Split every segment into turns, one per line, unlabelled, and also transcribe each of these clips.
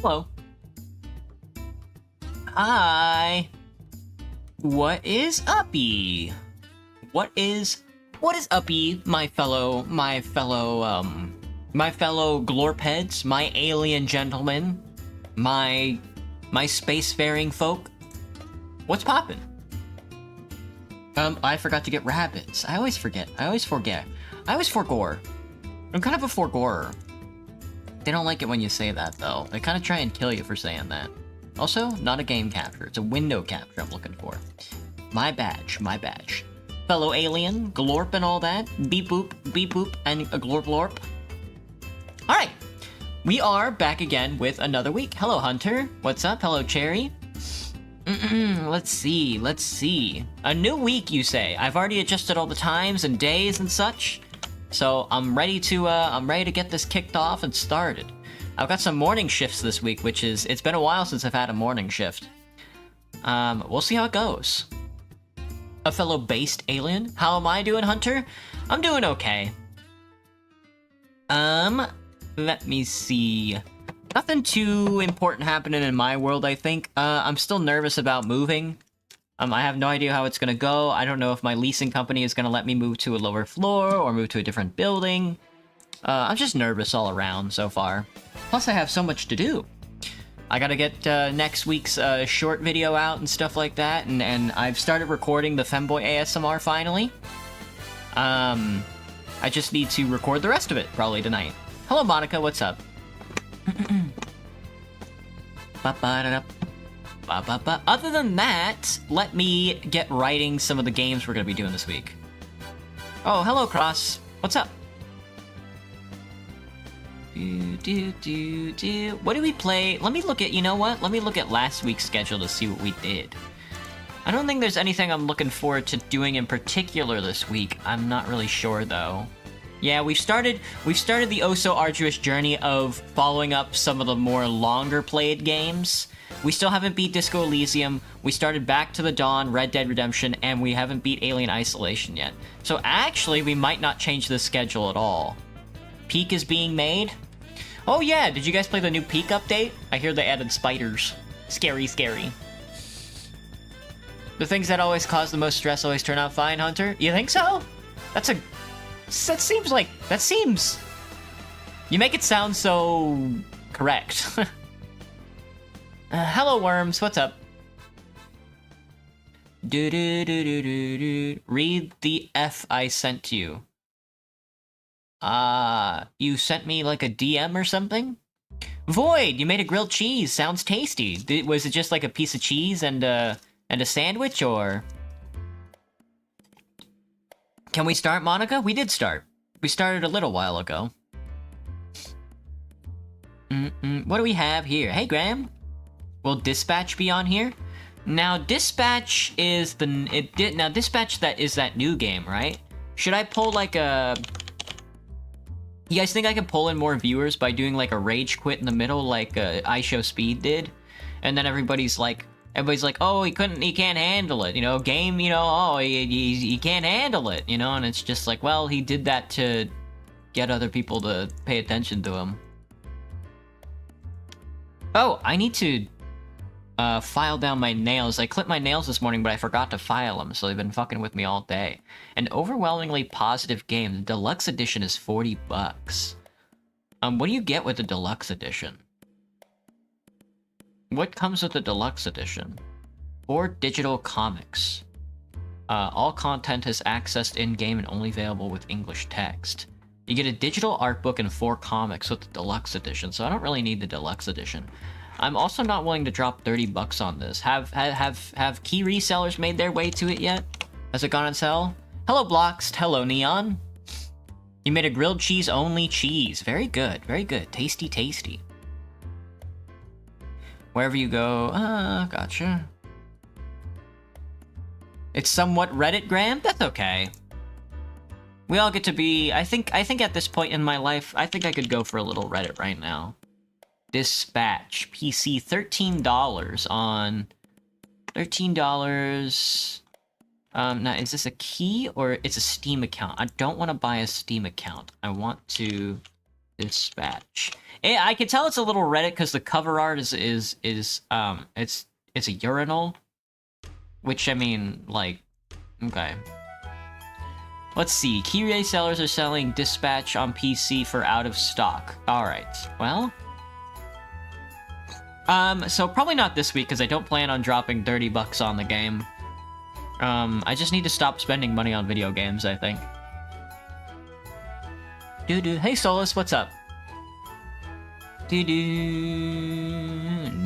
Hello. Hi. What is uppy? What is uppy, my fellow glorpheads, my alien gentlemen, my spacefaring folk? What's poppin'? I forgot to get rabbits. I always forget. I always forgore. I'm kind of a forgorer. They don't like it when you say that, though. They kind of try and kill you for saying that. Also, not a game capture. It's a window capture I'm looking for. My badge. Fellow alien, glorp and all that. Beep boop, and a glorp glorp. Alright. We are back again with another week. Hello, Hunter. What's up? Hello, Cherry. Let's see. A new week, you say? I've already adjusted all the times and days and such. So I'm ready to get this kicked off and started. I've got some morning shifts this week, it's been a while since I've had a morning shift. We'll see how it goes. A fellow based alien, how am I doing, Hunter? I'm doing okay. Let me see. Nothing too important happening in my world, I think. I'm still nervous about moving. I have no idea how it's gonna go. I don't know if my leasing company is gonna let me move to a lower floor or move to a different building. I'm just nervous all around so far. Plus, I have so much to do. I gotta get next week's short video out and stuff like that, and I've started recording the Femboy ASMR finally. I just need to record the rest of it, probably tonight. Hello, Monica, what's up? Other than that, let me get writing some of the games we're gonna be doing this week. Oh, hello, Cross. What's up? What do we play? Let me look at, you know what? Let me look at last week's schedule to see what we did. I don't think there's anything I'm looking forward to doing in particular this week. I'm not really sure, though. Yeah, we've started the oh-so arduous journey of following up some of the more longer played games. We still haven't beat Disco Elysium, we started Back to the Dawn, Red Dead Redemption, and we haven't beat Alien Isolation yet. So actually, we might not change the schedule at all. Peak is being made? Oh yeah, did you guys play the new Peak update? I hear they added spiders. Scary. The things that always cause the most stress always turn out fine, Hunter? You think so? That seems... You make it sound so... correct. Hello, Worms. What's up? Read the F I sent you. You sent me like a DM or something? Void, you made a grilled cheese. Sounds tasty. Was it just like a piece of cheese and a sandwich, or? Can we start, Monica? We did start. We started a little while ago. What do we have here? Hey, Graham. Will Dispatch be on here? Now, Dispatch is Dispatch is that new game, right? Should I pull like a... You guys think I can pull in more viewers by doing like a rage quit in the middle like iShowSpeed did? And then everybody's like, oh, he can't handle it, you know, game, you know, oh, he can't handle it, you know, and it's just like, well, he did that to get other people to pay attention to him. Oh, I need to file down my nails. I clipped my nails this morning, but I forgot to file them, so they've been fucking with me all day. An overwhelmingly positive game. The deluxe edition is $40. What do you get with the deluxe edition? What comes with the deluxe edition? 4 digital comics. All content is accessed in-game and only available with English text. You get a digital art book and 4 comics with the deluxe edition, so I don't really need the deluxe edition. I'm also not willing to drop $30 on this. Have key resellers made their way to it yet? Has it gone on sale? Hello, Bloxed. Hello, Neon. You made a grilled cheese only cheese. Very good. Tasty. Wherever you go. Gotcha. It's somewhat Reddit, Graham? That's okay. We all get to be... I think at this point in my life, I think I could go for a little Reddit right now. Dispatch. PC, $13 on... $13... Now, is this a key or it's a Steam account? I don't want to buy a Steam account. I want to... Dispatch. I can tell it's a little Reddit because the cover art is it's a urinal, which I mean, like, okay. Let's see. Key resellers are selling Dispatch on PC for out of stock. All right. Well, so probably not this week because I don't plan on dropping $30 on the game. I just need to stop spending money on video games, I think. Doo-doo. Hey, Solus, what's up? Doo-doo.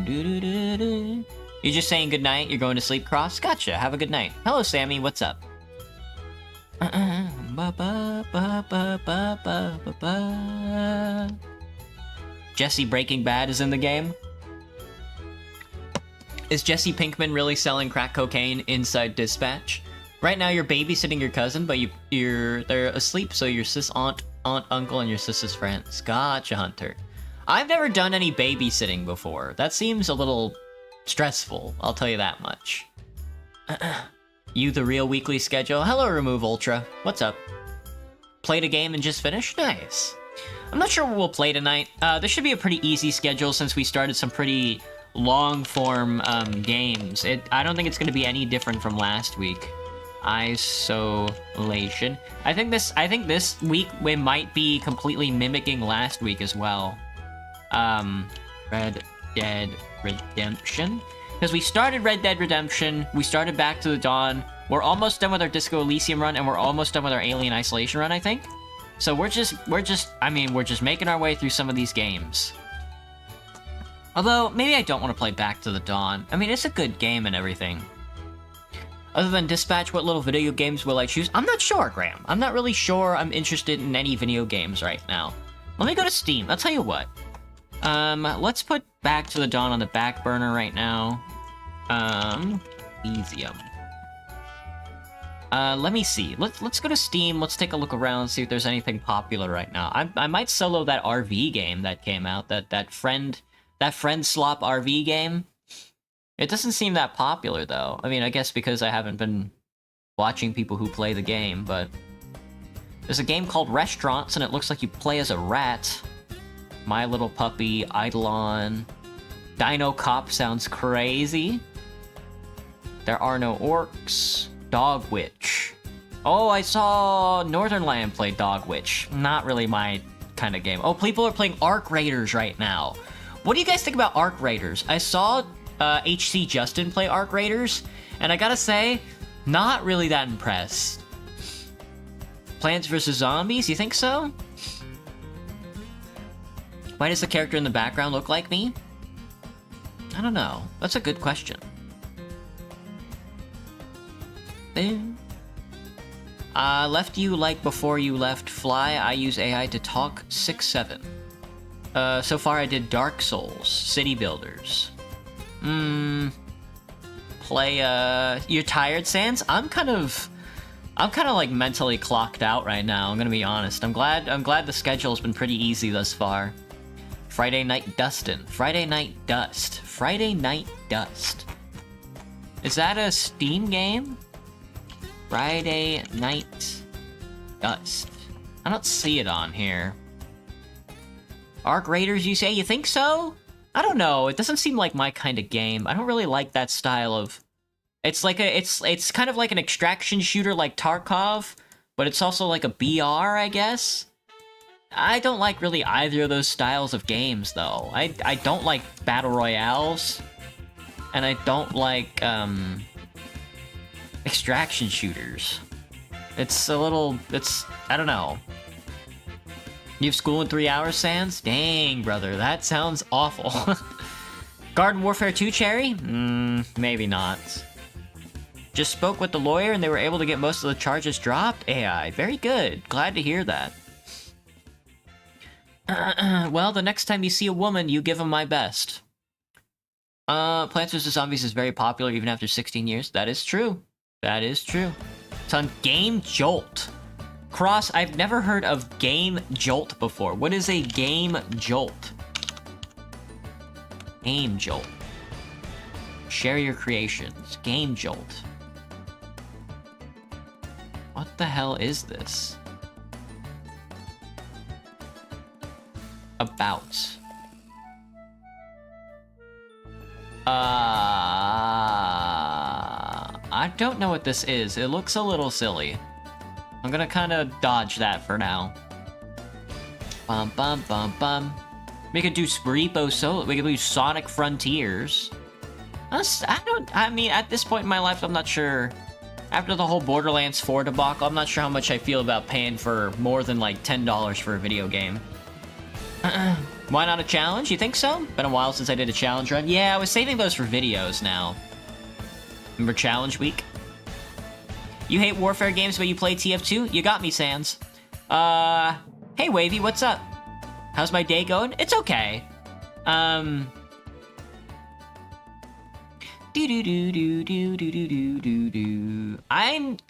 Doo-doo-doo-doo. You're just saying goodnight? You're going to sleep, Cross? Gotcha. Have a good night. Hello, Sammy. What's up? Jesse Breaking Bad is in the game. Is Jesse Pinkman really selling crack cocaine inside Dispatch? Right now, you're babysitting your cousin, but they're asleep, so your sis aunt, uncle, and your sister's friends. Gotcha, Hunter. I've never done any babysitting before. That seems a little stressful, I'll tell you that much. You the real weekly schedule? Hello, Remove Ultra. What's up? Played a game and just finished? Nice. I'm not sure what we'll play tonight. This should be a pretty easy schedule since we started some pretty long-form games. I don't think it's going to be any different from last week. Isolation. I think this week we might be completely mimicking last week as well. Red Dead Redemption. Because we started Red Dead Redemption, we started Back to the Dawn, we're almost done with our Disco Elysium run, and we're almost done with our Alien Isolation run, I think. So we're just making our way through some of these games. Although, maybe I don't want to play Back to the Dawn. I mean, it's a good game and everything. Other than Dispatch, what little video games will I choose? I'm not sure, Graham. I'm not really sure I'm interested in any video games right now. Let me go to Steam. I'll tell you what. Let's put Back to the Dawn on the back burner right now. Elysium. Let me see. Let's go to Steam. Let's take a look around and see if there's anything popular right now. I might solo that RV game that came out. That friend slop RV game. It doesn't seem that popular though. I mean, I guess because I haven't been watching people who play the game, but there's a game called Restaurants and it looks like you play as a rat. My Little Puppy, Eidolon. Dino Cop sounds crazy. There Are No Orcs. Dog Witch. Oh, I saw Northernland play Dog Witch. Not really my kind of game. Oh, people are playing Arc Raiders right now. What do you guys think about Arc Raiders? I saw HC Justin play Arc Raiders, and I gotta say, not really that impressed. Plants vs. Zombies? You think so? Why does the character in the background look like me? I don't know. That's a good question. Left you like before you left Fly. I use AI to talk 6-7. So far I did Dark Souls, City Builders. Play, you're tired, Sans? I'm kind of like mentally clocked out right now, I'm gonna be honest. I'm glad the schedule's been pretty easy thus far. Friday Night Dustin. Friday Night Dust. Friday Night Dust. Is that a Steam game? Friday Night Dust. I don't see it on here. Arc Raiders, you say? You think so? I don't know. It doesn't seem like my kind of game. I don't really like that style of... It's like it's kind of like an extraction shooter like Tarkov, but it's also like a BR, I guess? I don't like really either of those styles of games, though. I don't like Battle Royales, and I don't like, extraction shooters. It's a little... I don't know. You have school in 3 hours, Sans? Dang, brother, that sounds awful. Garden Warfare 2, Cherry? Maybe not. Just spoke with the lawyer and they were able to get most of the charges dropped? AI, very good. Glad to hear that. Well, the next time you see a woman, you give them my best. Plants vs. Zombies is very popular even after 16 years. That is true. That is true. It's on Game Jolt. Cross, I've never heard of Game Jolt before. What is a Game Jolt? Game Jolt. Share your creations. Game Jolt. What the hell is this? About. I don't know what this is. It looks a little silly. I'm gonna kind of dodge that for now. Bum bum bum bum. We could do Repo Solo. We could do Sonic Frontiers. I mean, at this point in my life, I'm not sure. After the whole Borderlands 4 debacle, I'm not sure how much I feel about paying for more than like $10 for a video game. Why not a challenge? You think so? Been a while since I did a challenge run. Yeah, I was saving those for videos now. Remember challenge week? You hate Warfare games, but you play TF2? You got me, Sans. Hey, Wavy, what's up? How's my day going? It's okay. I'm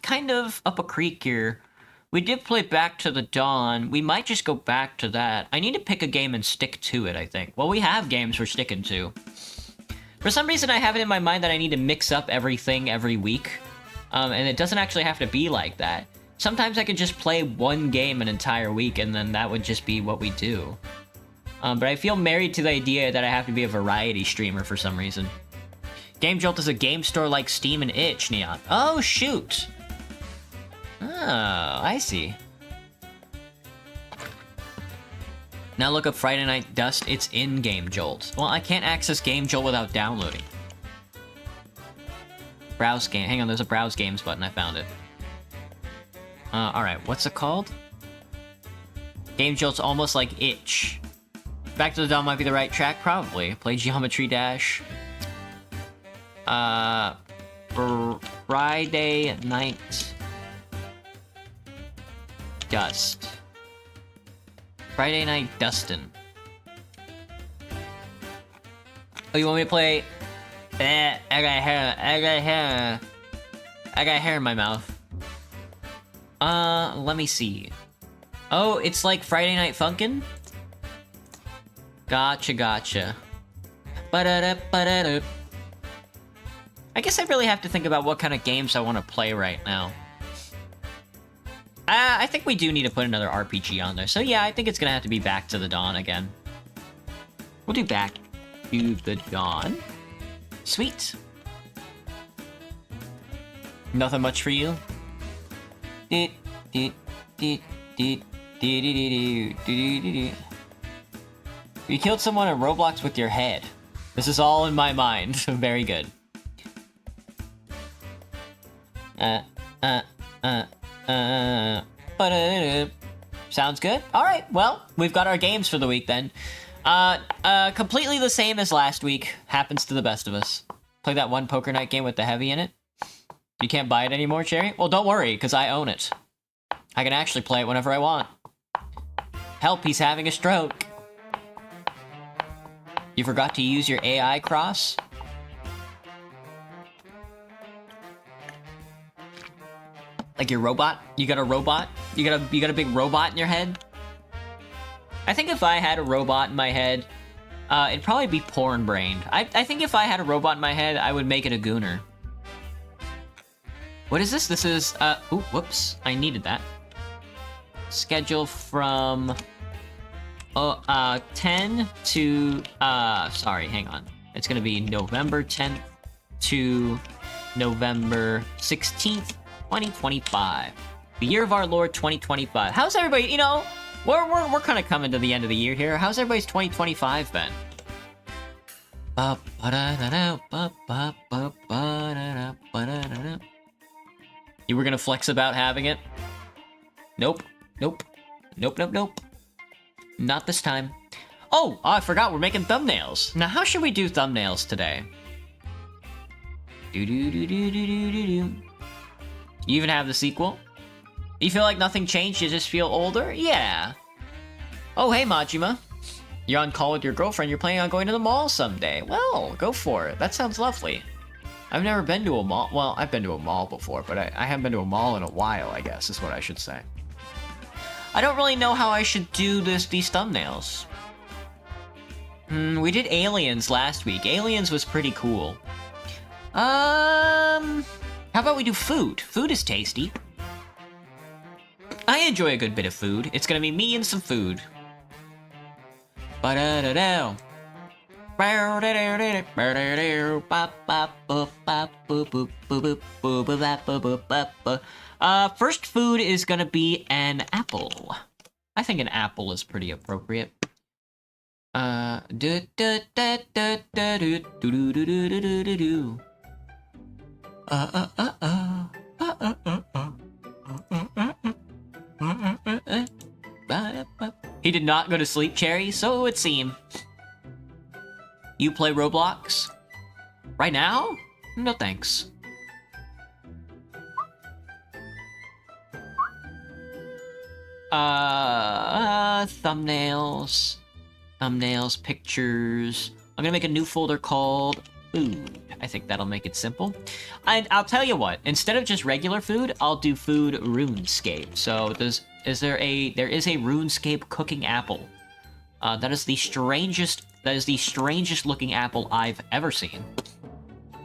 kind of up a creek here. We did play Back to the Dawn. We might just go back to that. I need to pick a game and stick to it, I think. Well, we have games we're sticking to. For some reason, I have it in my mind that I need to mix up everything every week. And it doesn't actually have to be like that. Sometimes I could just play one game an entire week, and then that would just be what we do. But I feel married to the idea that I have to be a variety streamer for some reason. Game Jolt is a game store like Steam and Itch, Neon. Oh, shoot! Oh, I see. Now look up Friday Night Dust. It's in Game Jolt. Well, I can't access Game Jolt without downloading. Browse game. Hang on, there's a Browse Games button. I found it. Alright, what's it called? Game Jolt's almost like Itch. Back to the Dawn might be the right track, probably. Play Geometry Dash. Friday Night Dust. Friday Night Dustin'. Oh, you want me to play? I got hair in my mouth. Let me see. Oh, it's like Friday Night Funkin'? Gotcha. Ba-da-da. I guess I really have to think about what kind of games I want to play right now. I think we do need to put another RPG on there. So yeah, I think it's gonna have to be Back to the Dawn again. We'll do Back to the Dawn. Sweet. Nothing much for you? You killed someone in Roblox with your head. This is all in my mind. Very good. Sounds good. Alright, well, we've got our games for the week then. Completely the same as last week. Happens to the best of us. Play that one poker night game with the heavy in it. You can't buy it anymore, Cherry? Well, don't worry, because I own it. I can actually play it whenever I want. Help, he's having a stroke. You forgot to use your AI cross? Like your robot? You got a robot? You got a big robot in your head? I think if I had a robot in my head, it'd probably be porn-brained. I think if I had a robot in my head, I would make it a gooner. What is this? This is, ooh, whoops. I needed that. Schedule from, 10 to, sorry, hang on. It's gonna be November 10th to November 16th, 2025. The year of our Lord 2025. How's everybody, you know, we're kind of coming to the end of the year here. How's everybody's 2025 been? You were gonna flex about having it? Nope. Not this time. Oh, I forgot we're making thumbnails. Now, how should we do thumbnails today? You even have the sequel? You feel like nothing changed, you just feel older? Yeah. Oh, hey, Majima. You're on call with your girlfriend, you're planning on going to the mall someday. Well, go for it. That sounds lovely. I've never been to a mall. Well, I've been to a mall before, but I haven't been to a mall in a while, I guess, is what I should say. I don't really know how I should do these thumbnails. We did Aliens last week. Aliens was pretty cool. How about we do food? Food is tasty. I enjoy a good bit of food. It's gonna be me and some food. Ba-da-da-dow. First food is gonna be an apple. I think an apple is pretty appropriate. He did not go to sleep, Cherry, so it would seem. You play Roblox? Right now? No thanks. Thumbnails. Thumbnails, pictures. I'm gonna make a new folder called food. I think that'll make it simple. And I'll tell you what, instead of just regular food, I'll do food RuneScape. So there is a RuneScape cooking apple. That is the strangest looking apple I've ever seen.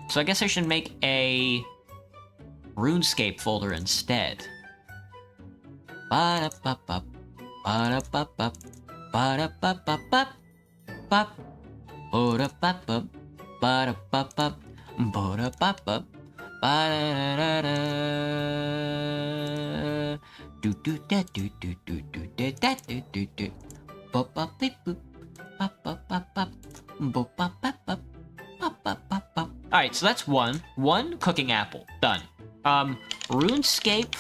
So I guess I should make a RuneScape folder instead. Ba-da-ba-ba, ba-da-ba-ba, ba-da-ba-ba-ba, ba, ba-da-ba-ba, ba-da-ba-ba, ba-da-ba-ba, ba-da-da-da-da, do-do-da-do-do-do-do-da-da-do-do-do, ba-ba-beep-boop, ba-ba-ba-ba, ba-ba-ba-ba, ba-ba-ba-ba. Alright, so that's one cooking apple. Done. RuneScape.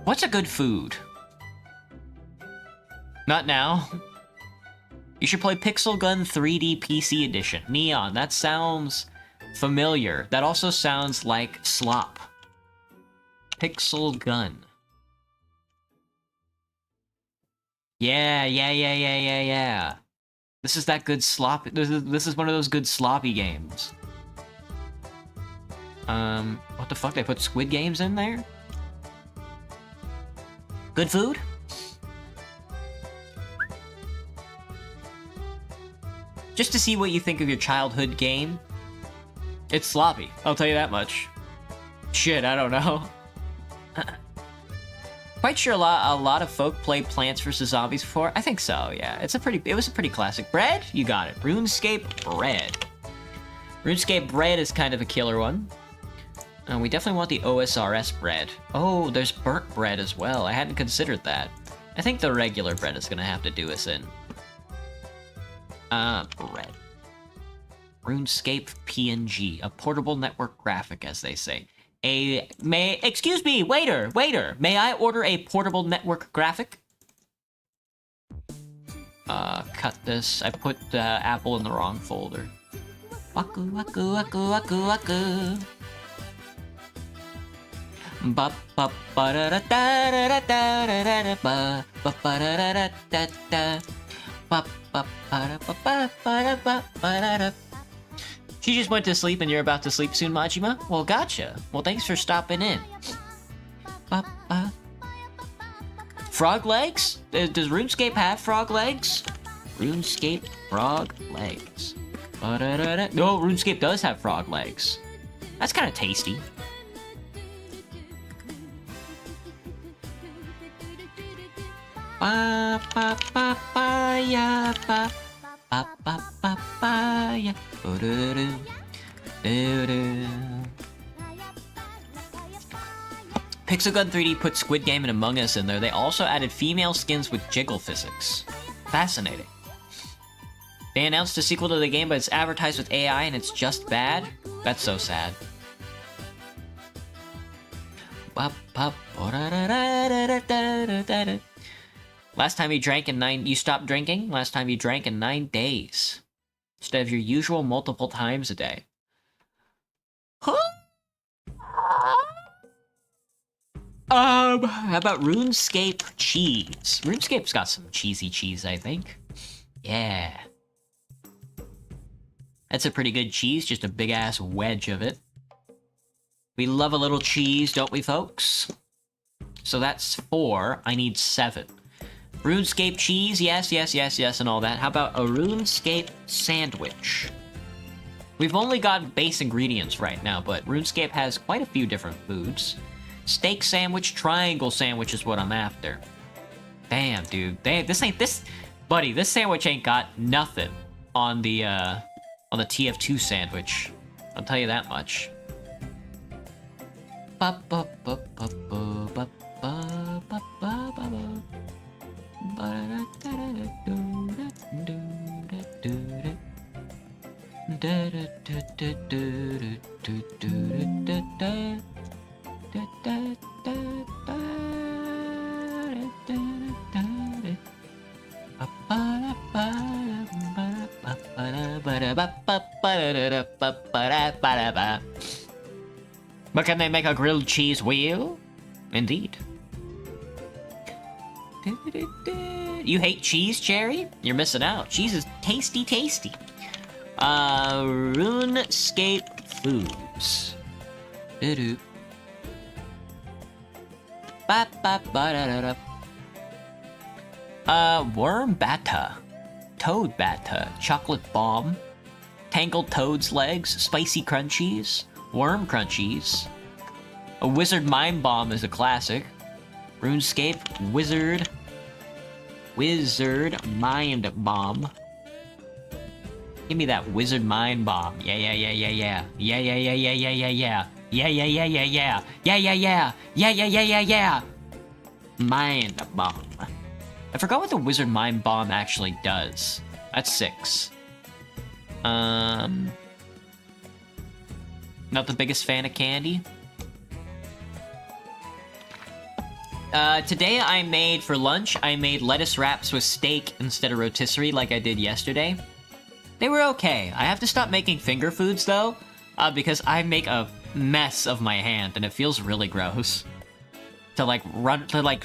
What's a good food? Not now. You should play Pixel Gun 3D PC Edition. Neon, that sounds familiar. That also sounds like slop. Pixel Gun. Yeah. This is that good slop. This is one of those good sloppy games. What the fuck? They put Squid Games in there? Good food? Just to see what you think of your childhood game. It's sloppy, I'll tell you that much. Shit, I don't know. Quite sure a lot of folk played Plants vs. Zombies before. I think so, yeah. It was a pretty classic. Bread? You got it. RuneScape Bread. RuneScape Bread is kind of a killer one. We definitely want the OSRS bread. Oh, there's burnt bread as well. I hadn't considered that. I think the regular bread is gonna have to do us in. Bread. RuneScape PNG, a portable network graphic, as they say. Excuse me, waiter, may I order a portable network graphic? Cut this. I put Apple in the wrong folder. Waku, waku, waku, waku, waku. Ba ba ba da da da da da da da ba ba ba da da da da da ba ba ba ba ba ba ba ba da. She just went to sleep and you're about to sleep soon, Majima? Well, gotcha. Well, thanks for stopping in. Ba ba. Frog legs? Does RuneScape have frog legs? RuneScape frog legs. Ba da da da. No, RuneScape does have frog legs. That's kind of tasty. Ba ba ba ba ya ba ba ba ba ba ya do do do do. Pixel Gun 3D put Squid Game and Among Us in there. They also added female skins with jiggle physics. Fascinating. They announced a sequel to the game, but it's advertised with AI and it's just bad. That's so sad. Last time you drank in you stopped drinking? Last time you drank in 9 days. Instead of your usual multiple times a day. Huh? How about RuneScape cheese? RuneScape's got some cheesy cheese, I think. Yeah. That's a pretty good cheese, just a big-ass wedge of it. We love a little cheese, don't we, folks? So that's 4. I need 7. RuneScape cheese, yes, and all that. How about a RuneScape sandwich? We've only got base ingredients right now, but RuneScape has quite a few different foods. Steak sandwich, triangle sandwich is what I'm after. Damn, dude. This Buddy, this sandwich ain't got nothing on the TF2 sandwich. I'll tell you that much. But can they make a grilled cheese wheel? Indeed. You hate cheese, Cherry? You're missing out. Cheese is tasty, tasty. RuneScape foods. Worm batter, toad batter, chocolate bomb, tangled toad's legs, spicy crunchies, worm crunchies. A wizard mind bomb is a classic. RuneScape wizard mind bomb. Give me that wizard mind bomb. Yeah. Mind bomb. I forgot what the wizard mind bomb actually does. That's 6. Not the biggest fan of candy. Today I made, for lunch, I made lettuce wraps with steak instead of rotisserie like I did yesterday. They were okay. I have to stop making finger foods, though, because I make a mess of my hand, and it feels really gross. To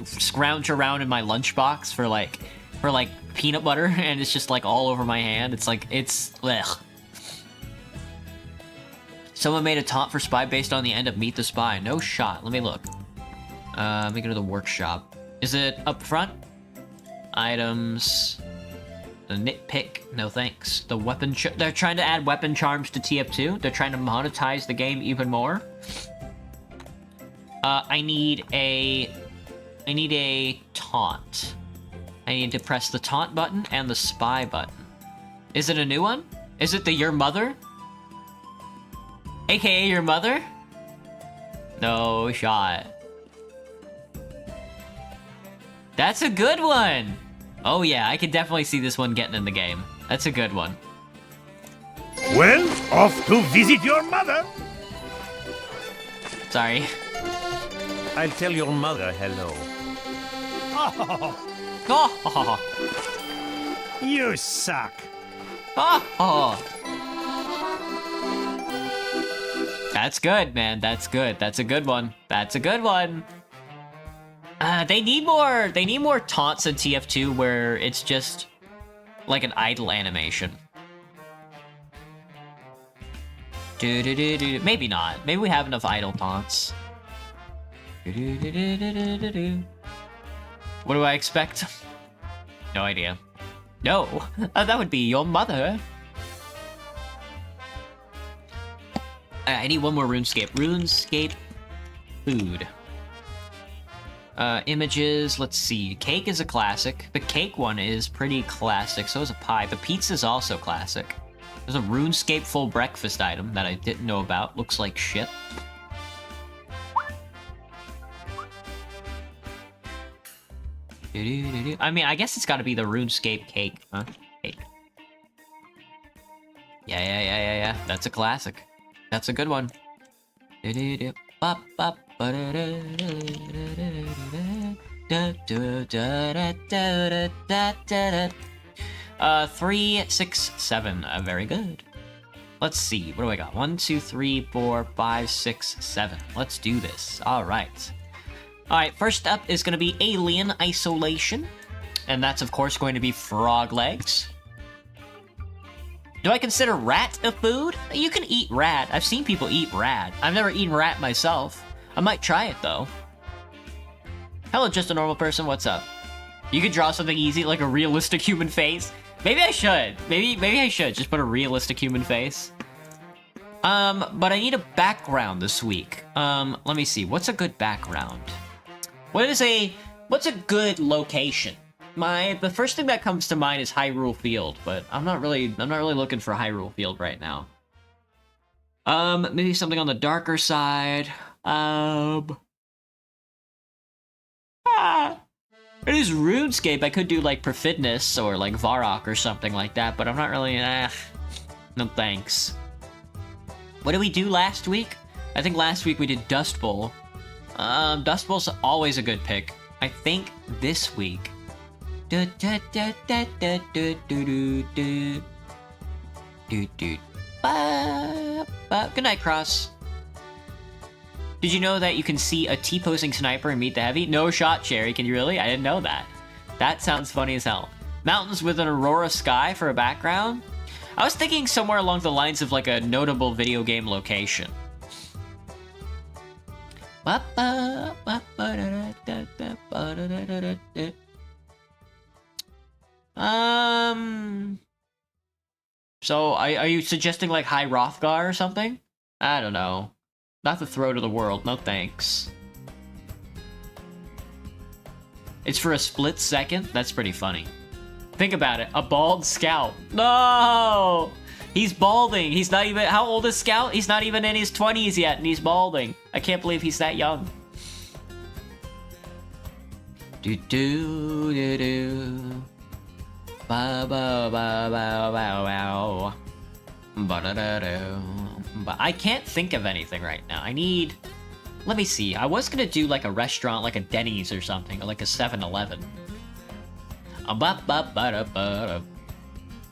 scrounge around in my lunchbox for peanut butter, and it's just, all over my hand. It's ugh. Someone made a taunt for Spy based on the end of Meet the Spy. No shot. Let me look. Let me go to the workshop. Is it up front? Items. The nitpick. No thanks. The weapon. They're trying to add weapon charms to TF2. They're trying to monetize the game even more. I need a taunt. I need to press the taunt button and the spy button. Is it a new one? Is it the your mother? AKA your mother? No shot. That's a good one! Oh yeah, I could definitely see this one getting in the game. That's a good one.
Well, off to visit your mother.
Sorry.
I'll tell your mother hello.
Oh!
You suck.
Oh! That's good, man. That's good. That's a good one. That's a good one. They need more taunts in TF2 where it's just like an idle animation. Maybe not. Maybe we have enough idle taunts. What do I expect? No idea. No, that would be your mother. I need one more RuneScape. RuneScape food. Images, let's see. Cake is a classic. The cake one is pretty classic, so is a pie. The pizza's also classic. There's a RuneScape full breakfast item that I didn't know about. Looks like shit. I mean, I guess it's gotta be the RuneScape cake, huh? Cake. Yeah. That's a classic. That's a good one. 3, 6, 7. Very good. Let's see. What do I got? 1, 2, 3, 4, 5, 6, 7. Let's do this. All right. First up is going to be Alien Isolation. And that's, of course, going to be frog legs. Do I consider rat a food? You can eat rat. I've seen people eat rat. I've never eaten rat myself. I might try it, though. Hello, just a normal person. What's up? You could draw something easy, like a realistic human face. Maybe I should. Maybe I should just put a realistic human face. But I need a background this week. Let me see. What's a good background? What's a good location? The first thing that comes to mind is Hyrule Field, but I'm not really looking for Hyrule Field right now. Maybe something on the darker side. It is RuneScape. I could do like Perfidness or like Varrock or something like that, but I'm not really. No thanks. What did we do last week? I think last week we did Dust Bowl. Dust Bowl's always a good pick. I think this week. Good night, Cross. Did you know that you can see a T-posing sniper in Meet the Heavy? No shot, Cherry. Can you really? I didn't know that. That sounds funny as hell. Mountains with an aurora sky for a background? I was thinking somewhere along the lines of like a notable video game location. So are you suggesting like High Hrothgar or something? I don't know. Not the throat of the world, no thanks. It's for a split second? That's pretty funny. Think about it, a bald Scout. No! He's balding, he's not even, how old is Scout? He's not even in his 20s yet and he's balding. I can't believe he's that young. Do-do-do-do. Ba-ba-ba-ba-ba-ba. Ba-da-da-do. But I can't think of anything right now. I need... Let me see. I was gonna do like a restaurant, like a Denny's or something, or like a 7-Eleven.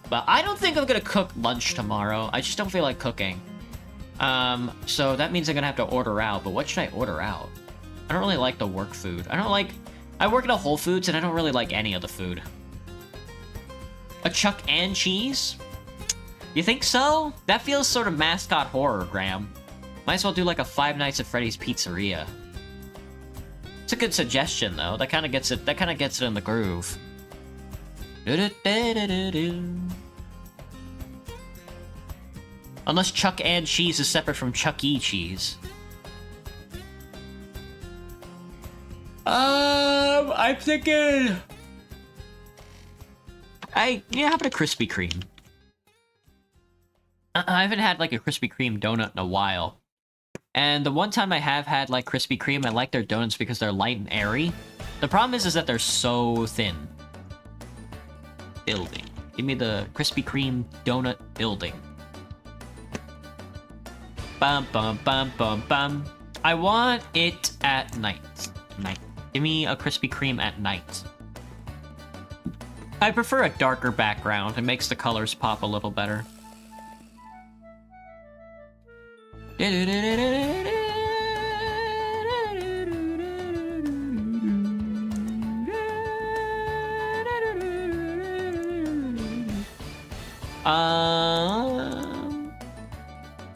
But I don't think I'm gonna cook lunch tomorrow. I just don't feel like cooking. So that means I'm gonna have to order out. But what should I order out? I don't really like the work food. I work at a Whole Foods and I don't really like any of the food. A chuck and cheese? You think so? That feels sort of mascot horror, Graham. Might as well do like a Five Nights at Freddy's Pizzeria. It's a good suggestion, though. That kind of gets it. That kind of gets it in the groove. Unless Chuck and Cheese is separate from Chuck E. Cheese. I'm thinking. How about a Krispy Kreme? I haven't had like a Krispy Kreme donut in a while. And the one time I have had like Krispy Kreme, I like their donuts because they're light and airy. The problem is that they're so thin. Building. Give me the Krispy Kreme donut building. Bum bum bum bum bum. I want it at night. Give me a Krispy Kreme at night. I prefer a darker background. It makes the colors pop a little better.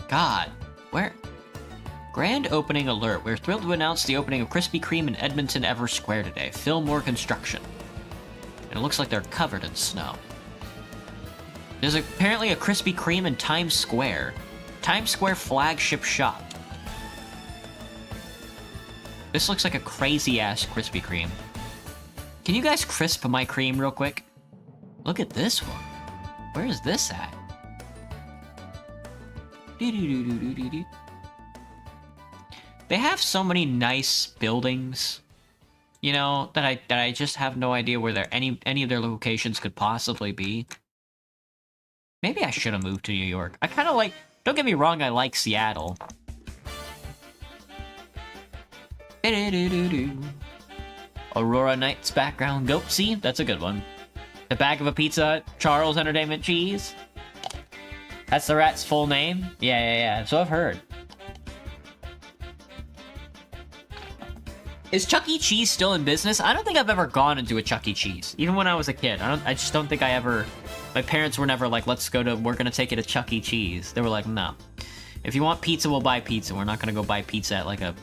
God, where? Grand opening alert. We're thrilled to announce the opening of Krispy Kreme in Edmonton Everest Square today. Fillmore Construction. And it looks like they're covered in snow. There's apparently a Krispy Kreme in Times Square. Times Square flagship shop. This looks like a crazy-ass Krispy Kreme. Can you guys crisp my cream real quick? Look at this one. Where is this at? They have so many nice buildings, you know, that I just have no idea where any of their locations could possibly be. Maybe I should have moved to New York. I kind of like... Don't get me wrong, I like Seattle. Aurora Nights background. Go. See? That's a good one. The Bag of a Pizza, Charles Entertainment Cheese. That's the rat's full name? Yeah. So I've heard. Is Chuck E. Cheese still in business? I don't think I've ever gone into a Chuck E. Cheese. Even when I was a kid. I just don't think I ever... My parents were never like, we're gonna take you to Chuck E. Cheese. They were like, no. If you want pizza, we'll buy pizza. We're not gonna go buy pizza at like an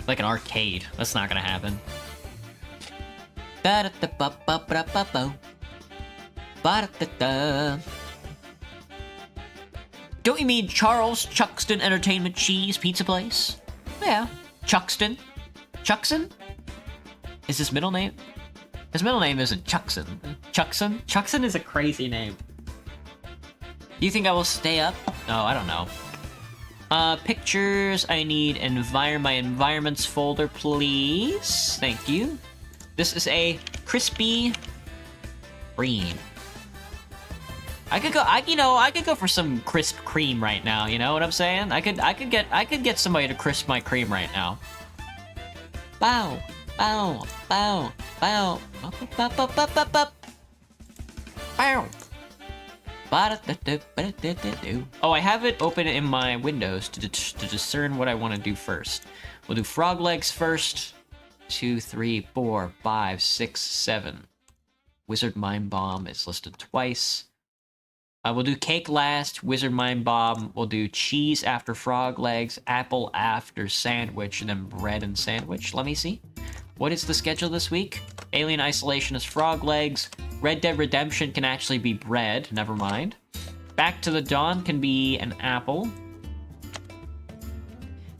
arcade. That's not gonna happen. Don't you mean Charles Chuxton Entertainment Cheese Pizza Place? Yeah, Chuxton. Chuxton? Is his middle name? His middle name isn't Chuckson. Chuckson? Chuckson is a crazy name. Do you think I will stay up? Oh, I don't know. Pictures. I need my environments folder, please. Thank you. This is a crispy cream. I could go for some crisp cream right now. You know what I'm saying? I could get somebody to crisp my cream right now. Bow, bow, bow, bow, bow, bow, bow, bow, bow. Bow. Oh, I have it open in my windows to discern what I want to do first. We'll do frog legs first. 2, 3, 4, 5, 6, 7. Wizard Mind Bomb is listed twice. We'll do cake last, Wizard Mind Bomb. We'll do cheese after frog legs, apple after sandwich, and then bread and sandwich. Let me see. What is the schedule this week? Alien Isolation is frog legs. Red Dead Redemption can actually be bread. Never mind. Back to the Dawn can be an apple.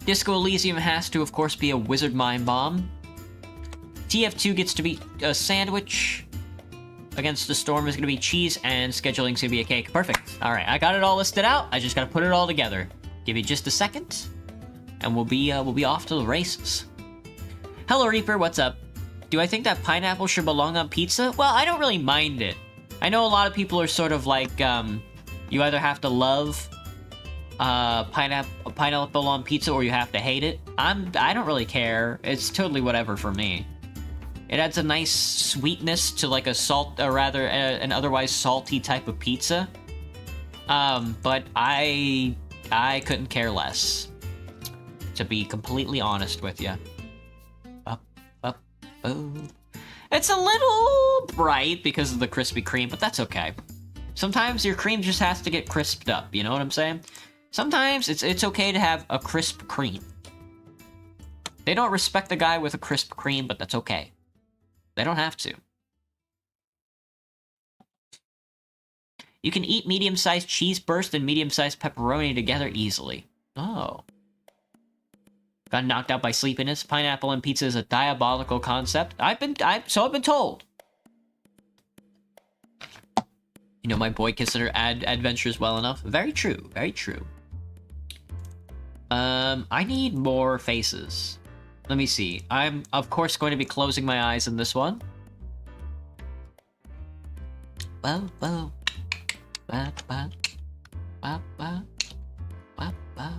Disco Elysium has to, of course, be a Wizard Mind Bomb. TF2 gets to be a sandwich. Against the Storm is going to be cheese, and scheduling's going to be a cake. Perfect. All right, I got it all listed out. I just got to put it all together. Give me just a second, and we'll be off to the races. Hello, Reaper. What's up? Do I think that pineapple should belong on pizza? Well, I don't really mind it. I know a lot of people are sort of like, you either have to love pineapple on pizza or you have to hate it. I don't really care. It's totally whatever for me. It adds a nice sweetness to like an otherwise salty type of pizza. But I couldn't care less, to be completely honest with you. Oh. It's a little bright because of the Krispy Kreme, but that's okay. Sometimes your cream just has to get crisped up, you know what I'm saying? Sometimes it's okay to have a crisp cream. They don't respect the guy with a crisp cream, but that's okay. They don't have to. You can eat medium-sized cheese burst and medium-sized pepperoni together easily. Oh. Got knocked out by sleepiness. Pineapple and pizza is a diabolical concept. I've been told. You know my boy consider adventures well enough. Very true. Very true. I need more faces. Let me see. I'm, of course, going to be closing my eyes in this one. Ba ba ba ba ba ba ba ba ba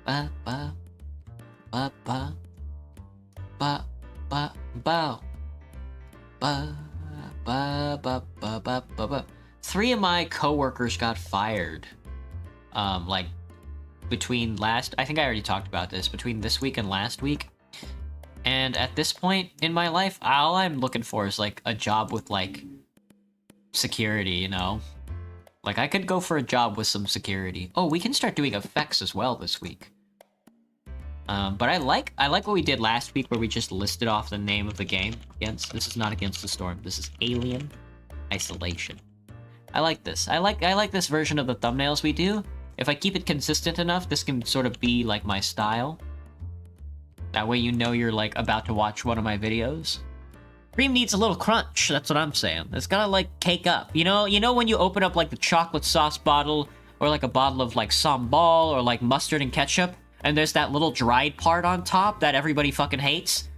ba ba ba ba ba ba ba ba ba ba. 3 of my coworkers got fired. Like between I think I already talked about this, between this week and last week. And at this point in my life, all I'm looking for is like a job with like security, you know? Like I could go for a job with some security. Oh, we can start doing effects as well this week. But I like what we did last week where we just listed off the name of the game. This is not Against the Storm. This is Alien Isolation. I like this. I like this version of the thumbnails we do. If I keep it consistent enough, this can sort of be like my style. That way you know you're like about to watch one of my videos. Cream needs a little crunch, that's what I'm saying. It's gotta like cake up. You know when you open up like the chocolate sauce bottle or like a bottle of like sambal or like mustard and ketchup and there's that little dried part on top that everybody fucking hates?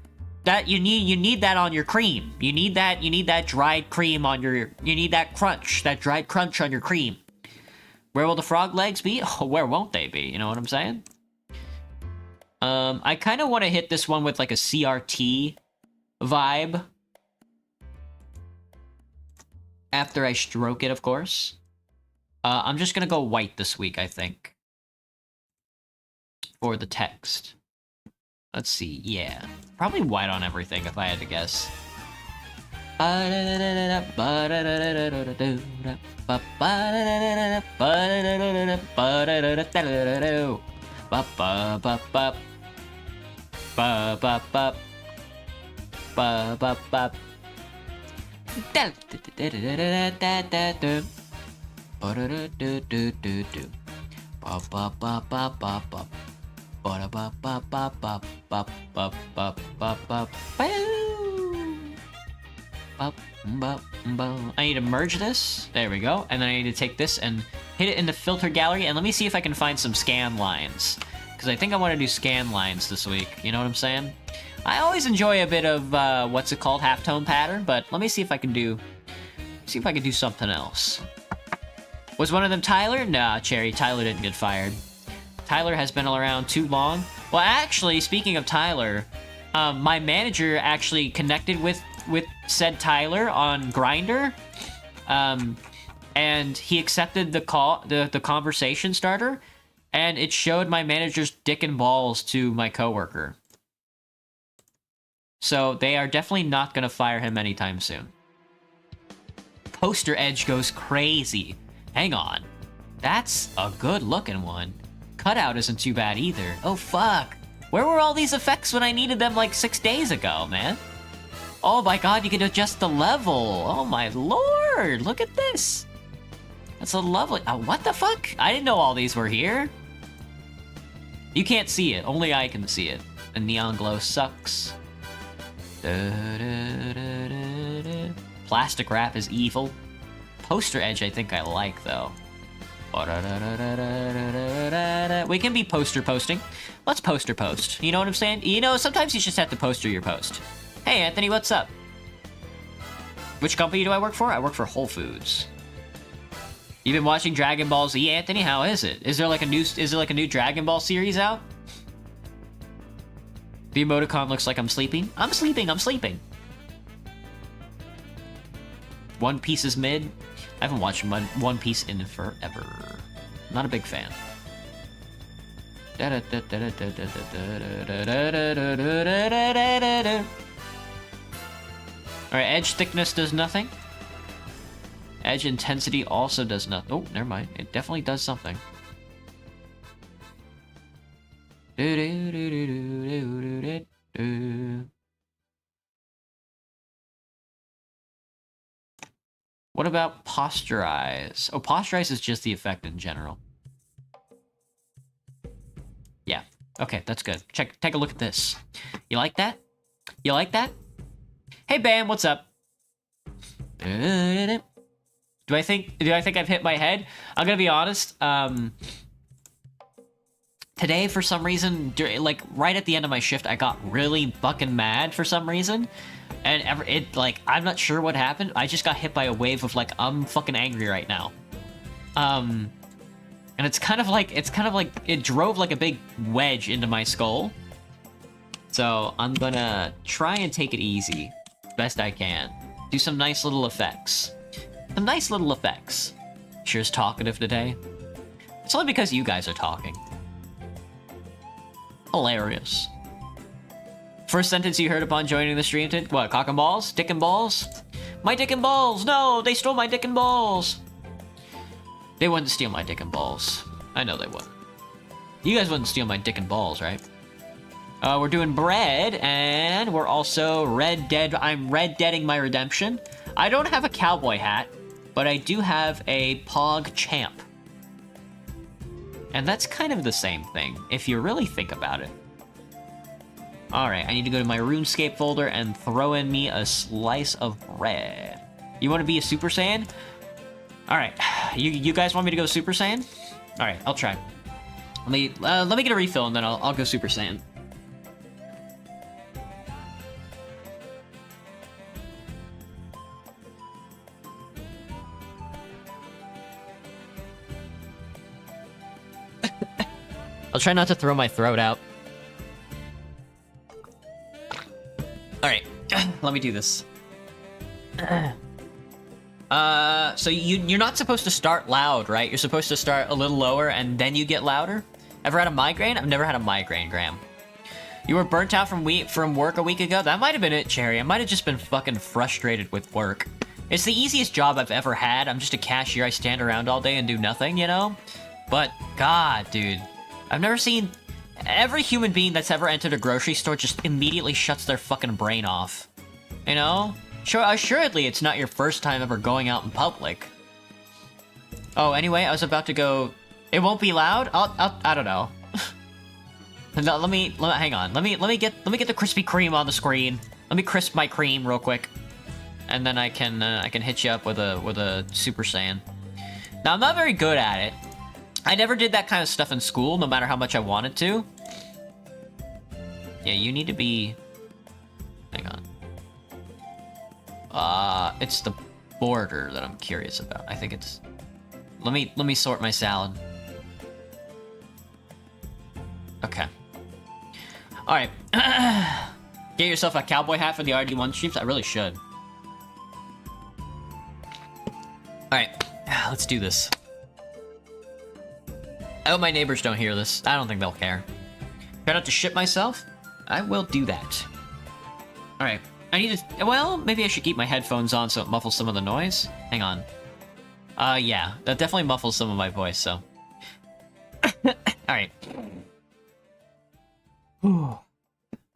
That you need that on your cream. You need that dried cream on your, you need that crunch, that dried crunch on your cream. Where will the frog legs be? Oh, where won't they be? You know what I'm saying? I kind of want to hit this one with like a CRT vibe. After I stroke it, of course. I'm just gonna go white this week, I think. For the text. Let's see, yeah. Probably white on everything if I had to guess. I need to merge this. There we go. And then I need to take this and hit it in the filter gallery. And let me see if I can find some scan lines. Because I think I want to do scan lines this week. You know what I'm saying? I always enjoy a bit of, what's it called? Halftone pattern. But let me see if I can do... See if I can do something else. Was one of them Tyler? Nah, Cherry. Tyler didn't get fired. Tyler has been around too long. Well, actually, speaking of Tyler, my manager actually connected with said Tyler on Grindr, and he accepted the call, the conversation starter, and it showed my manager's dick and balls to my coworker. So they are definitely not gonna fire him anytime soon. Poster Edge goes crazy. Hang on, that's a good looking one. Cutout isn't too bad either. Oh fuck, where were all these effects when I needed them like 6 days ago, man? Oh my god, you can adjust the level. Oh my lord, look at this. That's a lovely... what the fuck? I didn't know all these were here. You can't see it, only I can see it. The neon glow sucks. Plastic wrap is evil. Poster Edge I think I like though. We can be poster posting. Let's poster post. You know what I'm saying? You know, sometimes you just have to poster your post. Hey Anthony, what's up? Which company do I work for? I work for Whole Foods. You've been watching Dragon Ball Z, Anthony? How is it? Is there like a new Dragon Ball series out? The emoticon looks like I'm sleeping. I'm sleeping. One Piece is mid. I haven't watched One Piece in forever. Not a big fan. Alright, edge thickness does nothing. Edge intensity also does nothing. Oh, never mind. It definitely does something. What about posturize? Oh, posturize is just the effect in general. Yeah. Okay, that's good. Take a look at this. You like that? You like that? Hey Bam, what's up? Do I think I've hit my head? I'm gonna be honest. Today, for some reason, like right at the end of my shift, I got really fucking mad for some reason, and I'm not sure what happened. I just got hit by a wave of like, I'm fucking angry right now. And it's kind of like it drove like a big wedge into my skull. So I'm gonna try and take it easy, best I can. Do some nice little effects. Sure's talkative today. It's only because you guys are talking. Hilarious. First sentence you heard upon joining the stream today? What, cock and balls? Dick and balls? My dick and balls! No, they stole my dick and balls! They wouldn't steal my dick and balls. I know they wouldn't. You guys wouldn't steal my dick and balls, right? We're doing bread, and we're also I'm Red Deading my redemption. I don't have a cowboy hat, but I do have a Pog Champ. And that's kind of the same thing, if you really think about it. Alright, I need to go to my RuneScape folder and throw in me a slice of bread. You want to be a Super Saiyan? Alright, you guys want me to go Super Saiyan? Alright, I'll try. Let me get a refill and then I'll go Super Saiyan. I'll try not to throw my throat out. Alright, let me do this. So you're not supposed to start loud, right? You're supposed to start a little lower and then you get louder? Ever had a migraine? I've never had a migraine, Graham. You were burnt out from work a week ago? That might have been it, Cherry. I might have just been fucking frustrated with work. It's the easiest job I've ever had. I'm just a cashier. I stand around all day and do nothing, you know? But, God, dude. I've never seen... Every human being that's ever entered a grocery store just immediately shuts their fucking brain off. You know? Sure, assuredly, it's not your first time ever going out in public. Oh, anyway, I was about to go... It won't be loud? I don't know. No, hang on. Let me get the Krispy Kreme on the screen. Let me crisp my cream real quick. and then I can hit you up with a Super Saiyan. Now I'm not very good at it. I never did that kind of stuff in school, no matter how much I wanted to. Yeah, you need to be. Hang on. It's the border that I'm curious about. I think it's. Let me sort my salad. Okay. All right. Get yourself a cowboy hat for the RD1 streams. I really should. All right, let's do this. I hope my neighbors don't hear this. I don't think they'll care. Try not to shit myself. I will do that. All right. I need to. Well, maybe I should keep my headphones on so it muffles some of the noise. Hang on. Yeah, that definitely muffles some of my voice. So. All right. All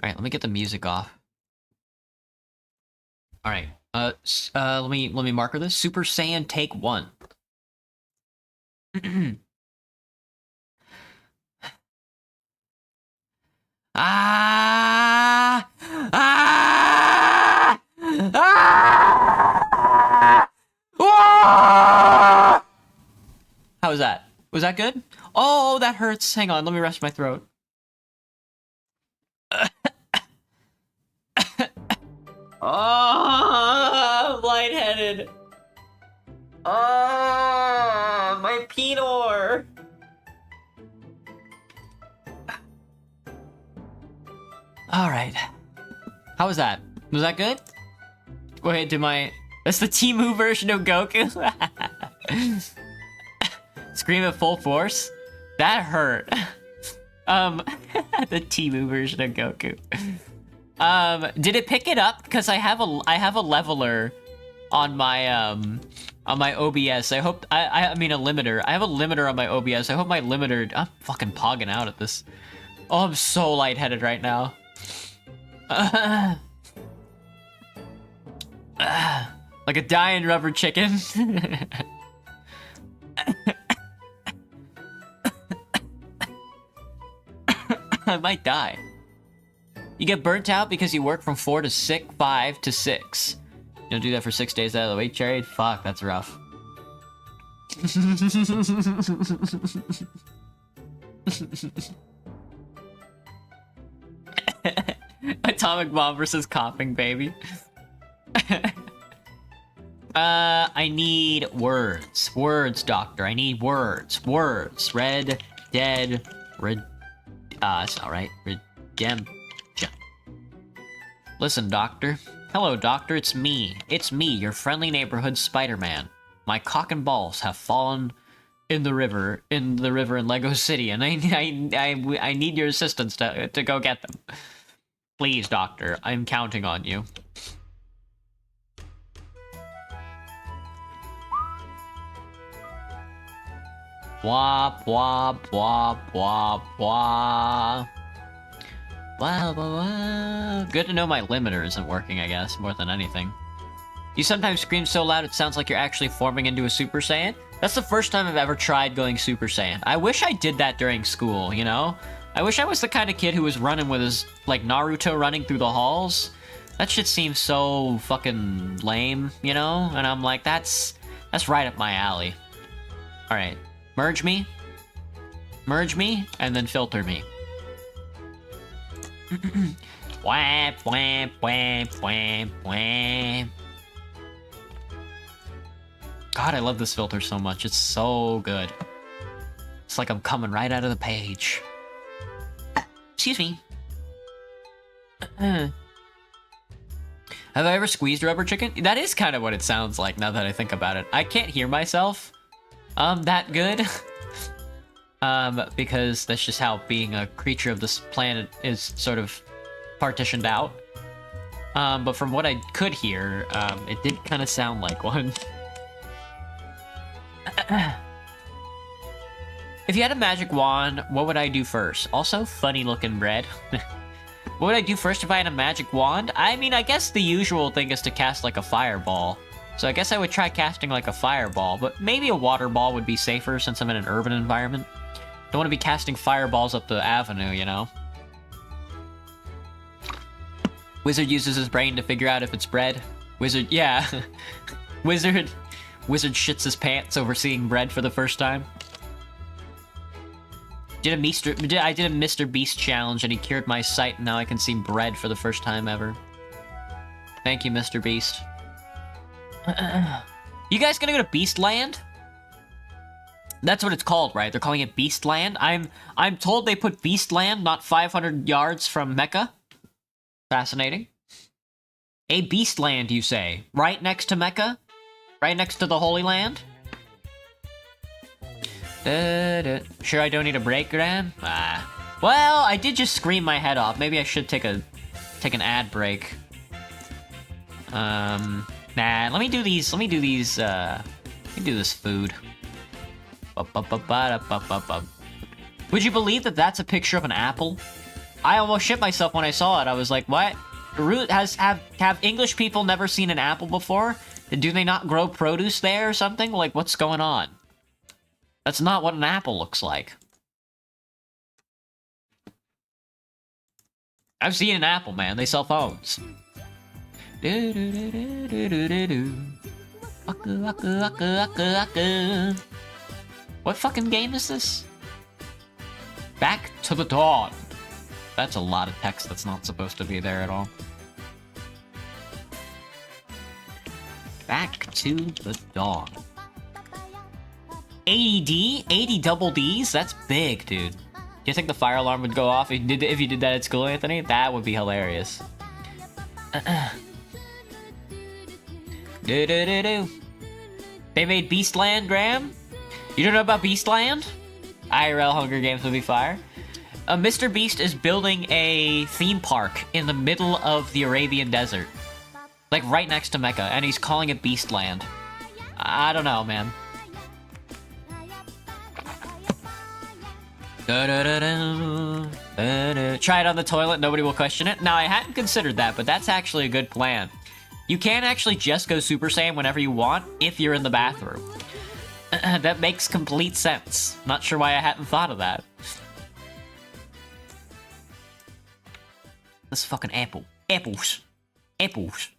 right, let me get the music off. All right. Let me marker this. Super Saiyan take 1. Ah! Ah! Ah! Ah! How was that? Was that good? Oh, that hurts. Hang on, let me rest my throat. Oh, I'm lightheaded. Oh, my penor. All right. How was that? Was that good? Wait, that's the Temu version of Goku? Scream at full force? That hurt. The Temu version of Goku. Did it pick it up? Because I have a leveler on my OBS. I hope I mean a limiter. I have a limiter on my OBS. I hope my limiter. I'm fucking pogging out at this. Oh, I'm so lightheaded right now. Like a dying rubber chicken. I might die. You get burnt out because you work from 5 to 6. You don't do that for 6 days out of the week, Cherry? Fuck, that's rough. Atomic bomb versus coughing baby. I need words. Words, doctor. I need words. Words. Red, dead, that's not right. Redemption. Listen, doctor. Hello, doctor. It's me. It's me, your friendly neighborhood Spider-Man. My cock and balls have fallen in the river in Lego City, and I need your assistance to go get them. Please, doctor. I'm counting on you. Wop, wop, wop, wop, wop. Wow, wow, wow. Good to know my limiter isn't working, I guess, more than anything. You sometimes scream so loud it sounds like you're actually forming into a Super Saiyan? That's the first time I've ever tried going Super Saiyan. I wish I did that during school, you know? I wish I was the kind of kid who was running with his, like, Naruto running through the halls. That shit seems so fucking lame, you know? And I'm like, that's right up my alley. Alright. Merge me, and then filter me. Wham, wham, wham, wham, wham. God, I love this filter so much. It's so good. It's like I'm coming right out of the page. Excuse me. Have I ever squeezed rubber chicken? That is kind of what it sounds like now that I think about it. I can't hear myself that good. Because that's just how being a creature of this planet is sort of partitioned out. But from what I could hear, it did kind of sound like one. If you had a magic wand, what would I do first? Also, funny looking bread. What would I do first if I had a magic wand? I mean, I guess the usual thing is to cast like a fireball. So I guess I would try casting like a fireball, but maybe a water ball would be safer since I'm in an urban environment. Don't want to be casting fireballs up the avenue, you know? Wizard uses his brain to figure out if it's bread. Wizard, yeah. Wizard shits his pants over seeing bread for the first time. I did a Mr. Beast challenge and he cured my sight and now I can see bread for the first time ever. Thank you, Mr. Beast. You guys gonna go to Beastland? That's what it's called, right? They're calling it Beastland. I'm told they put Beastland not 500 yards from Mecca. Fascinating. A Beastland, you say? Right next to Mecca? Right next to the Holy Land? Sure I don't need a break, Graham? Well, I did just scream my head off. Maybe I should take an ad break. Nah, let me do this food. Would you believe that that's a picture of an apple? I almost shit myself when I saw it. I was like, what? Have English people never seen an apple before? Do they not grow produce there or something? Like, what's going on? That's not what an apple looks like. I've seen an apple, man. They sell phones. What fucking game is this? Back to the Dawn. That's a lot of text that's not supposed to be there at all. Back to the Dawn. 80D? 80 double Ds? That's big, dude. Do you think the fire alarm would go off if you did that at school, Anthony? That would be hilarious. They made Beastland, Graham? You don't know about Beastland? IRL Hunger Games would be fire. Mr. Beast is building a theme park in the middle of the Arabian desert. Like, right next to Mecca, and he's calling it Beastland. I don't know, man. Try it on the toilet, nobody will question it. Now, I hadn't considered that, but that's actually a good plan. You can actually just go Super Saiyan whenever you want, if you're in the bathroom. That makes complete sense. Not sure why I hadn't thought of that. This fucking apple. Apples. Apples.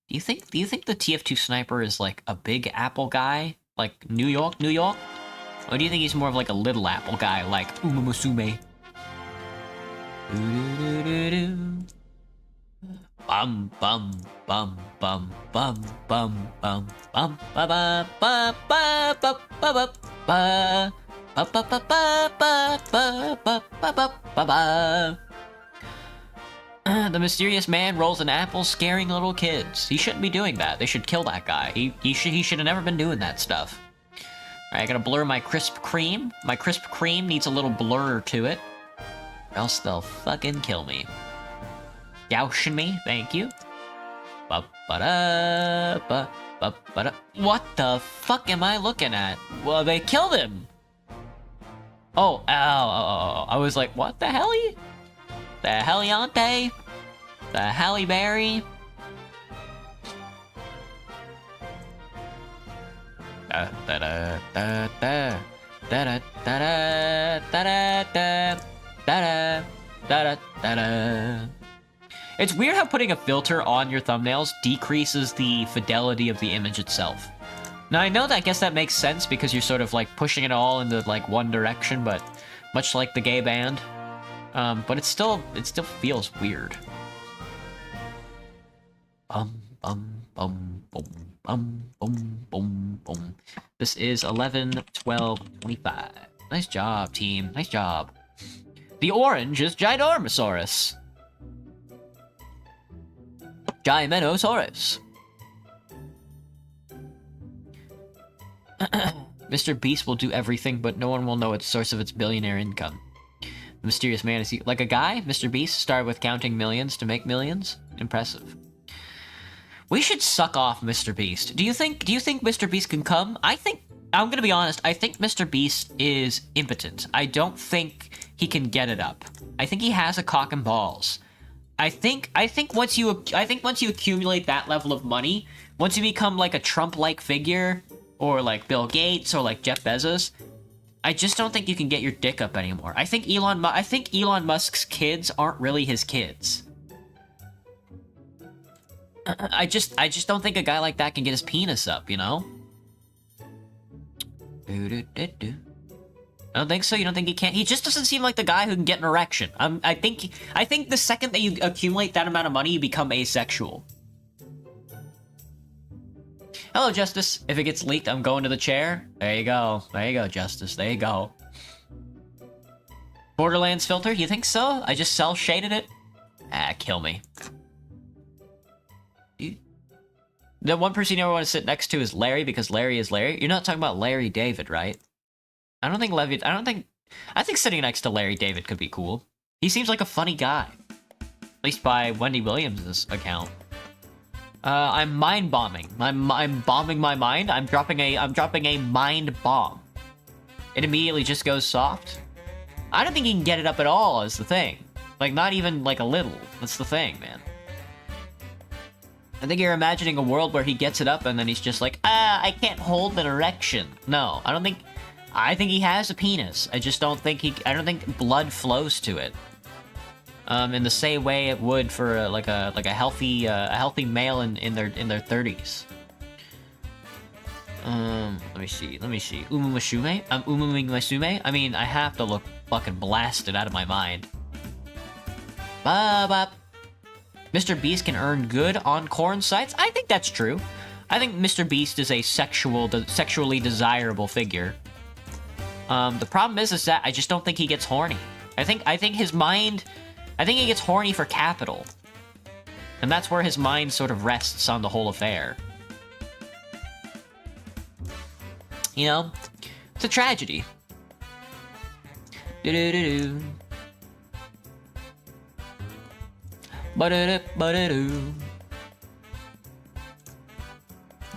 Do you think the TF2 sniper is like a big apple guy? Like New York? Or do you think he's more of like a little apple guy, like Umamusume? Bum bum bum bum bum bum bum bum ba ba ba ba ba ba ba ba ba ba ba ba ba ba ba ba. The mysterious man rolls an apple, scaring little kids. He shouldn't be doing that. They should kill that guy. He should have never been doing that stuff. Alright, I gotta blur my crisp cream. My crisp cream needs a little blur to it, or else they'll fucking kill me. Youshin me, thank you. What the fuck am I looking at? Well, they killed him. Oh, I was like, what the helly? The Heliante? The Halle Berry? It's weird how putting a filter on your thumbnails decreases the fidelity of the image itself. Now, I know that I guess that makes sense because you're sort of like pushing it all into like one direction, but much like the gay band. But it still feels weird. Bum bum bum bum bum bum bum bum. This is 11, 12, 25. Nice job, team. Nice job. The orange is Ginormosaurus. Gimenosaurus. Mr. Beast will do everything, but no one will know its source of its billionaire income. The mysterious man is like a guy. Mr. Beast started with counting millions to make millions. Impressive. We should suck off Mr. Beast. Do you think Mr. Beast can come? I'm gonna be honest, I think Mr. Beast is impotent. I don't think he can get it up. I think he has a cock and balls. I think once you accumulate that level of money, once you become like a Trump-like figure, or like Bill Gates, or like Jeff Bezos, I just don't think you can get your dick up anymore. I think Elon Musk's kids aren't really his kids. I just don't think a guy like that can get his penis up, you know? I don't think so. You don't think he can? He just doesn't seem like the guy who can get an erection. I think the second that you accumulate that amount of money, you become asexual. Hello, Justice. If it gets leaked, I'm going to the chair. There you go. There you go, Justice. There you go. Borderlands filter? You think so? I just cel-shaded it? Ah, kill me. The one person you never want to sit next to is Larry, because Larry is Larry. You're not talking about Larry David, right? I think sitting next to Larry David could be cool. He seems like a funny guy. At least by Wendy Williams' account. I'm mind bombing. I'm bombing my mind. I'm dropping a mind bomb. It immediately just goes soft. I don't think he can get it up at all, is the thing. Like, not even, like, a little. That's the thing, man. I think you're imagining a world where he gets it up and then he's just like, I can't hold an erection. No, I think he has a penis. I just don't think I don't think blood flows to it. In the same way it would for a healthy male in their 30s. Let me see. Umumasume? Umumasume? I mean, I have to look fucking blasted out of my mind. Bop. Mr. Beast can earn good on corn sites? I think that's true. I think Mr. Beast is a sexually desirable figure. The problem is that I just don't think he gets horny. I think he gets horny for capital. And that's where his mind sort of rests on the whole affair. You know? It's a tragedy. Do-do-do-do. Ba-da-da, ba-da-do.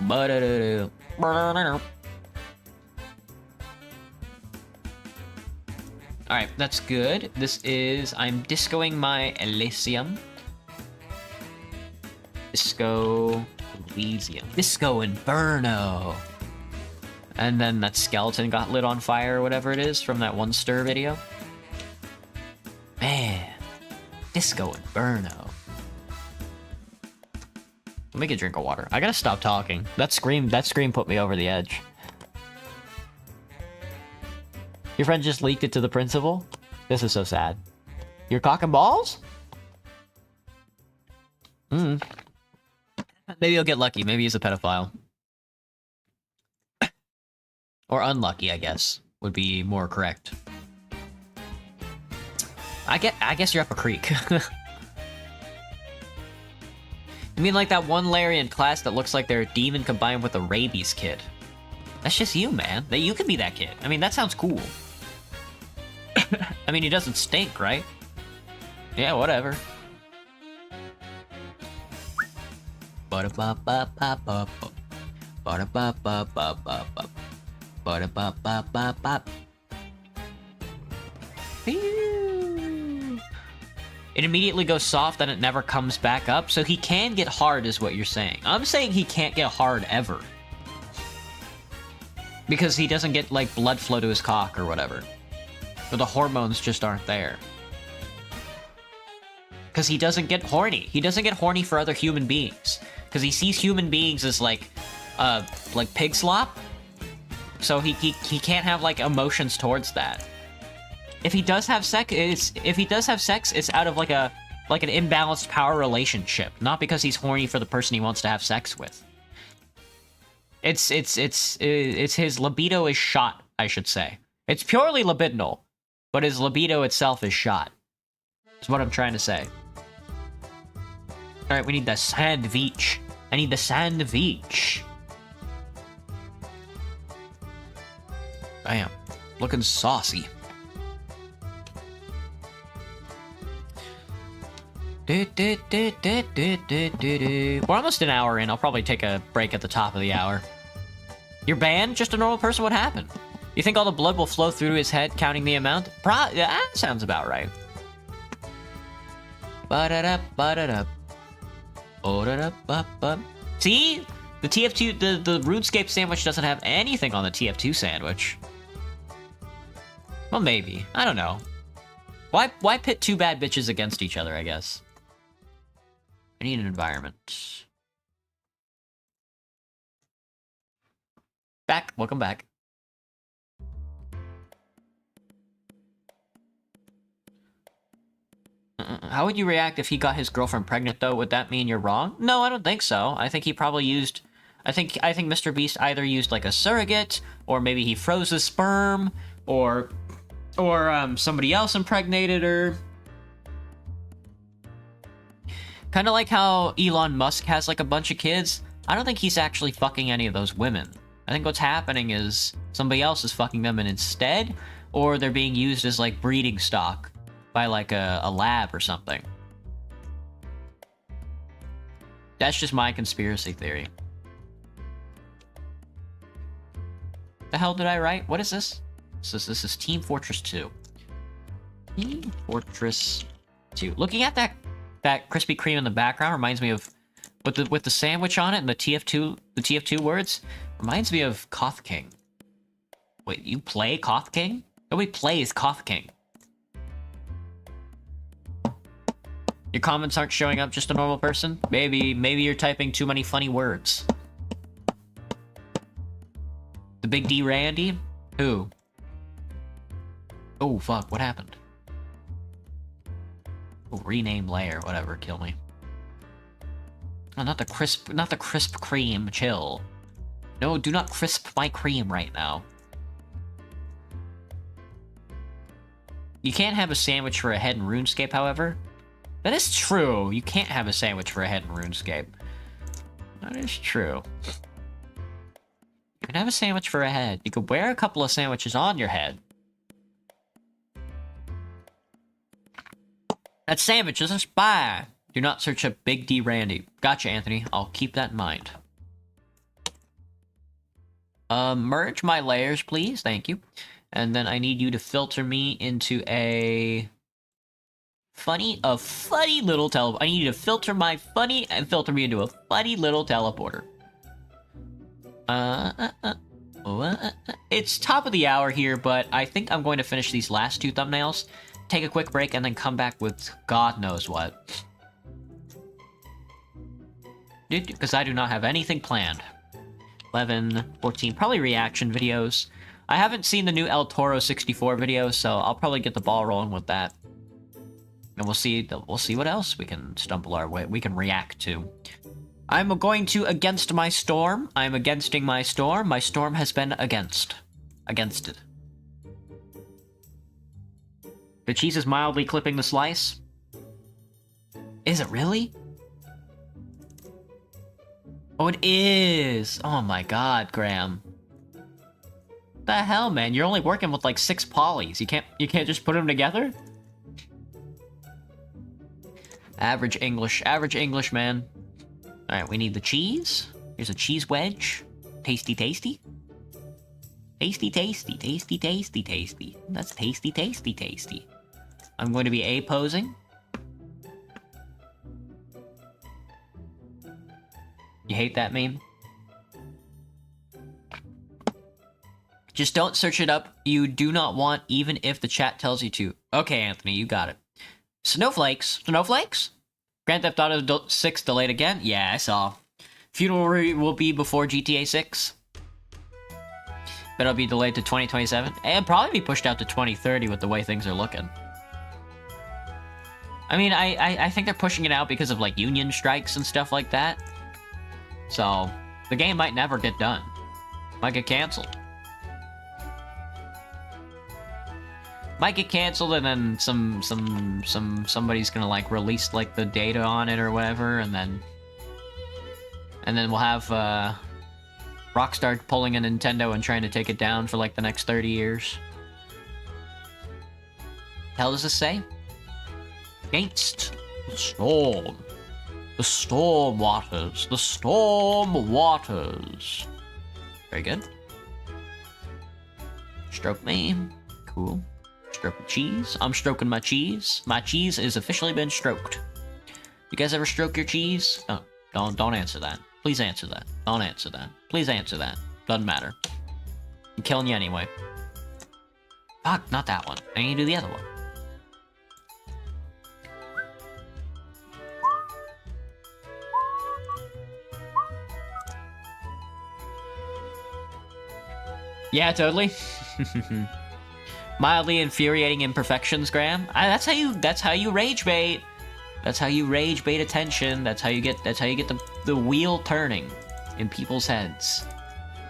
Ba-da-da-do. Ba-da-da-do. Alright, that's good. I'm discoing my Elysium. Disco Elysium. Disco Inferno. And then that skeleton got lit on fire or whatever it is from that one stir video. Man. Disco Inferno. Let me get a drink of water. I gotta stop talking. That scream put me over the edge. Your friend just leaked it to the principal? This is so sad. You're cock and balls? Maybe you'll get lucky. Maybe he's a pedophile. Or unlucky, I guess, would be more correct. I guess you're up a creek. You mean like that one Larry in class that looks like they're a demon combined with a rabies kid? That's just you, man. You could be that kid. I mean, that sounds cool. I mean, he doesn't stink, right? Yeah, whatever. Ba-da-ba-ba-ba-ba-ba. Ba-da-ba-ba-ba-ba-ba. Ba-da-ba-ba-ba-ba. It immediately goes soft and it never comes back up, so he can get hard is what you're saying. I'm saying he can't get hard ever. Because he doesn't get, like, blood flow to his cock or whatever. Or the hormones just aren't there. Because he doesn't get horny. He doesn't get horny for other human beings. Because he sees human beings as, like pig slop. So he can't have, like, emotions towards that. If he does have sex, it's out of like an imbalanced power relationship, not because he's horny for the person he wants to have sex with. It's his libido is shot, I should say. It's purely libidinal, but his libido itself is shot. That's what I'm trying to say. All right, we need the sandwich. I need the sandwich. Bam, looking saucy. We're almost an hour in. I'll probably take a break at the top of the hour. You're banned? Just a normal person? What happened? You think all the blood will flow through his head, counting the amount? Yeah, that sounds about right. See? The TF2, the RuneScape sandwich doesn't have anything on the TF2 sandwich. Well, maybe. I don't know. Why pit two bad bitches against each other, I guess? I need an environment. Back. Welcome back. How would you react if he got his girlfriend pregnant, though? Would that mean you're wrong? No, I don't think so. I think he probably used... I think Mr. Beast either used, like, a surrogate, or maybe he froze his sperm, or somebody else impregnated her. Kind of like how Elon Musk has, like, a bunch of kids. I don't think he's actually fucking any of those women. I think what's happening is somebody else is fucking them instead, or they're being used as, like, breeding stock by, like, a lab or something. That's just my conspiracy theory. The hell did I write? What is this? This is Team Fortress 2. Team Fortress 2. Looking at that Krispy Kreme in the background reminds me of with the sandwich on it and the TF2 words reminds me of Koth King. Wait, you play Koth King? Nobody plays Koth King. Your comments aren't showing up, just a normal person? Maybe you're typing too many funny words. The Big D Randy? Who? Oh, fuck, what happened? Oh, rename layer, whatever, kill me. Oh, not the crisp cream, chill. No, do not crisp my cream right now. You can't have a sandwich for a head in RuneScape, however. That is true. You can't have a sandwich for a head in RuneScape. That is true. You can have a sandwich for a head. You could wear a couple of sandwiches on your head. That sandwich is a spy. Do not search up Big D Randy. Gotcha, Anthony. I'll keep that in mind. Merge my layers, please. Thank you. And then I need you to filter me into a funny little I need you to filter my funny and filter me into a funny little teleporter. It's top of the hour here, but I think I'm going to finish these last two thumbnails, take a quick break, and then come back with God knows what. Because I do not have anything planned. 11, 14, probably reaction videos. I haven't seen the new El Toro 64 video, so I'll probably get the ball rolling with that. And we'll see what else we can stumble our way, we can react to. I'm going to against my storm. I'm againsting my storm. My storm has been against it. The cheese is mildly clipping the slice. Is it really? Oh, it is! Oh my god, Graham. The hell, man? You're only working with like 6 polys. You can't just put them together? Average English, man. Alright, we need the cheese. Here's a cheese wedge. Tasty, tasty. Tasty, tasty, tasty, tasty, tasty. That's tasty, tasty, tasty. I'm going to be A-posing. You hate that meme? Just don't search it up. You do not want, even if the chat tells you to. Okay, Anthony, you got it. Snowflakes. Snowflakes? Grand Theft Auto 6 delayed again? Yeah, I saw. Funeral will be before GTA 6. But it'll be delayed to 2027. And probably be pushed out to 2030 with the way things are looking. I mean, I think they're pushing it out because of, like, union strikes and stuff like that. So, the game might never get done. Might get canceled. Might get canceled, and then somebody's gonna like release like the data on it or whatever, and then we'll have Rockstar pulling a Nintendo and trying to take it down for like the next 30 years. Hell does this say? Against the storm. The storm waters. The storm waters. Very good. Stroke me. Cool. Stroke the cheese. I'm stroking my cheese. My cheese has officially been stroked. You guys ever stroke your cheese? Oh, don't answer that. Please answer that. Don't answer that. Please answer that. Doesn't matter. I'm killing you anyway. Fuck, not that one. I need to do the other one. Yeah, totally. Mildly infuriating imperfections, Graham. That's how you rage bait. That's how you rage bait attention. That's how you get the wheel turning in people's heads.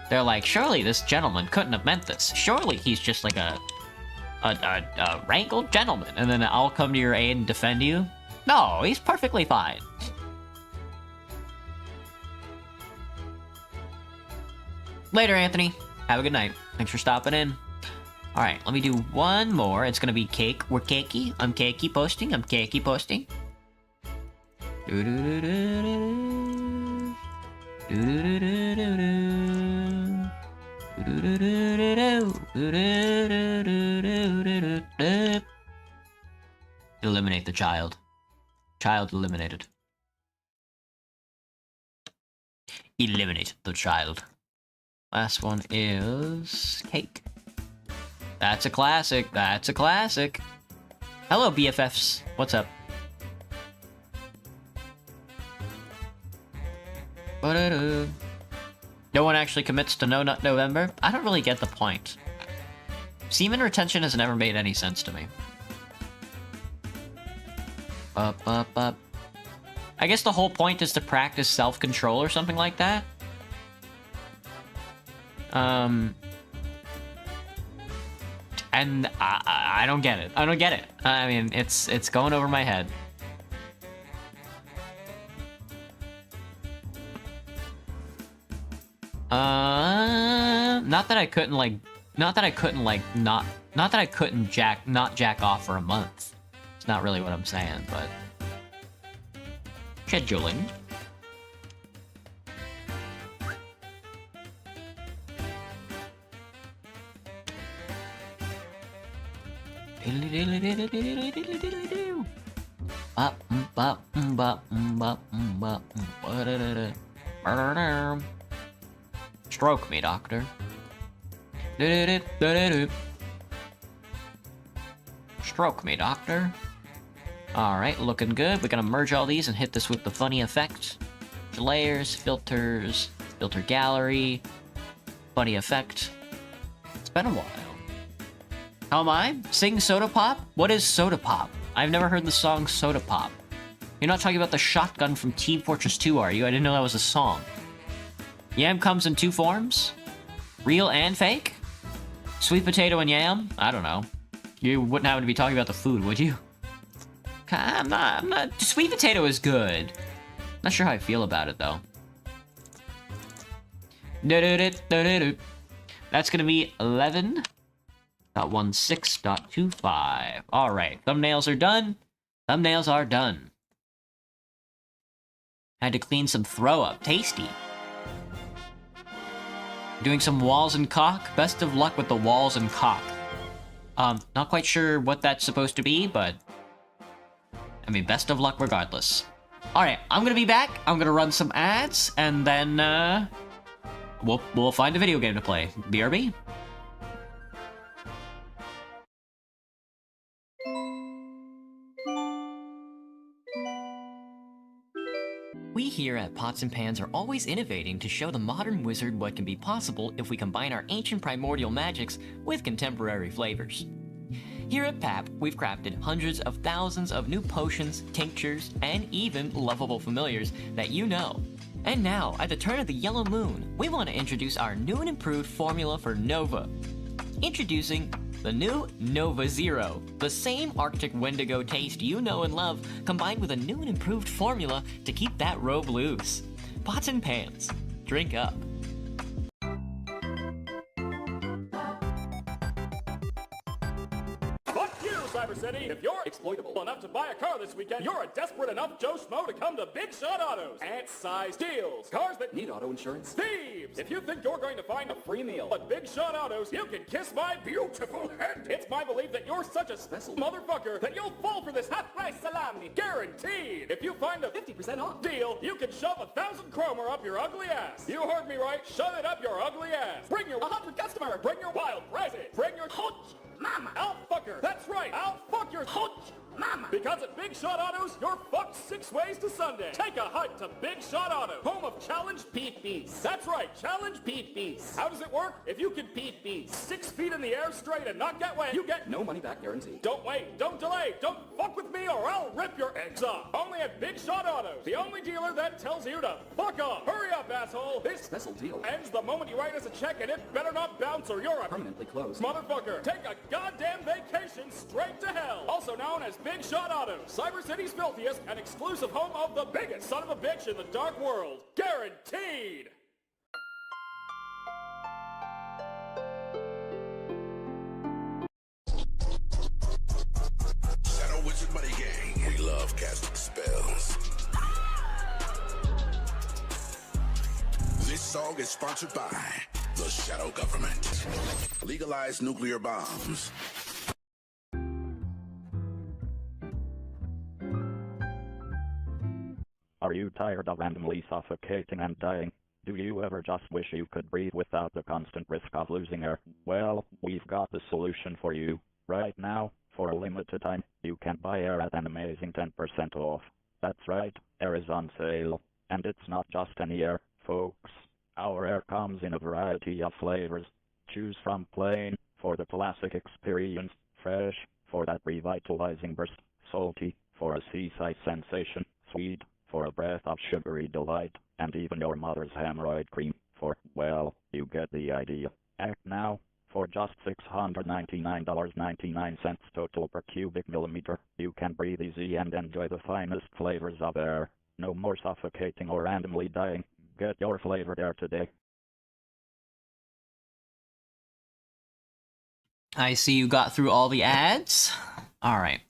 They're like, surely this gentleman couldn't have meant this. Surely he's just like a wrangled gentleman. And then I'll come to your aid and defend you. No, he's perfectly fine. Later, Anthony. Have a good night. Thanks for stopping in. Alright, let me do one more. It's gonna be cake. We're cakey. I'm cakey posting. I'm cakey posting. Eliminate the child. Child eliminated. Eliminate the child. Last one is cake. That's a classic. That's a classic. Hello, BFFs. What's up? No one actually commits to No Nut November? I don't really get the point. Semen retention has never made any sense to me. Up. I guess the whole point is to practice self-control or something like that. And I don't get it. I don't get it. I mean, it's going over my head. Not that I couldn't jack off for a month. It's not really what I'm saying, but scheduling. Stroke me, doctor. Stroke me, doctor. Alright, looking good. We're gonna merge all these and hit this with the funny effect. Layers, filters, filter gallery, funny effect. It's been a while. How am I? Sing Soda Pop? What is Soda Pop? I've never heard the song Soda Pop. You're not talking about the shotgun from Team Fortress 2, are you? I didn't know that was a song. Yam comes in two forms? Real and fake? Sweet potato and yam? I don't know. You wouldn't happen to be talking about the food, would you? I'm not... Sweet potato is good. Not sure how I feel about it, though. That's gonna be 11.16.25. Alright, thumbnails are done. Thumbnails are done. Had to clean some throw-up. Tasty. Doing some walls and cock. Best of luck with the walls and cock. Not quite sure what that's supposed to be, but... I mean, best of luck regardless. Alright, I'm gonna be back. I'm gonna run some ads, and then, we'll find a video game to play. BRB? We here at Pots and Pans are always innovating to show the modern wizard what can be possible if we combine our ancient primordial magics with contemporary flavors. Here at PAP, we've crafted hundreds of thousands of new potions, tinctures, and even lovable familiars that you know. And now, at the turn of the yellow moon, we want to introduce our new and improved formula for Nova. Introducing the new Nova Zero, the same Arctic Wendigo taste you know and love, combined with a new and improved formula to keep that robe loose. Pots and Pans. Drink up.
Cyber City. If you're exploitable enough to buy a car this weekend, you're a desperate enough Joe Schmo to come to Big Shot Autos. Ant-sized deals. Cars that need auto insurance. Thieves. If you think you're going to find a free meal at Big Shot Autos, you can kiss my beautiful head. It's my belief that you're such a special motherfucker that you'll fall for this half-price salami. Guaranteed. If you find a 50% off deal, you can shove 1,000 chromer up your ugly ass. You heard me right. Shove it up your ugly ass. Bring your 100 customer. Bring your wild prizes. Bring your hooch mama. I'll fuck her. That's right. I'll fuck your hooch Mama. Because at Big Shot Autos, you're fucked 6 ways to Sunday. Take a hike to Big Shot Auto, home of Challenge Pete Beast. That's right, Challenge Pete Beast. How does it work? If you can Pete Beast 6 feet in the air straight and not get wet, you get no money back guarantee. Don't wait, don't delay, don't fuck with me or I'll rip your eggs off. Only at Big Shot Autos, the only dealer that tells you to fuck off. Hurry up, asshole. This special deal ends the moment you write us a check, and it better not bounce or you're permanently closed. Motherfucker, take a goddamn vacation straight to hell. Also known as Big Shot Autos, Cyber City's filthiest and exclusive home of the biggest son of a bitch in the dark world. Guaranteed!
Shadow Wizard Money Gang. We love casting spells. This song is sponsored by the Shadow Government. Legalize nuclear bombs.
Are you tired of randomly suffocating and dying? Do you ever just wish you could breathe without the constant risk of losing air? Well, we've got the solution for you. Right now, for a limited time, you can buy air at an amazing 10% off. That's right, air is on sale. And it's not just any air, folks. Our air comes in a variety of flavors. Choose from plain, for the classic experience, fresh, for that revitalizing burst, salty, for a seaside sensation, sweet, for a breath of sugary delight, and even your mother's hemorrhoid cream, for, well, you get the idea. Act now, for just $699.99 total per cubic millimeter, you can breathe easy and enjoy the finest flavors of air. No more suffocating or randomly dying. Get your flavored air today.
I see you got through all the ads. Alright.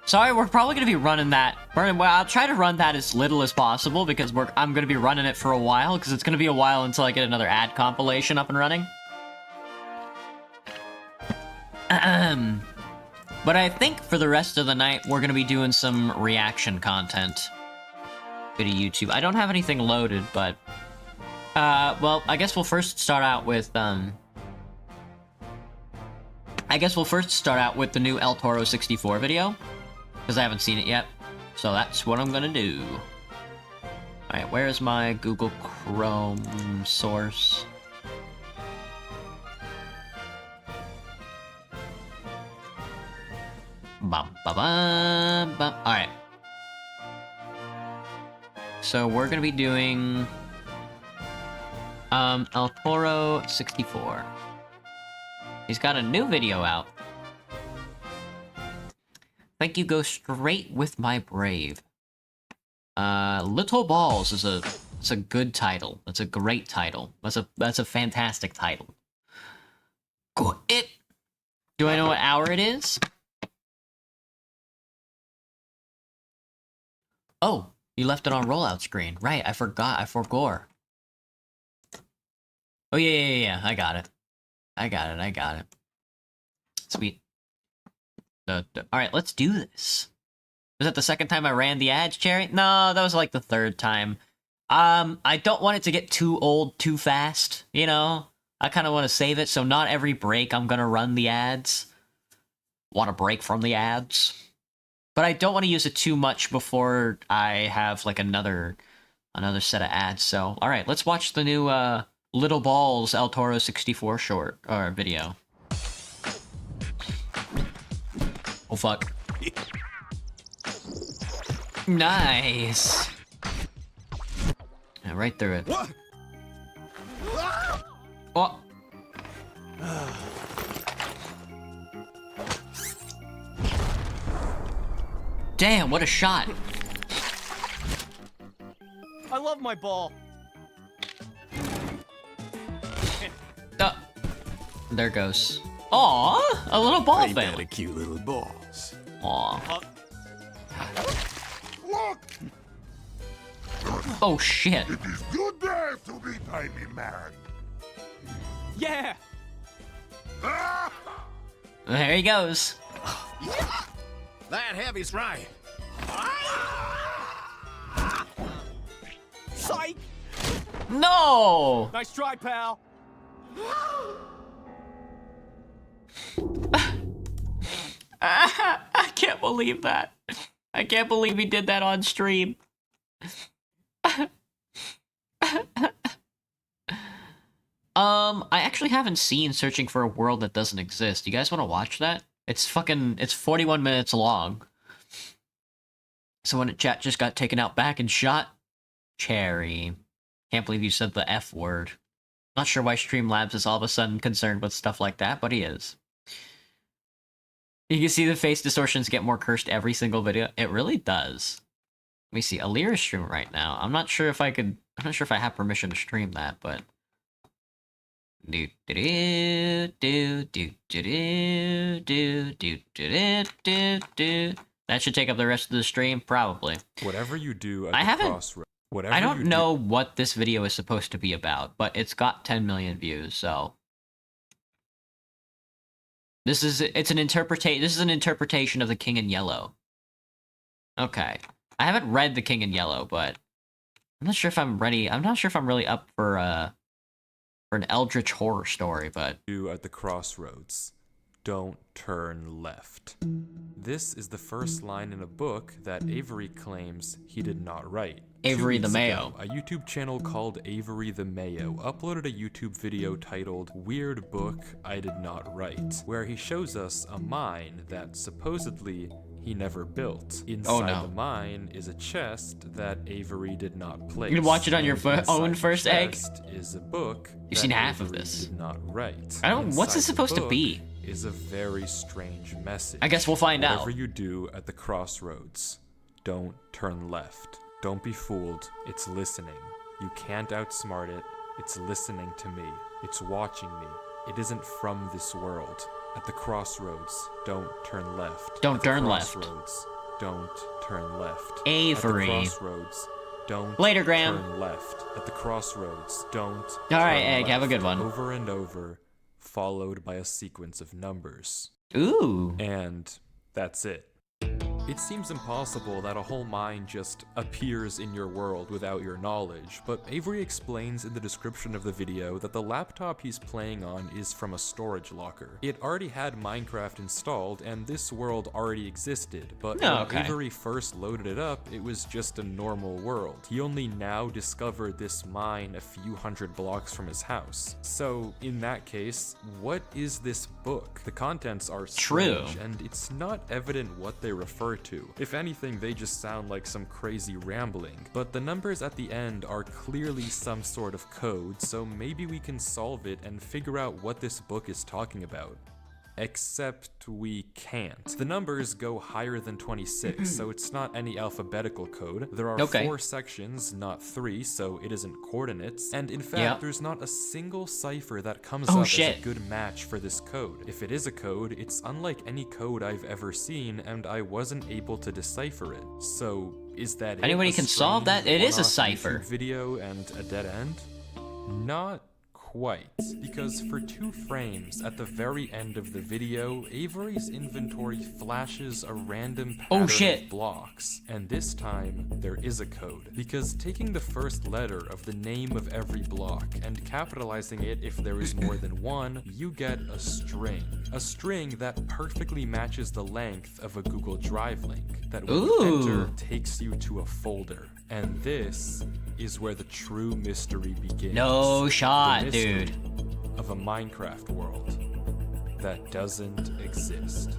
Sorry, we're probably going to be running that. Well, I'll try to run that as little as possible because I'm going to be running it for a while because it's going to be a while until I get another ad compilation up and running. But I think for the rest of the night, we're going to be doing some reaction content. Go to YouTube. I don't have anything loaded, but... well, I guess we'll first start out with, the new El Toro 64 video. Because I haven't seen it yet. So that's what I'm gonna do. Alright, where's my Google Chrome source? Alright. So we're gonna be doing... El Toro 64. He's got a new video out. Thank you go straight with my brave. Little Balls is it's a good title. It's a great title. That's a fantastic title. Do I know what hour it is? Oh, you left it on rollout screen. Right, I forgot. I forgot. Oh yeah. I got it. Sweet. Alright, let's do this. Was that the second time I ran the ads, Cherry? No, that was like the third time. I don't want it to get too old too fast, you know? I kind of want to save it, so not every break I'm gonna run the ads. Want to break from the ads. But I don't want to use it too much before I have, like, another set of ads, so... Alright, let's watch the new, Little Balls El Toro 64 short, or video. Oh, fuck. Nice! Yeah, right through it.
What?
Oh! Damn, what a shot!
I love my ball.
There it goes. Aw, a little ball
Ain't
fan.
that a cute little balls?
Aw.
Look!
Oh shit.
It is good day to be tiny man.
Yeah.
Ah!
There he goes.
That heavy's right. Psych!
No!
Nice try, pal.
can't believe that. I can't believe he did that on stream. I actually haven't seen Searching for a World That Doesn't Exist. You guys want to watch that? It's 41 minutes long. Someone in chat just got taken out back and shot. Cherry. Can't believe you said the F word. Not sure why Streamlabs is all of a sudden concerned with stuff like that, but he is. You can see the face distortions get more cursed every single video. It really does. Let me see. Alir is streaming right now. I'm not sure if I have permission to stream that, but that should take up the rest of the stream, probably.
Whatever you do at
I
the crossroads.
I don't know what this video is supposed to be about, but it's got 10 million views, so this is an interpretation of The King in Yellow. Okay. I haven't read The King in Yellow, but I'm not sure if I'm ready. I'm not sure if I'm really up for an eldritch horror story, but
You at the crossroads. Don't turn left. This is the first line in a book that Avery claims he did not write.
Avery
2
the
weeks
Mayo.
ago, a YouTube channel called Avery the Mayo uploaded a YouTube video titled Weird Book I Did Not Write, where he shows us a mine that supposedly he never built. Inside the mine is a chest that Avery did not place.
You can watch it on your own first egg.
Is a book
You've seen half of
Avery
this.
did not write.
I don't. What's this
Inside the
supposed to
book
be?
Is a very strange message.
I guess we'll find out.
Whatever you do at the crossroads, don't turn left. Don't be fooled. It's listening. You can't outsmart it. It's listening to me. It's watching me. It isn't from this world. At the crossroads, don't turn left.
Don't turn left.
Crossroads, don't turn left.
Avery.
At the crossroads, don't
Later, Graham.
turn left. At the crossroads, don't
All right,
turn
Egg, have a
left.
good one.
Over and over, followed by a sequence of numbers.
Ooh.
And that's it. It seems impossible that a whole mine just appears in your world without your knowledge, but Avery explains in the description of the video that the laptop he's playing on is from a storage locker. It already had Minecraft installed, and this world already existed, but when Avery first loaded it up, it was just a normal world. He only now discovered this mine a few hundred blocks from his house. So, in that case, what is this book? The contents are strange, and it's not evident what they refer to. If anything, they just sound like some crazy rambling. But the numbers at the end are clearly some sort of code, so maybe we can solve it and figure out what this book is talking about. Except we can't. The numbers go higher than 26, so it's not any alphabetical code. There are 4 sections, not 3, so it isn't coordinates. And in fact, there's not a single cipher that comes up as a good match for this code. If it is a code, it's unlike any code I've ever seen, and I wasn't able to decipher it. So, is that
Anybody can solve that? It is a cipher.
Video and a dead end? Not quite, because for 2 frames at the very end of the video, Avery's inventory flashes a random pattern of blocks, and this time there is a code, because taking the first letter of the name of every block and capitalizing it if there is more than one, you get a string that perfectly matches the length of a Google Drive link, that when you enter takes you to a folder. And this is where the true mystery begins.
No shot,
the mystery
dude.
Of a Minecraft world that doesn't exist.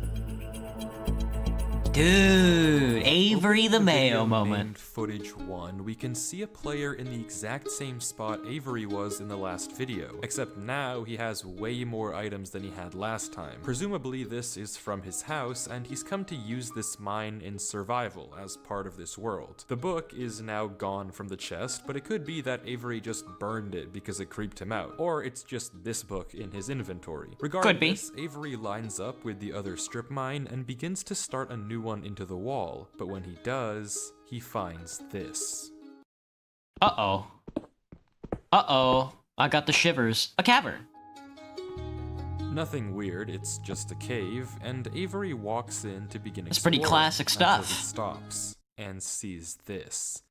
Dude, Avery the Mayo moment.
Footage 1, we can see a player in the exact same spot Avery was in the last video, except now he has way more items than he had last time. Presumably this is from his house, and he's come to use this mine in survival as part of this world. The book is now gone from the chest, but it could be that Avery just burned it because it creeped him out, or it's just this book in his inventory. Regardless, Avery lines up with the other strip mine and begins to start a new one into the wall, but when he does, he finds this.
Uh-oh. Uh-oh. I got the shivers. A cavern.
Nothing weird, it's just a cave, and Avery walks in to begin exploring.
It's pretty classic stuff.
He stops and sees this.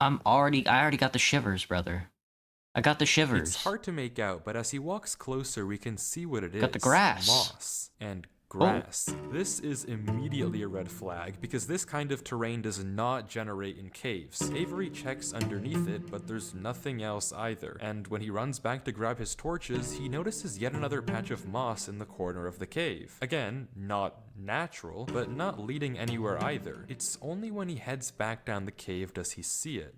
I already got the shivers, brother. I got the shivers.
It's hard to make out, but as he walks closer, we can see what it is.
Got the grass.
Moss. And grass. This is immediately a red flag because this kind of terrain does not generate in caves. Avery checks underneath it, but there's nothing else either. And when he runs back to grab his torches, he notices yet another patch of moss in the corner of the cave. Again, not natural, but not leading anywhere either. It's only when he heads back down the cave does he see it.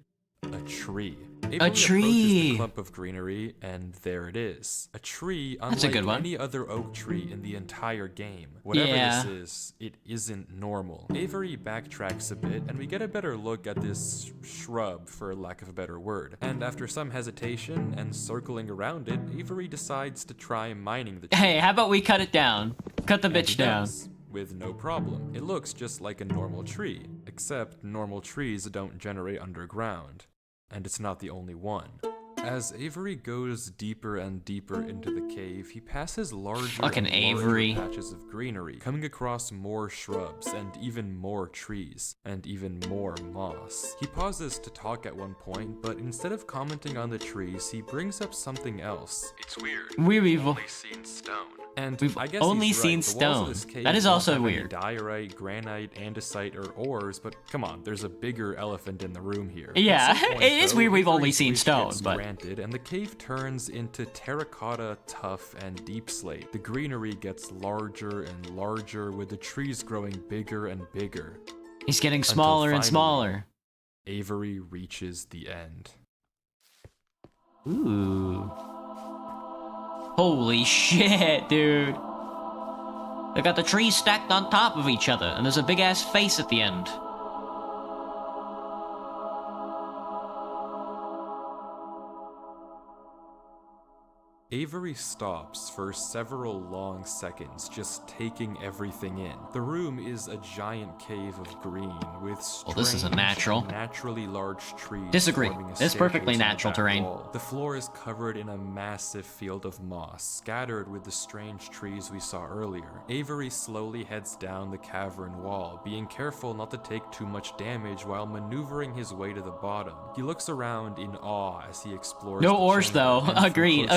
A tree. Avery approaches the clump of greenery, and there it is. A tree unlike any other oak tree in the entire game. Whatever this is, it isn't normal. Avery backtracks a bit, and we get a better look at this shrub, for lack of a better word. And after some hesitation and circling around it, Avery decides to try mining the tree.
Hey, how about we cut it down? Cut the bitch down.
With no problem. It looks just like a normal tree, except normal trees don't generate underground. And it's not the only one. As Avery goes deeper and deeper into the cave, he passes larger and larger patches of greenery, coming across more shrubs, and even more trees, and even more moss. He pauses to talk at one point, but instead of commenting on the trees, he brings up something else. It's weird. We've only seen stone. And
we've only seen stone. That is also weird.
Diorite, granite, andesite, or ores, but come on, there's a bigger elephant in the room here.
Yeah, it is weird we've only seen stone, but...
Granted, and the cave turns into terracotta, tuff, and deep slate. The greenery gets larger and larger, with the trees growing bigger and bigger.
He's getting smaller and smaller.
Avery reaches the end.
Ooh. Holy shit, dude. They got the trees stacked on top of each other, and there's a big-ass face at the end.
Avery stops for several long seconds, just taking everything in. The room is a giant cave of green with
this is a
naturally large trees.
Disagree. This is perfectly natural terrain.
The floor is covered in a massive field of moss, scattered with the strange trees we saw earlier. Avery slowly heads down the cavern wall, being careful not to take too much damage while maneuvering his way to the bottom. He looks around in awe as he explores.
No ores though. Agreed.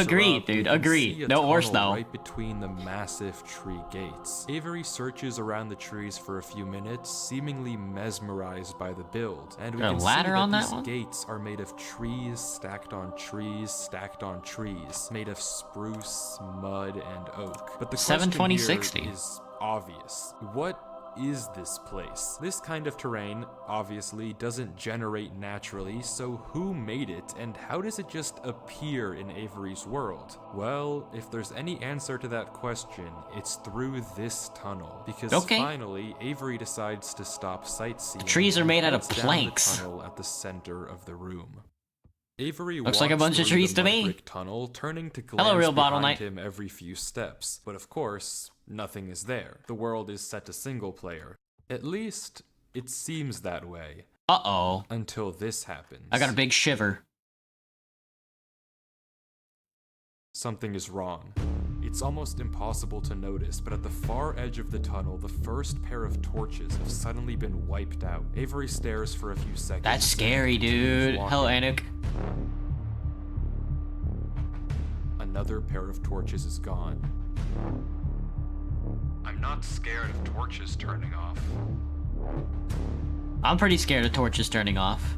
Dude, agreed. No ores though.
Right between the massive tree gates. Avery searches around the trees for a few minutes, seemingly mesmerized by the build. And we can see that these gates are made of trees stacked on trees stacked on trees, made of spruce, mud, and oak. But the question here is obvious. What is this place? This kind of terrain obviously doesn't generate naturally, so who made it and how does it just appear in Avery's world? Well, if there's any answer to that question, it's through this tunnel, because finally Avery decides to stop sightseeing.
The trees are made out of planks.
The tunnel at the center of the room. Avery
looks like a bunch of trees to me.
Tunnel, turning to glance behind him every few steps, but of course, nothing is there. The world is set to single player. At least, it seems that way.
Uh-oh.
Until this happens.
I got a big shiver.
Something is wrong. It's almost impossible to notice, but at the far edge of the tunnel, the first pair of torches have suddenly been wiped out. Avery stares for a few seconds.
That's scary, dude. Hello, Anuk.
Another pair of torches is gone. I'm not scared of torches turning off.
I'm pretty scared of torches turning off.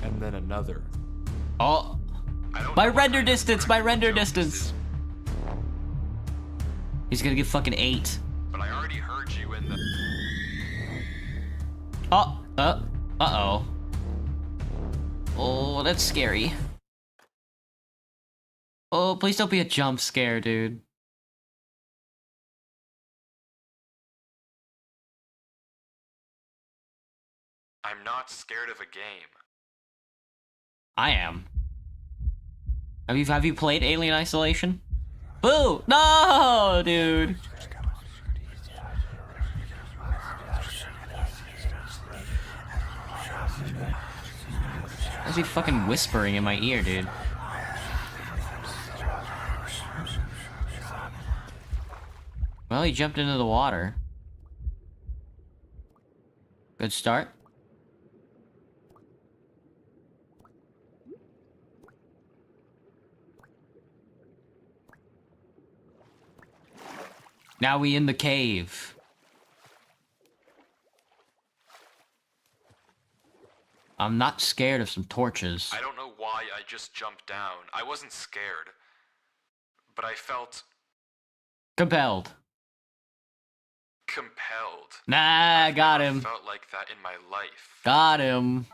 And then another.
Oh. My render distance! He's gonna get fucking 8.
But I already heard you in the...
Uh-oh. Oh, that's scary. Oh, please don't be a jump scare, dude.
I'm not scared of a game.
I am. Have you played Alien Isolation? Boo! No, dude. Why is he fucking whispering in my ear, dude? Well, he jumped into the water. Good start. Now we in the cave. I'm not scared of some torches.
I don't know why I just jumped down. I wasn't scared. But I felt
Compelled.
compelled.
Nah, got
I've
him.
felt like that in my life.
Got him.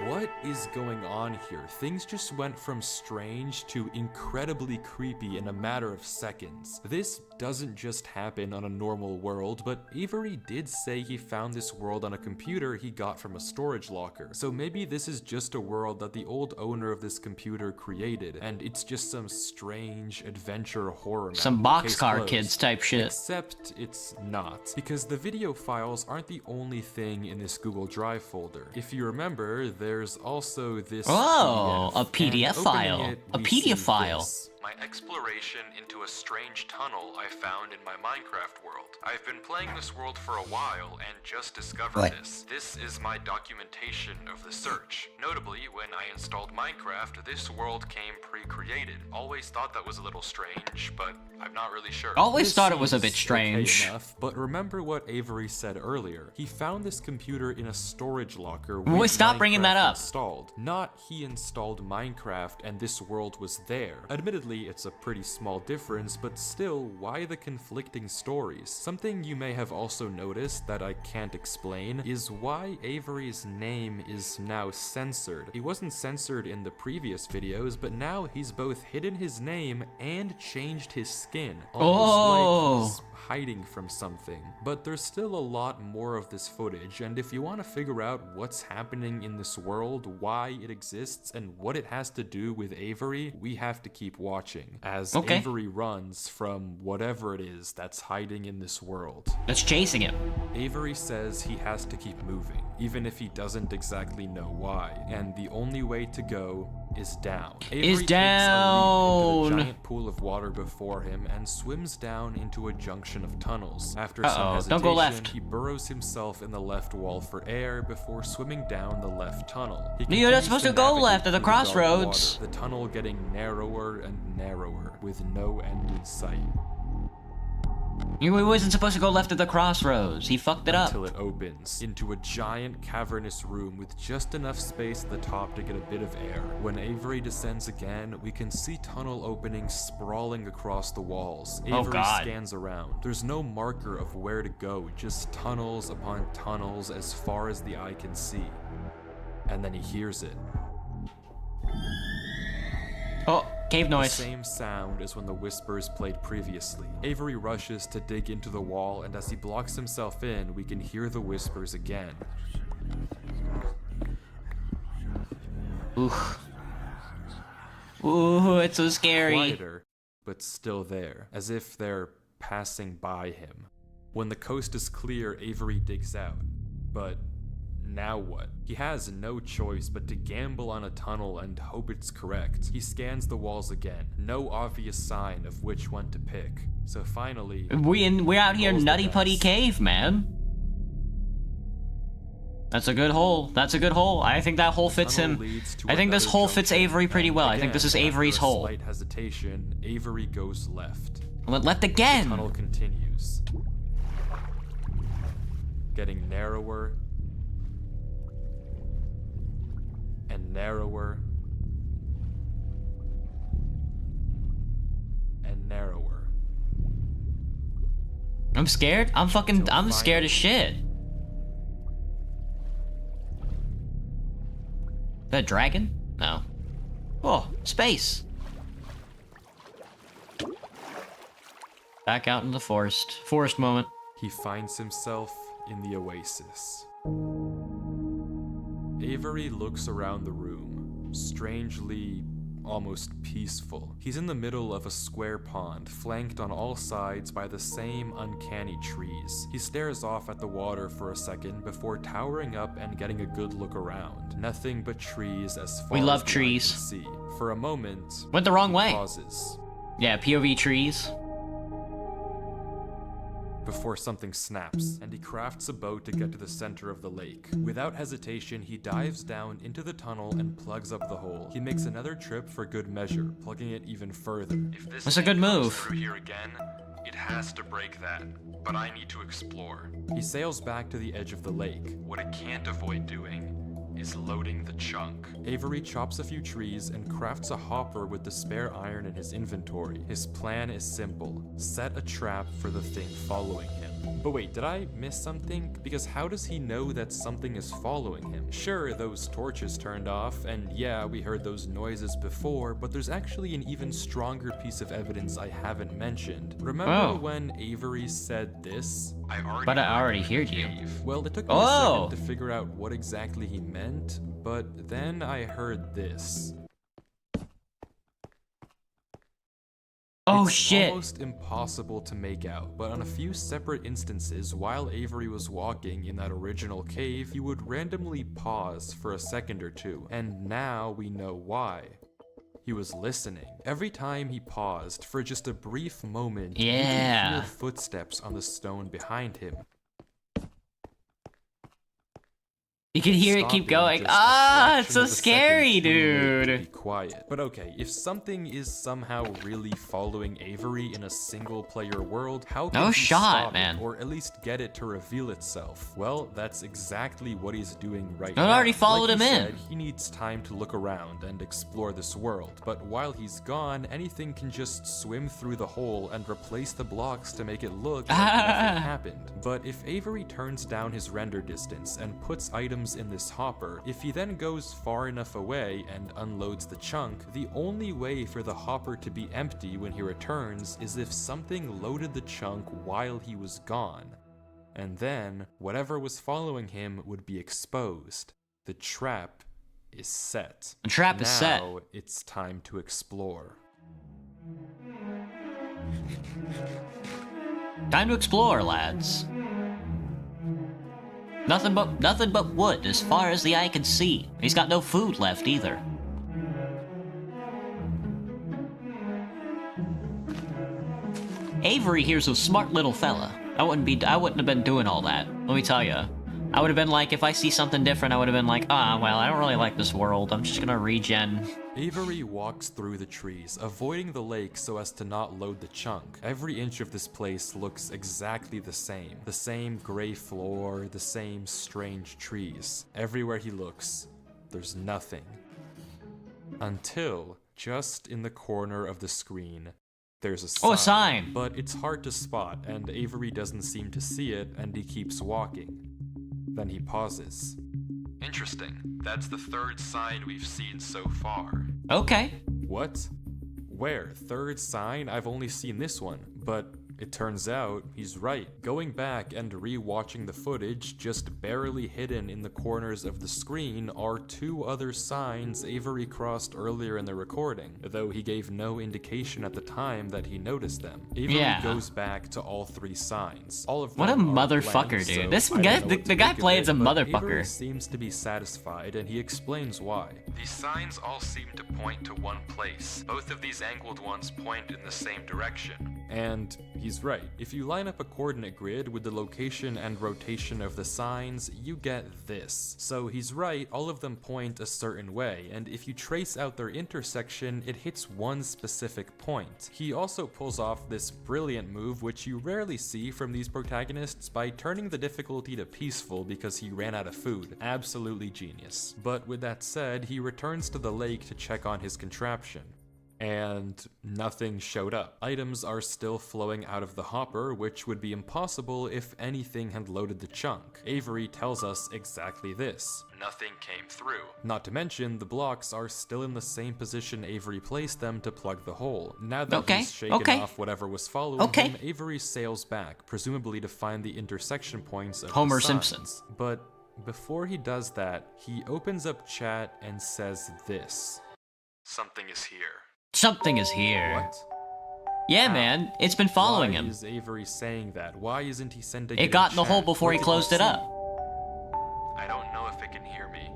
What is going on here? Things just went from strange to incredibly creepy in a matter of seconds. This doesn't just happen on a normal world, but Avery did say he found this world on a computer he got from a storage locker. So maybe this is just a world that the old owner of this computer created, and it's just some strange adventure horror map.
Some
Case
Boxcar
closed.
Kids type shit.
Except it's not, because the video files aren't the only thing in this Google Drive folder. If you remember, there's also this
Oh, a PDF
and opening
file.
it,
A
we
PDF
see
file.
this. My exploration into a strange tunnel I found in my Minecraft world. I've been playing this world for a while and just discovered this. This is my documentation of the search. Notably, when I installed Minecraft, this world came pre-created. Always thought that was a little strange, but I'm not really sure.
Always
This
thought it was a
seems
bit strange.
Okay enough, but remember what Avery said earlier. He found this computer in a storage locker
Wait,
with
stop bringing that
Minecraft
up.
installed. Not he installed Minecraft and this world was there. Admittedly, it's a pretty small difference, but still, why the conflicting stories? Something you may have also noticed that I can't explain is why Avery's name is now censored. He wasn't censored in the previous videos, but now he's both hidden his name and changed his skin. Almost like he's hiding from something. But there's still a lot more of this footage, and if you want to figure out what's happening in this world, why it exists, and what it has to do with Avery, we have to keep watching as Avery runs from whatever it is that's hiding in this world.
That's chasing him.
Avery says he has to keep moving, even if he doesn't exactly know why, and the only way to go is down. Avery takes a leap into the giant pool of water before him and swims down into a junction of tunnels. After some hesitation,
don't go left.
he burrows himself in the left wall for air before swimming down the left tunnel. He
You're not
continues
supposed to go
navigate
left at the
through dark
crossroads.
water, the tunnel getting narrower and narrower, with no end in sight.
He wasn't supposed to go left at the crossroads. He fucked it up.
Until it opens into a giant cavernous room with just enough space at the top to get a bit of air. When Avery descends again, we can see tunnel openings sprawling across the walls. Avery scans around. There's no marker of where to go, just tunnels upon tunnels as far as the eye can see. And then he hears it.
Oh, cave noise.
The same sound as when the whispers played previously. Avery rushes to dig into the wall, and as he blocks himself in, we can hear the whispers again.
Ooh, it's so scary.
Quieter, but still there, as if they're passing by him. When the coast is clear, Avery digs out. But now what? He has no choice but to gamble on a tunnel and hope it's correct. He scans the walls again, no obvious sign of which one to pick. So finally,
we're out here
rolls the
Nutty
dice.
Putty Cave, man. That's a good hole. That's a good hole. I think that hole fits
Tunnel
him.
leads to
I think this
another
hole fits
junction,
Avery pretty
and
well. I think this is
again,
Avery's
after a
hole.
Slight hesitation, Avery goes left.
Left
The
again.
tunnel continues, getting narrower and narrower and narrower.
I'm scared. I'm scared as shit. That dragon? No. Oh, space. Back out in the forest. Forest moment.
He finds himself in the oasis. Avery looks around the room, strangely almost peaceful. He's in the middle of a square pond, flanked on all sides by the same uncanny trees. He stares off at the water for a second before towering up and getting a good look around. Nothing but trees as far
We love
as the eye
trees.
can see. For a moment,
Went the wrong
he
way.
pauses.
Yeah, POV trees.
before something snaps, and he crafts a boat to get to the center of the lake. Without hesitation, he dives down into the tunnel and plugs up the hole. He makes another trip for good measure, plugging it even further. If this
That's a good
thing comes
move.
through here again, it has to break that, but I need to explore. He sails back to the edge of the lake. What it can't avoid doing is loading the chunk. Avery chops a few trees and crafts a hopper with the spare iron in his inventory. His plan is simple: set a trap for the thing following him. But wait, did I miss something? Because how does he know that something is following him? Sure, those torches turned off, and yeah, we heard those noises before, but there's actually an even stronger piece of evidence I haven't mentioned. Remember when Avery said this? I
already heard you.
Well, it took me a second to figure out what exactly he meant, but then I heard this.
Oh
It's
shit.
almost impossible to make out, but on a few separate instances, while Avery was walking in that original cave, he would randomly pause for a second or two, and now we know why. He was listening. Every time he paused for just a brief moment, you could hear footsteps on the stone behind him.
You can hear it keep going. It's so scary, dude.
Be quiet. But okay, if something is somehow really following Avery in a single-player world, how can he stop it, or at least get it to reveal itself? Well, that's exactly what he's doing right now.
It already followed him in.
He needs time to look around and explore this world. But while he's gone, anything can just swim through the hole and replace the blocks to make it look like nothing happened. But if Avery turns down his render distance and puts items in this hopper, if he then goes far enough away and unloads the chunk, the only way for the hopper to be empty when he returns is if something loaded the chunk while he was gone. And then, whatever was following him would be exposed. The trap is set.
The trap is set.
Now it's time to explore.
Time to explore, lads. Nothing but wood as far as the eye can see. He's got no food left either. Avery here's a smart little fella. I wouldn't have been doing all that. Let me tell ya. I would have been like, if I see something different, I would have been like, well, I don't really like this world. I'm just gonna regen.
Avery walks through the trees, avoiding the lake so as to not load the chunk. Every inch of this place looks exactly the same. The same gray floor, the same strange trees. Everywhere he looks, there's nothing. Until, just in the corner of the screen, there's a sign.
Oh, a sign!
But it's hard to spot, and Avery doesn't seem to see it, and he keeps walking. Then he pauses. Interesting. That's the third sign we've seen so far.
Okay.
What? Where? Third sign? I've only seen this one, but it turns out he's right. Going back and re-watching the footage, just barely hidden in the corners of the screen are two other signs Avery crossed earlier in the recording, though he gave no indication at the time that he noticed them. Avery goes back to all three signs. All of them
what a motherfucker,
blank,
dude.
so
This
I
guy,
don't know what
the
to
guy
make of
plays
it,
a
but
motherfucker.
Avery seems to be satisfied, and he explains why. These signs all seem to point to one place. Both of these angled ones point in the same direction. And he's right. If you line up a coordinate grid with the location and rotation of the signs, you get this. So he's right, all of them point a certain way, and if you trace out their intersection, it hits one specific point. He also pulls off this brilliant move, which you rarely see from these protagonists, by turning the difficulty to peaceful because he ran out of food. Absolutely genius. But with that said, he returns to the lake to check on his contraption. And nothing showed up. Items are still flowing out of the hopper, which would be impossible if anything had loaded the chunk. Avery tells us exactly this. Nothing came through. Not to mention, the blocks are still in the same position Avery placed them to plug the hole. Now that he's shaken off whatever was following him, Avery sails back, presumably to find the intersection points of
Homer
the signs.
Simpson.
But before he does that, he opens up chat and says this. Something is here.
Something is here.
What?
Yeah, man. It's been following him.
Why is Avery saying that? Why isn't he sending
it got in the hole before
what
he closed it up.
I don't know if it can hear me.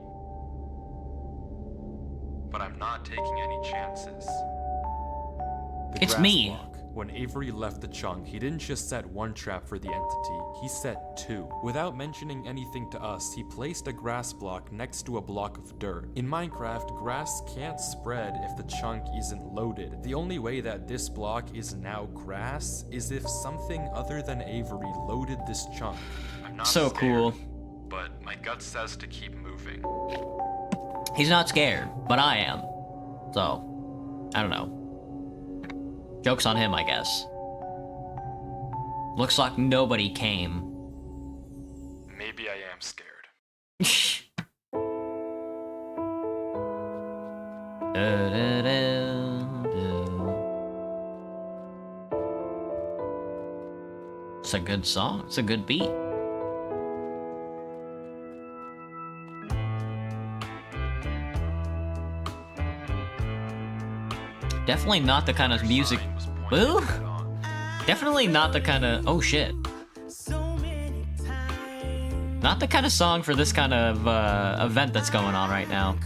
But I'm not taking any chances.
It's me.
When Avery left the chunk, he didn't just set one trap for the entity, he set two. Without mentioning anything to us, he placed a grass block next to a block of dirt. In Minecraft, grass can't spread if the chunk isn't loaded. The only way that this block is now grass is if something other than Avery loaded this chunk. I'm not
So
scared,
cool.
but my gut says to keep moving.
He's not scared, but I am. So, I don't know. Joke's on him, I guess. Looks like nobody came.
Maybe I am scared. It's a good song. It's a good beat. Definitely not the kind of music. Ooh. Definitely not the kind of. Oh shit. Not the kind of song for this kind of event that's going on right now.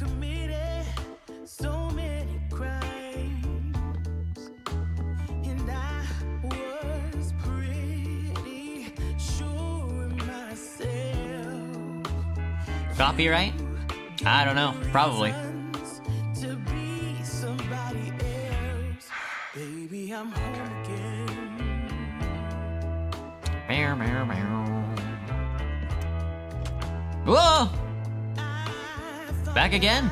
Copyright? I don't know. Probably. Meow, meow, meow. Whoa! Back again?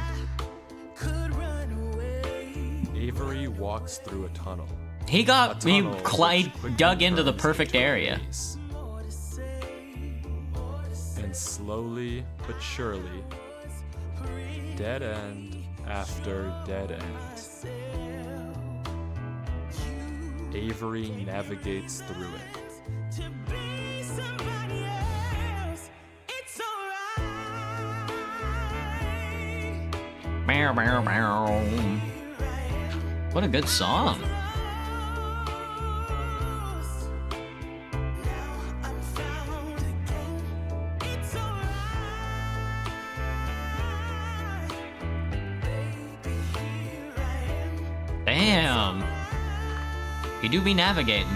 Avery walks through a tunnel.
He got
A
he
tunnel which quickly
dug into the
turns
perfect
into a
area.
maze. And slowly but surely, dead end after dead end, Avery navigates through it.
Meow, meow, meow. What a good song. Damn. You do be navigating.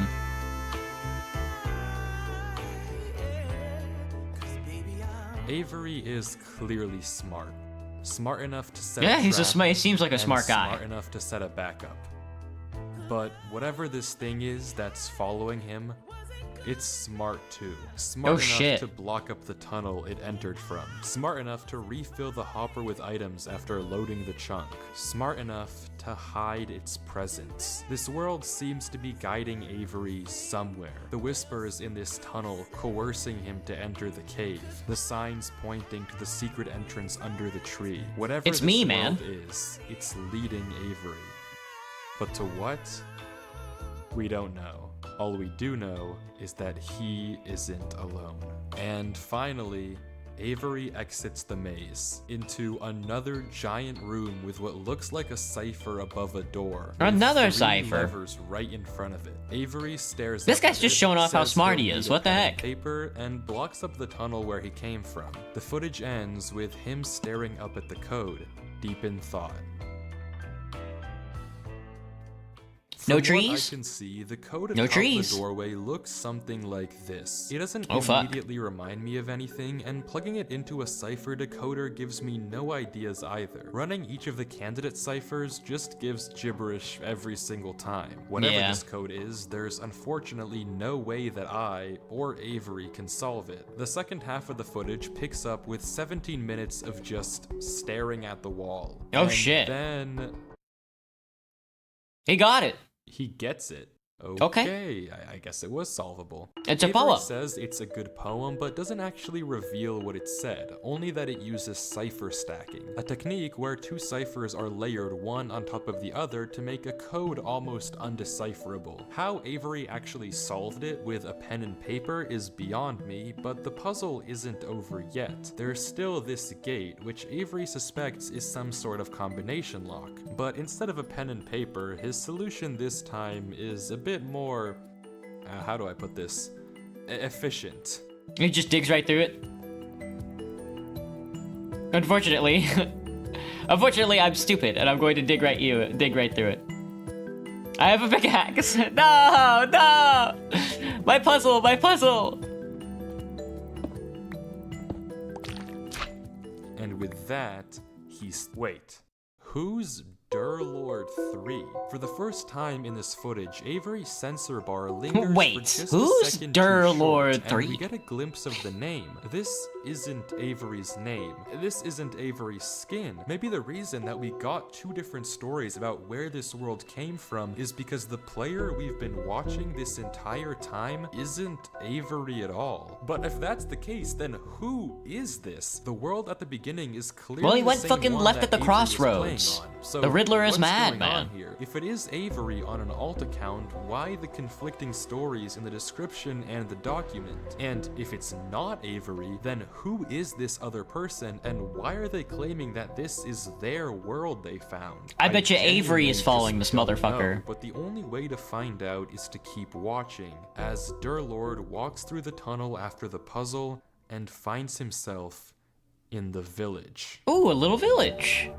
Avery is clearly smart. Smart enough to set
Yeah,
a
he's a
trap
he seems like a
and
smart guy.
Smart enough to set a backup. But whatever this thing is that's following him, it's smart too. Smart
Oh,
enough
shit.
to block up the tunnel it entered from. Smart enough to refill the hopper with items after loading the chunk. Smart enough to hide its presence. This world seems to be guiding Avery somewhere. The whispers in this tunnel coercing him to enter the cave. The signs pointing to the secret entrance under the tree. Whatever
It's
this
me,
world
man.
is, it's leading Avery. But to what? We don't know. All we do know is that he isn't alone. And finally, Avery exits the maze into another giant room with what looks like a cipher above a door. with
Another
3
cipher.
levers right in front of it. Avery stares
This
up
guy's
at
just
it,
showing off how
says
smart
he'll
he is.
need a
What the
pen and
heck?
paper, and blocks up the tunnel where he came from. The footage ends with him staring up at the code, deep in thought.
No
From
trees?
What I can see, the code
No
atop
trees.
the doorway looks something like this. It doesn't
Oh, fuck.
immediately remind me of anything, and plugging it into a cipher decoder gives me no ideas either. Running each of the candidate ciphers just gives gibberish every single time. Whatever
Yeah.
this code is, there's unfortunately no way that I or Avery can solve it. The second half of the footage picks up with 17 minutes of just staring at the wall.
Oh,
And
shit.
Then
He got it.
he gets it.
Okay.
I guess it was solvable.
It's a
Avery
poem.
says it's a good poem, but doesn't actually reveal what it said, only that it uses cipher stacking, a technique where 2 ciphers are layered one on top of the other to make a code almost undecipherable. How Avery actually solved it with a pen and paper is beyond me, but the puzzle isn't over yet. There's still this gate, which Avery suspects is some sort of combination lock, but instead of a pen and paper, his solution this time is a bit more, how do I put this, efficient.
He just digs right through it. Unfortunately, unfortunately, I'm stupid, and I'm going to dig right through it. I have a pickaxe. No, no! My puzzle, my puzzle!
And with that, he's... Wait. Who's Durlord 3? For the first time in this footage, Avery's sensor bar lingers
Wait,
for just
who's
a second too
Durlord
short,
3?
and we get a glimpse of the name. This isn't Avery's name. This isn't Avery's skin. Maybe the reason that we got two different stories about where this world came from is because the player we've been watching this entire time isn't Avery at all. But if that's the case, then who is this? The world at the beginning is clearly
Well, he went
the same
fucking
one
left
that
at the
Avery
crossroads.
is playing on. So
The Riddler is
what's
mad,
going on
man.
here? If it is Avery on an alt account, why the conflicting stories in the description and the document? And if it's not Avery, then who is this other person, and why are they claiming that this is their world they found?
I bet you Avery
genuinely
is following
just
this
don't
motherfucker.
know, but the only way to find out is to keep watching, as Durlord walks through the tunnel after the puzzle and finds himself in the village.
Ooh, a little village.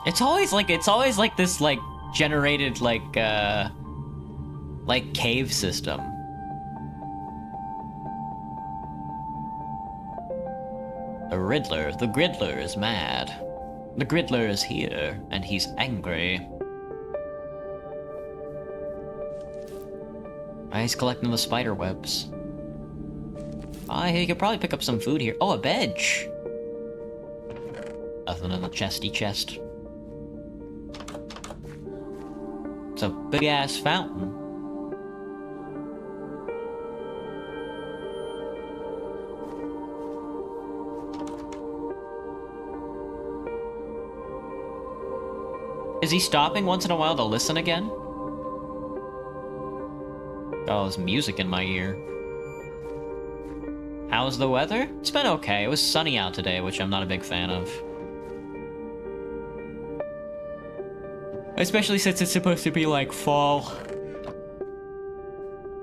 It's always like this like generated like cave system. The Gridler is mad. The Gridler is here, and he's angry. He's collecting the spider webs. He could probably pick up some food here. Oh, a bench! Nothing in the chesty chest. It's a big-ass fountain. Is he stopping once in a while to listen again? Oh, there's music in my ear. How's the weather? It's been okay. It was sunny out today, which I'm not a big fan of. Especially since it's supposed to be like fall.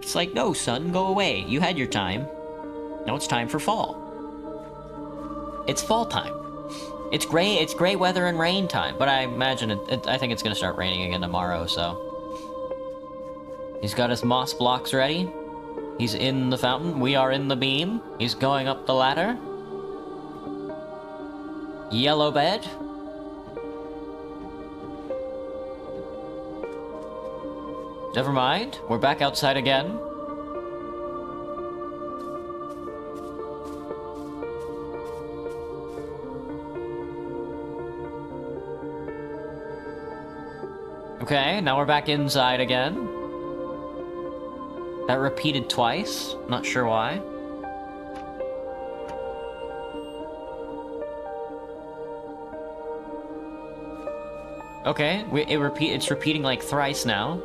It's like, no, sun, go away. You had your time. Now it's time for fall. It's fall time. It's gray weather and rain time, but I imagine I think it's gonna start raining again tomorrow, so. He's got his moss blocks ready. He's in the fountain. We are in the beam. He's going up the ladder. Yellow bed. Never mind. We're back outside again. Okay, now we're back inside again. That repeated twice. Not sure why. Okay, it's repeating like thrice now.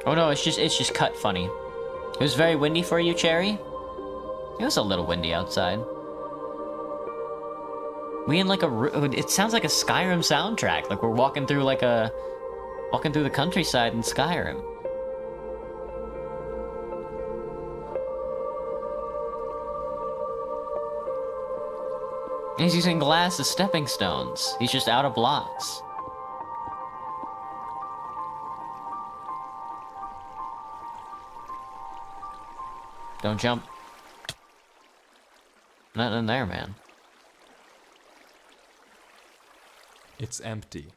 Oh no, it's just cut funny. It was very windy for you, Cherry? It was a little windy outside. We in like it sounds like a Skyrim soundtrack. Like we're walking through the countryside in Skyrim. He's using glass as stepping stones. He's just out of blocks. Don't jump. Nothing in there, man.
It's empty.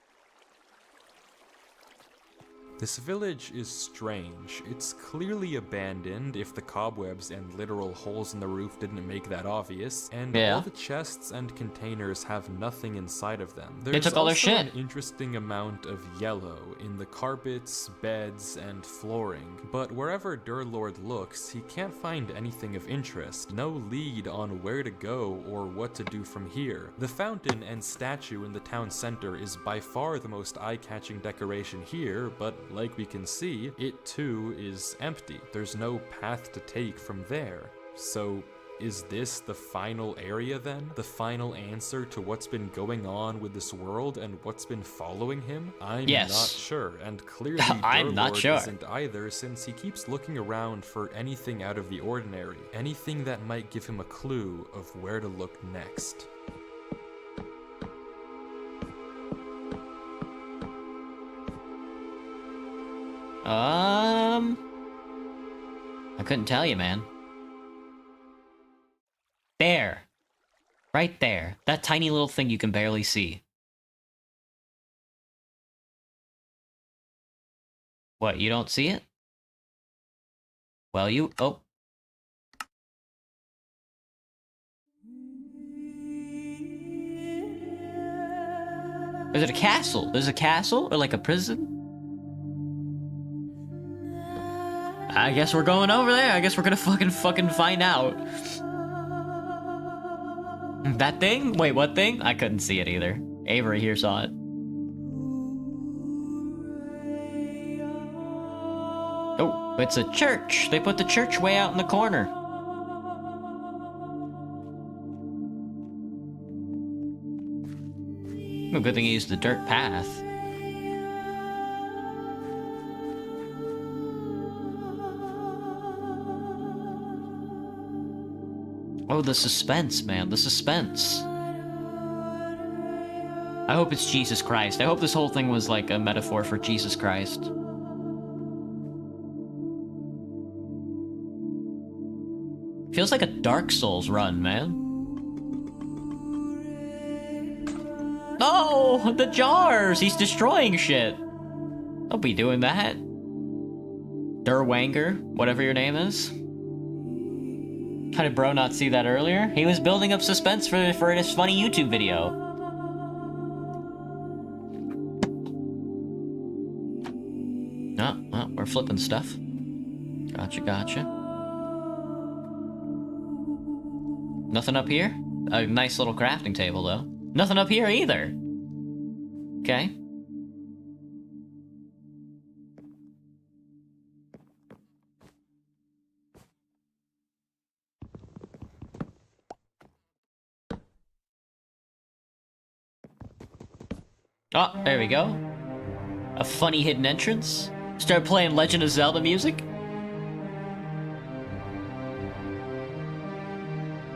This village is strange. It's clearly abandoned, if the cobwebs and literal holes in the roof didn't make that obvious, and all the chests and containers have nothing inside of them. There's
took all their
also
shit.
an interesting amount of yellow in the carpets, beds, and flooring, but wherever Durlord looks, he can't find anything of interest. No lead on where to go or what to do from here. The fountain and statue in the town center is by far the most eye-catching decoration here, but like we can see, it too is empty. There's no path to take from there. So Is this the final area then? The final answer to what's been going on with this world and what's been following him? I'm
Yes.
not sure, and clearly
I'm not
Durlord
sure.
isn't either, since he keeps looking around for anything out of the ordinary, anything that might give him a clue of where to look next.
I couldn't tell you, man. There. Right there. That tiny little thing you can barely see. What, you don't see it? Well, you... Oh. Is it a castle? Is it a castle? Or like a prison? I guess we're going over there. I guess we're gonna fucking find out. That thing? Wait, what thing? I couldn't see it either. Avery here saw it. Oh, it's a church. They put the church way out in the corner. Oh, good thing he used the dirt path. Oh, the suspense, man. The suspense. I hope it's Jesus Christ. I hope this whole thing was like a metaphor for Jesus Christ. Feels like a Dark Souls run, man. No! The jars! He's destroying shit! Don't be doing that. Durwanger, whatever your name is. How did bro not see that earlier? He was building up suspense for his funny YouTube video. Oh, well, we're flipping stuff. Gotcha. Nothing up here? A nice little crafting table, though. Nothing up here either. Okay. Oh, there we go. A funny hidden entrance. Start playing Legend of Zelda music.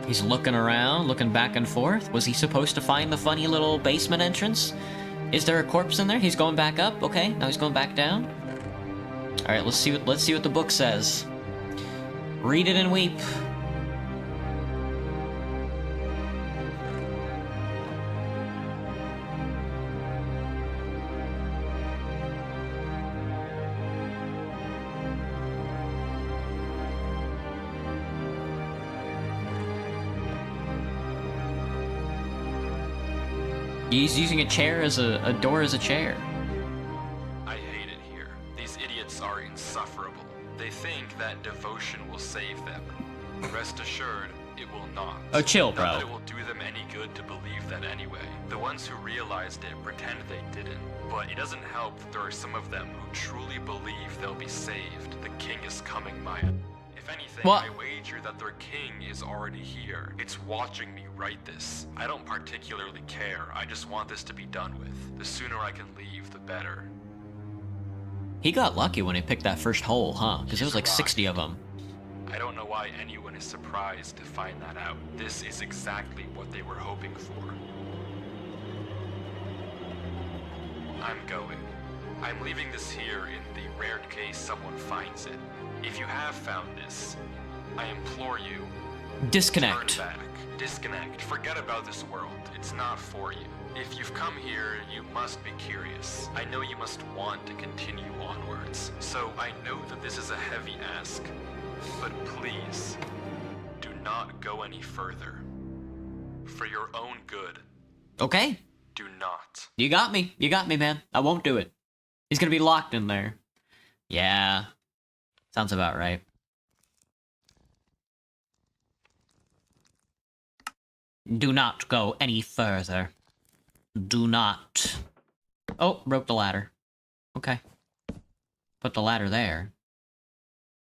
He's looking around, looking back and forth. Was he supposed to find the funny little basement entrance? Is there a corpse in there? He's going back up. Okay, now he's going back down. All right, let's see what the book says. Read it and weep. He's using a chair as a door as a chair.
I hate it here. These idiots are insufferable. They think that devotion will save them. Rest assured, it will not.
Oh, chill, bro.
Not that it will do them any good to believe that anyway. The ones who realized it pretend they didn't. But it doesn't help that there are some of them who truly believe they'll be saved. The king is coming, Maya. If anything,
What?
I wager that their king is already here. It's watching me write this. I don't particularly care. I just want this to be done with. The sooner I can leave, the better.
He got lucky when he picked that first hole, huh? Because there was like 60 of them.
I don't know why anyone is surprised to find that out. This is exactly what they were hoping for. I'm going. I'm leaving this here in the rare case someone finds it. If you have found this, I implore you,
Disconnect.
turn back. Disconnect. Forget about this world. It's not for you. If you've come here, you must be curious. I know you must want to continue onwards. So I know that this is a heavy ask. But please, do not go any further. For your own good,
Okay.
do not.
You got me. You got me, man. I won't do it. He's gonna be locked in there. Yeah. Sounds about right. Do not go any further. Do not. Oh, broke the ladder. Okay. Put the ladder there.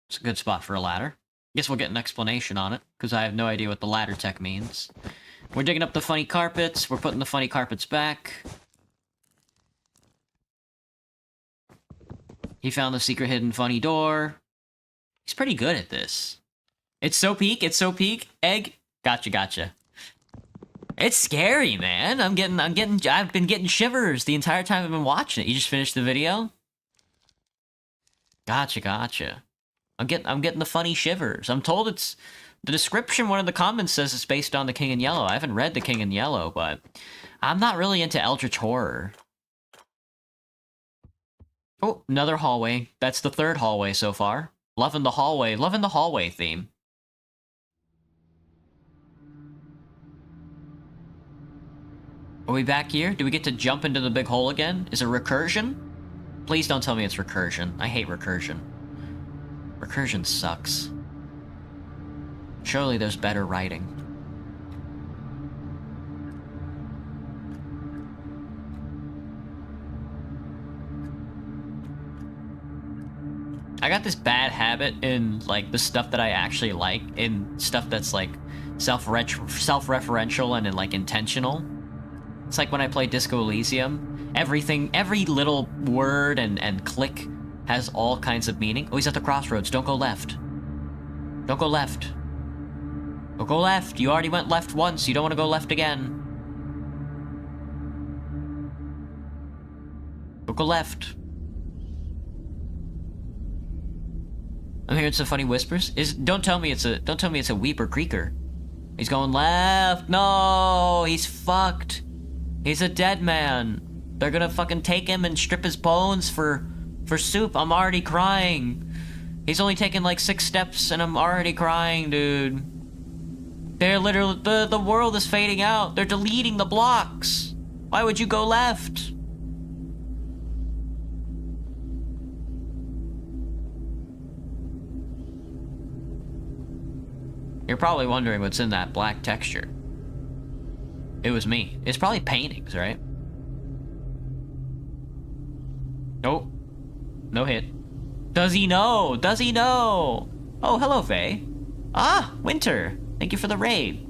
It's a good spot for a ladder. Guess we'll get an explanation on it, because I have no idea what the ladder tech means. We're digging up the funny carpets. We're putting the funny carpets back. He found the secret hidden funny door. He's pretty good at this. It's so peak. It's so peak. Egg. Gotcha. It's scary, man. I've been getting shivers the entire time I've been watching it. You just finished the video? Gotcha. I'm getting the funny shivers. I'm told it's... The description, one of the comments says it's based on The King in Yellow. I haven't read The King in Yellow, but... I'm not really into Eldritch Horror. Oh, another hallway. That's the third hallway so far. Loving the hallway theme. Are we back here? Do we get to jump into the big hole again? Is it recursion? Please don't tell me it's recursion. I hate recursion. Recursion sucks. Surely there's better writing. I got this bad habit in, like, the stuff that I actually like, in stuff that's, like, self-referential and, like, intentional. It's like when I play Disco Elysium. Every little word and click has all kinds of meaning. Oh, he's at the crossroads. Don't go left. Don't go left. Don't go left. You already went left once. You don't want to go left again. Don't go left. I'm hearing some funny whispers. Don't tell me it's a Weeper Creeker. He's going left. No, he's fucked. He's a dead man. They're gonna fucking take him and strip his bones for soup. I'm already crying. He's only taken like 6 steps and I'm already crying, dude. They're literally, the world is fading out. They're deleting the blocks. Why would you go left? You're probably wondering what's in that black texture. It was me. It's probably paintings, right? Nope. No hit. Does he know? Does he know? Oh, hello, Faye. Ah, Winter. Thank you for the raid.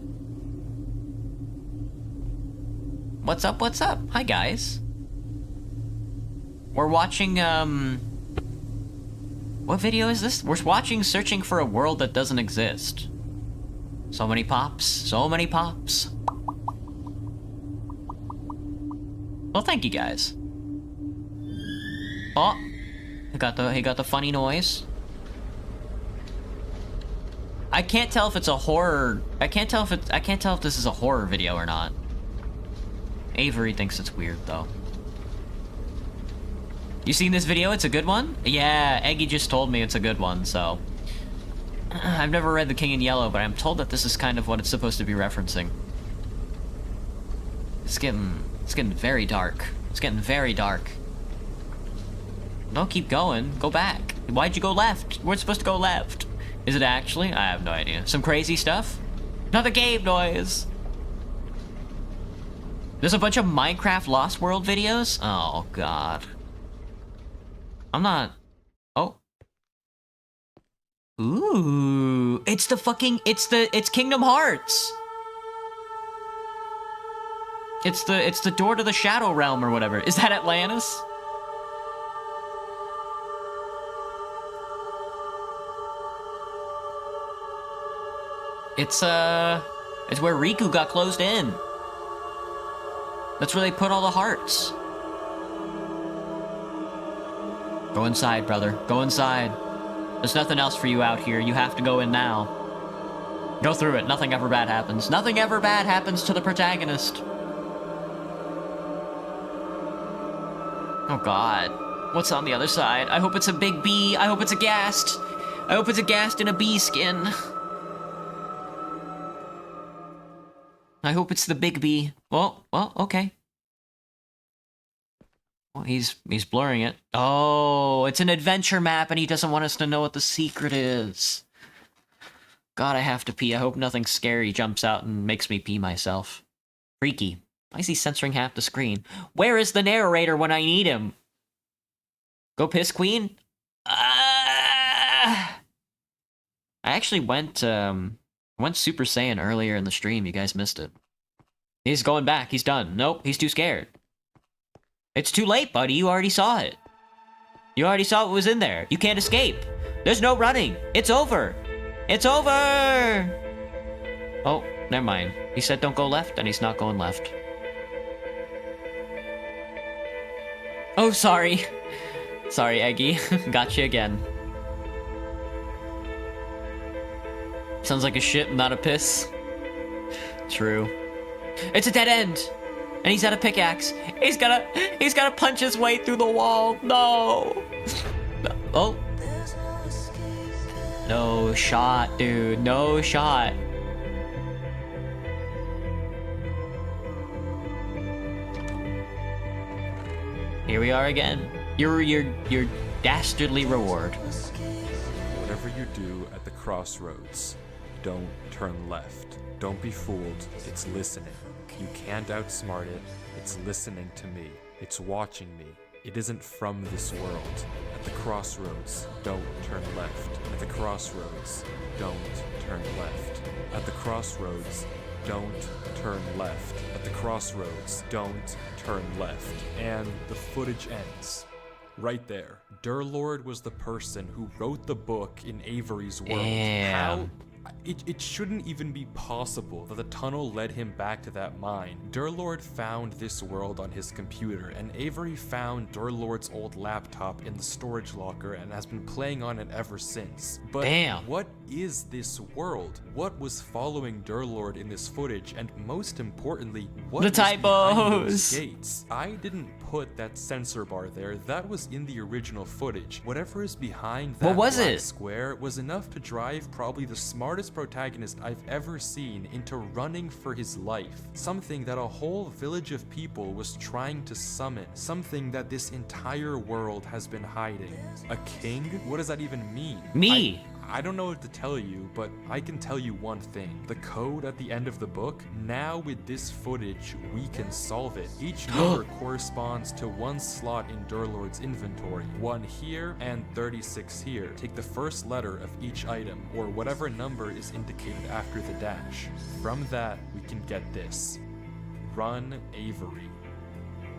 What's up? What's up? Hi, guys. We're watching, what video is this? We're watching Searching for a World That Doesn't Exist. So many pops. So many pops. Well, thank you guys. Oh, he got the funny noise. I can't tell if it's a horror. I can't tell if this is a horror video or not. Avery thinks it's weird though. You seen this video? It's a good one? Yeah, Eggy just told me it's a good one, so. I've never read The King in Yellow, but I'm told that this is kind of what it's supposed to be referencing. It's getting very dark. It's getting very dark. Don't keep going. Go back. Why'd you go left? We're supposed to go left. Is it actually? I have no idea. Some crazy stuff? Another game noise! There's a bunch of Minecraft Lost World videos? Oh, God. I'm not... Oh. Ooh. It's Kingdom Hearts! It's the door to the Shadow Realm or whatever. Is that Atlantis? It's where Riku got closed in. That's where they put all the hearts. Go inside, brother. Go inside. There's nothing else for you out here. You have to go in now. Go through it. Nothing ever bad happens. Nothing ever bad happens to the protagonist. Oh, God. What's on the other side? I hope it's a big bee. I hope it's a ghast. I hope it's a ghast in a bee skin. I hope it's the big bee. Well, okay. Well, he's blurring it. Oh, it's an adventure map and he doesn't want us to know what the secret is. God, I have to pee. I hope nothing scary jumps out and makes me pee myself. Freaky. Why is he censoring half the screen? Where is the narrator when I need him? Go piss, queen? I actually went Super Saiyan earlier in the stream. You guys missed it. He's going back. He's done. Nope, he's too scared. It's too late, buddy. You already saw it. You already saw what was in there. You can't escape. There's no running. It's over. It's over! Oh, never mind. He said don't go left, and he's not going left. Oh, sorry. Sorry, Eggy. Got you again. Sounds like a shit, not a piss. True. It's a dead end! And he's got a pickaxe. He's gotta punch his way through the wall. No! Oh. No shot, dude. No shot. Here we are again. Your dastardly reward.
Whatever you do at the crossroads, don't turn left. Don't be fooled. It's listening. You can't outsmart it. It's listening to me. It's watching me. It isn't from this world. At the crossroads, don't turn left. At the crossroads, don't turn left. At the crossroads, don't turn left. At the crossroads, don't turn left. And the footage ends. Right there. Durlord was the person who wrote the book in Avery's world.
Damn.
It shouldn't even be possible that the tunnel led him back to that mine. Durlord found this world on his computer, and Avery found Durlord's old laptop in the storage locker and has been playing on it ever since. But
damn.
What is this world? What was following Durlord in this footage? And most importantly, what
The
was behind those
typos.
gates? I didn't put that sensor bar there. That was in the original footage. Whatever is behind that
What was
black
it?
square was enough to drive probably the smartest protagonist I've ever seen into running for his life. Something that a whole village of people was trying to summon. Something that this entire world has been hiding. A king? What does that even mean?
Me.
I don't know what to tell you, but I can tell you one thing. The code at the end of the book, now with this footage, we can solve it. Each number corresponds to one slot in Durlord's inventory. 1 here and 36 here. Take the first letter of each item, or whatever number is indicated after the dash. From that, we can get this. Run Avery.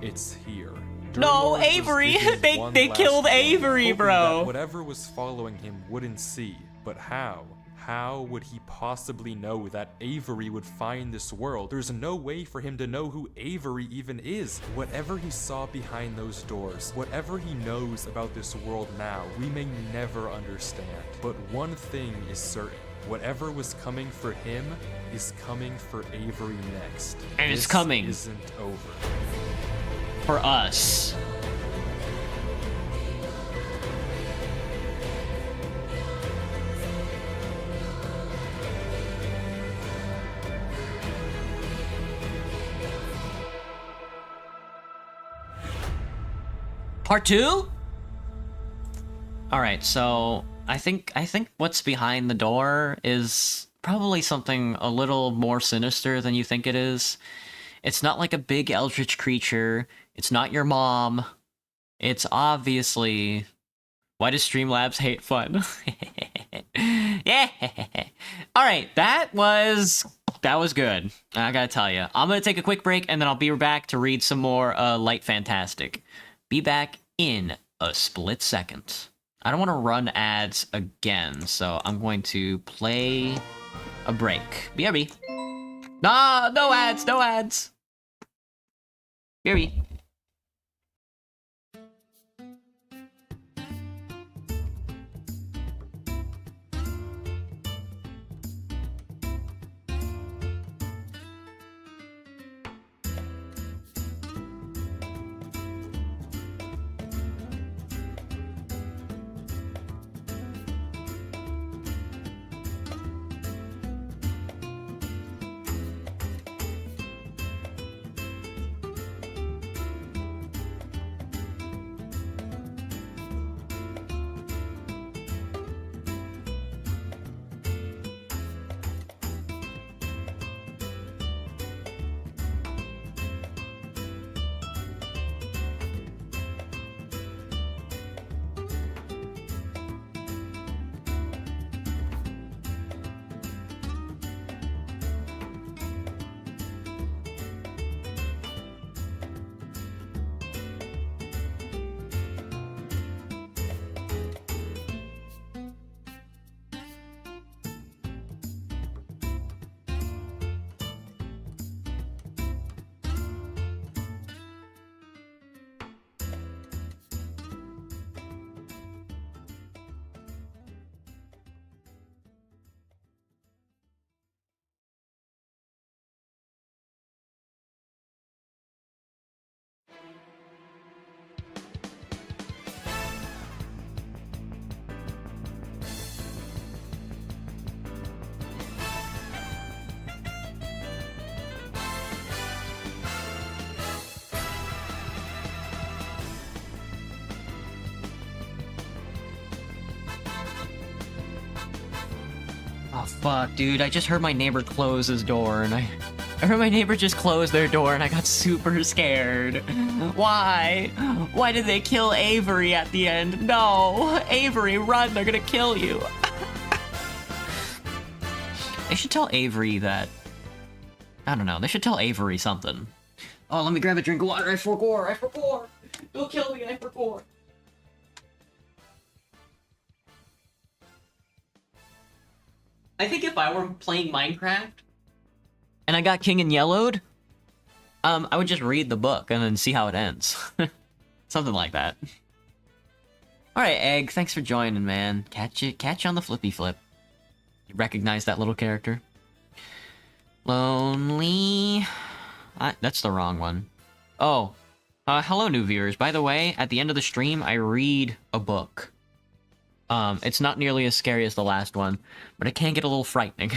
It's here.
No,
Durlord was
Avery!
given one
They
last
killed
run,
Avery,
hoping
bro.
that whatever was following him wouldn't see. But how? How would he possibly know that Avery would find this world? There's no way for him to know who Avery even is. Whatever he saw behind those doors, whatever he knows about this world now, we may never understand. But one thing is certain. Whatever was coming for him is coming for Avery next.
And it's
This
coming.
isn't over.
For us. Part 2? Alright, so I think what's behind the door is probably something a little more sinister than you think it is. It's not like a big eldritch creature. It's not your mom. It's obviously... Why does Streamlabs hate fun? Yeah. Alright, that was good. I gotta tell you. I'm gonna take a quick break, and then I'll be back to read some more Light Fantastic. Be back in a split second. I don't want to run ads again, so I'm going to play a break. BRB. Nah, no ads, no ads. BRB. fuck, dude. I just heard my neighbor close his door, and I heard my neighbor just close their door, and I got super scared. Why? Why did they kill Avery at the end? No! Avery, run! They're gonna kill you! They should tell Avery that... I don't know. They should tell Avery something. Oh, let me grab a drink of water. I forgot. Don't kill me, I forgot. I think if I were playing Minecraft and I got King and Yellowed, I would just read the book and then see how it ends. Something like that. Alright, Egg, thanks for joining, man. Catch you on the flippy flip. You recognize that little character? Lonely... that's the wrong one. Oh. Hello, new viewers. By the way, at the end of the stream, I read a book. It's not nearly as scary as the last one, but it can get a little frightening.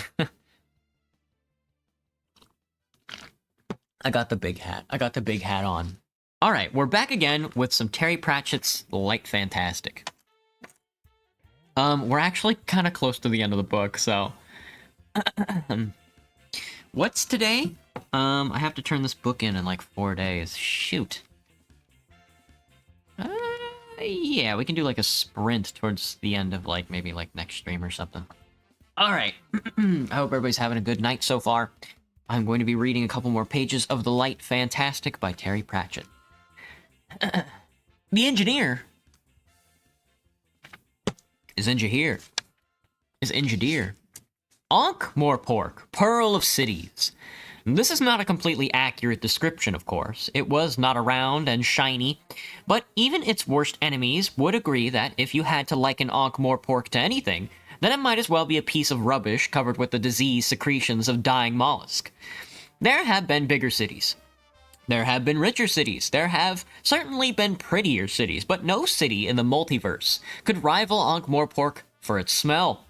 I got the big hat. On. Alright, we're back again with some Terry Pratchett's Light Fantastic. We're actually kind of close to the end of the book, so... What's today? I have to turn this book in like 4 days. Shoot. Yeah, we can do like a sprint towards the end of like maybe like next stream or something. Alright. I hope everybody's having a good night so far. I'm going to be reading a couple more pages of The Light Fantastic by Terry Pratchett. The engineer is Engineer. Ankh-Morpork, Pearl of Cities. This is not a completely accurate description, of course. It was not around and shiny, but even its worst enemies would agree that if you had to liken Ankh-Morpork to anything, then it might as well be a piece of rubbish covered with the disease secretions of dying mollusk. There have been bigger cities. There have been richer cities. There have certainly been prettier cities, but no city in the multiverse could rival Ankh-Morpork for its smell.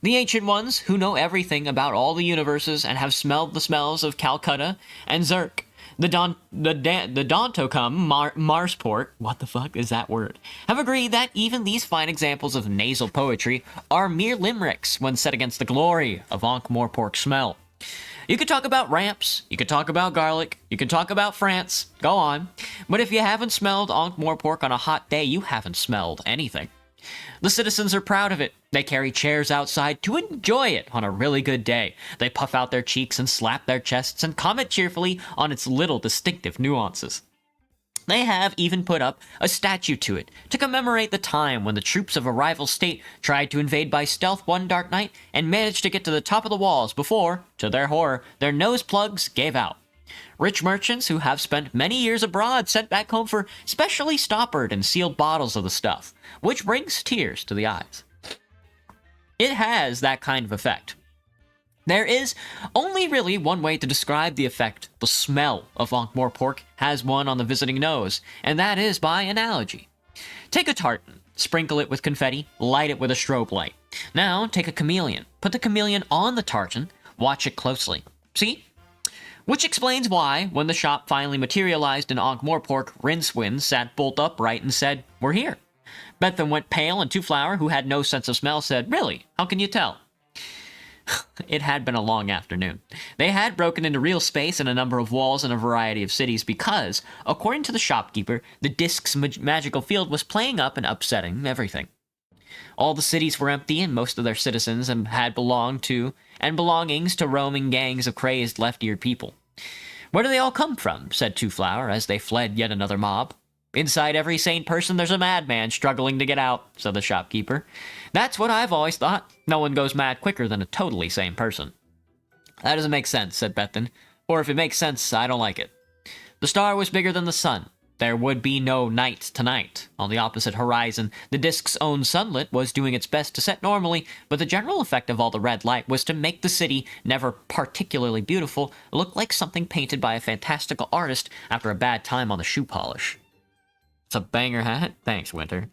The Ancient Ones, who know everything about all the universes and have smelled the smells of Calcutta and Zerk, the Dontocum, Marsport, what the fuck is that word, have agreed that even these fine examples of nasal poetry are mere limericks when set against the glory of Ankh-Morpork's smell. You could talk about ramps, you could talk about garlic, you could talk about France, go on, but if you haven't smelled Ankh-Morpork on a hot day, you haven't smelled anything. The citizens are proud of it. They carry chairs outside to enjoy it on a really good day. They puff out their cheeks and slap their chests and comment cheerfully on its little distinctive nuances. They have even put up a statue to it to commemorate the time when the troops of a rival state tried to invade by stealth one dark night and managed to get to the top of the walls before, to their horror, their nose plugs gave out. Rich merchants who have spent many years abroad sent back home for specially stoppered and sealed bottles of the stuff, which brings tears to the eyes. It has that kind of effect. There is only really one way to describe the effect the smell of Ankh-Morpork has one on the visiting nose, and that is by analogy. Take a tartan, sprinkle it with confetti, light it with a strobe light. Now take a chameleon, put the chameleon on the tartan, watch it closely. See? Which explains why, when the shop finally materialized in Ankh-Morpork, Rincewind sat bolt upright and said, "We're here." Bethan went pale, and Two Flower, who had no sense of smell, said, "Really? How can you tell?" It had been a long afternoon. They had broken into real space in a number of walls in a variety of cities because, according to the shopkeeper, the disk's magical field was playing up and upsetting everything. All the cities were empty, and most of their citizens had belonged to, and belongings to roaming gangs of crazed left-eared people. "Where do they all come from?" said Two Flower as they fled yet another mob. "Inside every sane person there's a madman struggling to get out," said the shopkeeper. "That's what I've always thought. No one goes mad quicker than a totally sane person." "That doesn't make sense," said Bethan. "Or if it makes sense, I don't like it. The star was bigger than the sun. There would be no night tonight. On the opposite horizon, the disk's own sunlit was doing its best to set normally, but the general effect of all the red light was to make the city, never particularly beautiful, look like something painted by a fantastical artist after a bad time on the shoe polish." It's a banger hat. Thanks, Winter.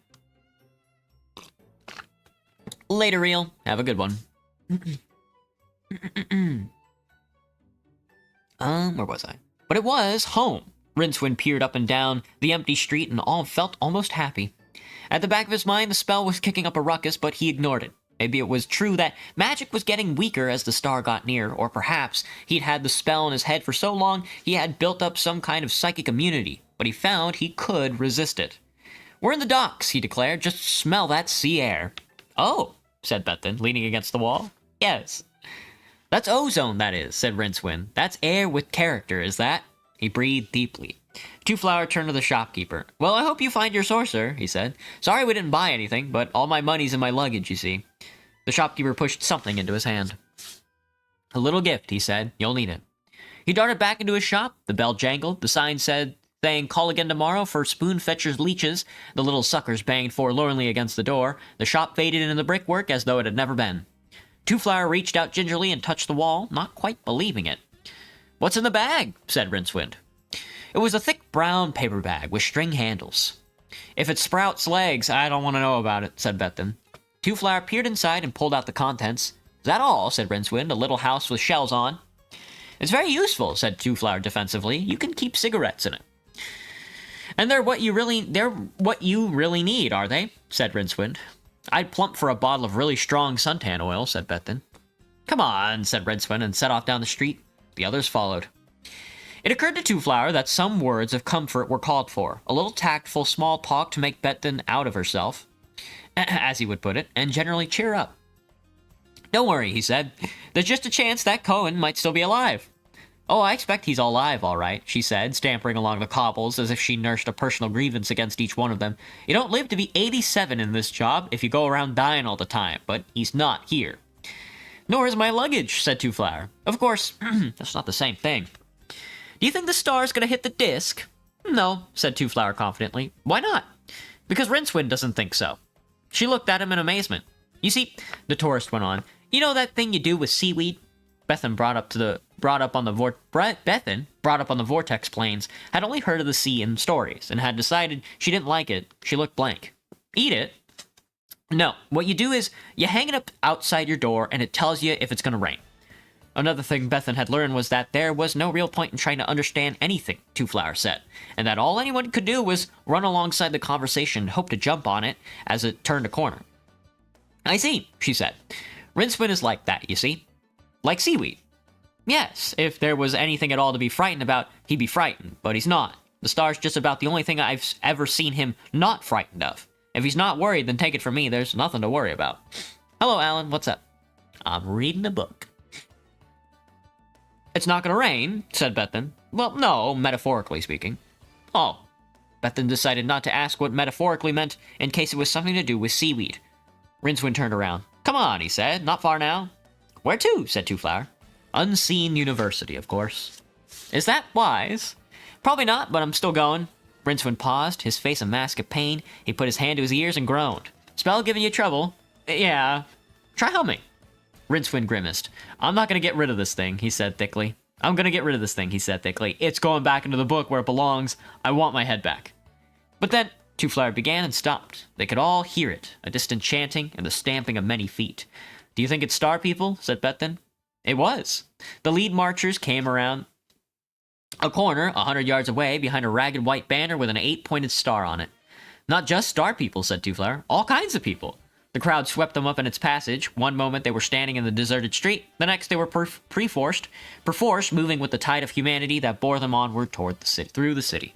Later, Reel. Have a good one. Where was I? But it was home. Rincewind peered up and down the empty street and felt almost happy. At the back of his mind, the spell was kicking up a ruckus, but he ignored it. Maybe it was true that magic was getting weaker as the star got near, or perhaps he'd had the spell in his head for so long he had built up some kind of psychic immunity, but he found he could resist it. "We're in the docks," he declared. "Just smell that sea air." "Oh," said Bethan, leaning against the wall. "Yes." "That's ozone, that is," said Rincewind. "That's air with character, is that?" He breathed deeply. Two-Flower turned to the shopkeeper. "Well, I hope you find your sorcerer," he said. "Sorry we didn't buy anything, but all my money's in my luggage, you see." The shopkeeper pushed something into his hand. "A little gift," he said. "You'll need it." He darted back into his shop. The bell jangled. The sign saying, "Call again tomorrow for spoon-fetcher's leeches." The little suckers banged forlornly against the door. The shop faded into the brickwork as though it had never been. Two-Flower reached out gingerly and touched the wall, not quite believing it. "What's in the bag?" said Rincewind. It was a thick brown paper bag with string handles. "If it sprouts legs, I don't want to know about it," said Bethan. Two-Flower peered inside and pulled out the contents. "Is that all?" said Rincewind. "A little house with shells on." "It's very useful," said Two-Flower defensively. "You can keep cigarettes in it." "And they're what you really need, are they?" said Rincewind. "I'd plump for a bottle of really strong suntan oil," said Bethan. "Come on," said Rincewind, and set off down the street. The others followed. It occurred to Two-Flower that some words of comfort were called for, a little tactful small talk to make Bethan out of herself, as he would put it, and generally cheer up. "Don't worry," he said. "There's just a chance that Cohen might still be alive." "Oh, I expect he's alive, all right," she said, stampering along the cobbles as if she nursed a personal grievance against each one of them. "You don't live to be 87 in this job if you go around dying all the time, but he's not here." "Nor is my luggage," said Two-Flower. "Of course, that's not the same thing." "Do you think the star's gonna hit the disc?" "No," said Two-Flower confidently. "Why not?" "Because Rincewind doesn't think so." She looked at him in amazement. "You see," the tourist went on, "you know that thing you do with seaweed?" Bethan brought up on the vortex planes, had only heard of the sea in stories, and had decided she didn't like it. She looked blank. "Eat it?" "No, what you do is, you hang it up outside your door, and it tells you if it's gonna rain." Another thing Bethan had learned was that there was no real point in trying to understand anything Two-Flower said, and that all anyone could do was run alongside the conversation and hope to jump on it as it turned a corner. "I see," she said. "Rincewind is like that, you see. Like seaweed. Yes, if there was anything at all to be frightened about, he'd be frightened, but he's not. The star's just about the only thing I've ever seen him not frightened of. If he's not worried, then take it from me, there's nothing to worry about." "Hello, Alan, what's up?" "I'm reading a book." "It's not gonna rain," said Bethan. "Well, no, metaphorically speaking." "Oh." Bethan decided not to ask what metaphorically meant in case it was something to do with seaweed. Rincewind turned around. "Come on," he said. "Not far now." "Where to?" said Two-Flower. "Unseen University, of course." "Is that wise?" "Probably not, but I'm still going." Rincewind paused, his face a mask of pain. He put his hand to his ears and groaned. "Spell giving you trouble?" "Yeah." "Try humming." Rincewind grimaced. "I'm not going to get rid of this thing," he said thickly. "It's going back into the book where it belongs. I want my head back." But then Two-Flower began and stopped. They could all hear it, a distant chanting and the stamping of many feet. "Do you think it's Star People?" said Bethan. It was. The lead marchers came around a corner 100 yards away behind a ragged white banner with an 8-pointed star on it. "Not just Star People," said Two-Flower. "All kinds of people." The crowd swept them up in its passage. One moment they were standing in the deserted street. The next they were perforce moving with the tide of humanity that bore them onward toward the city, through the city.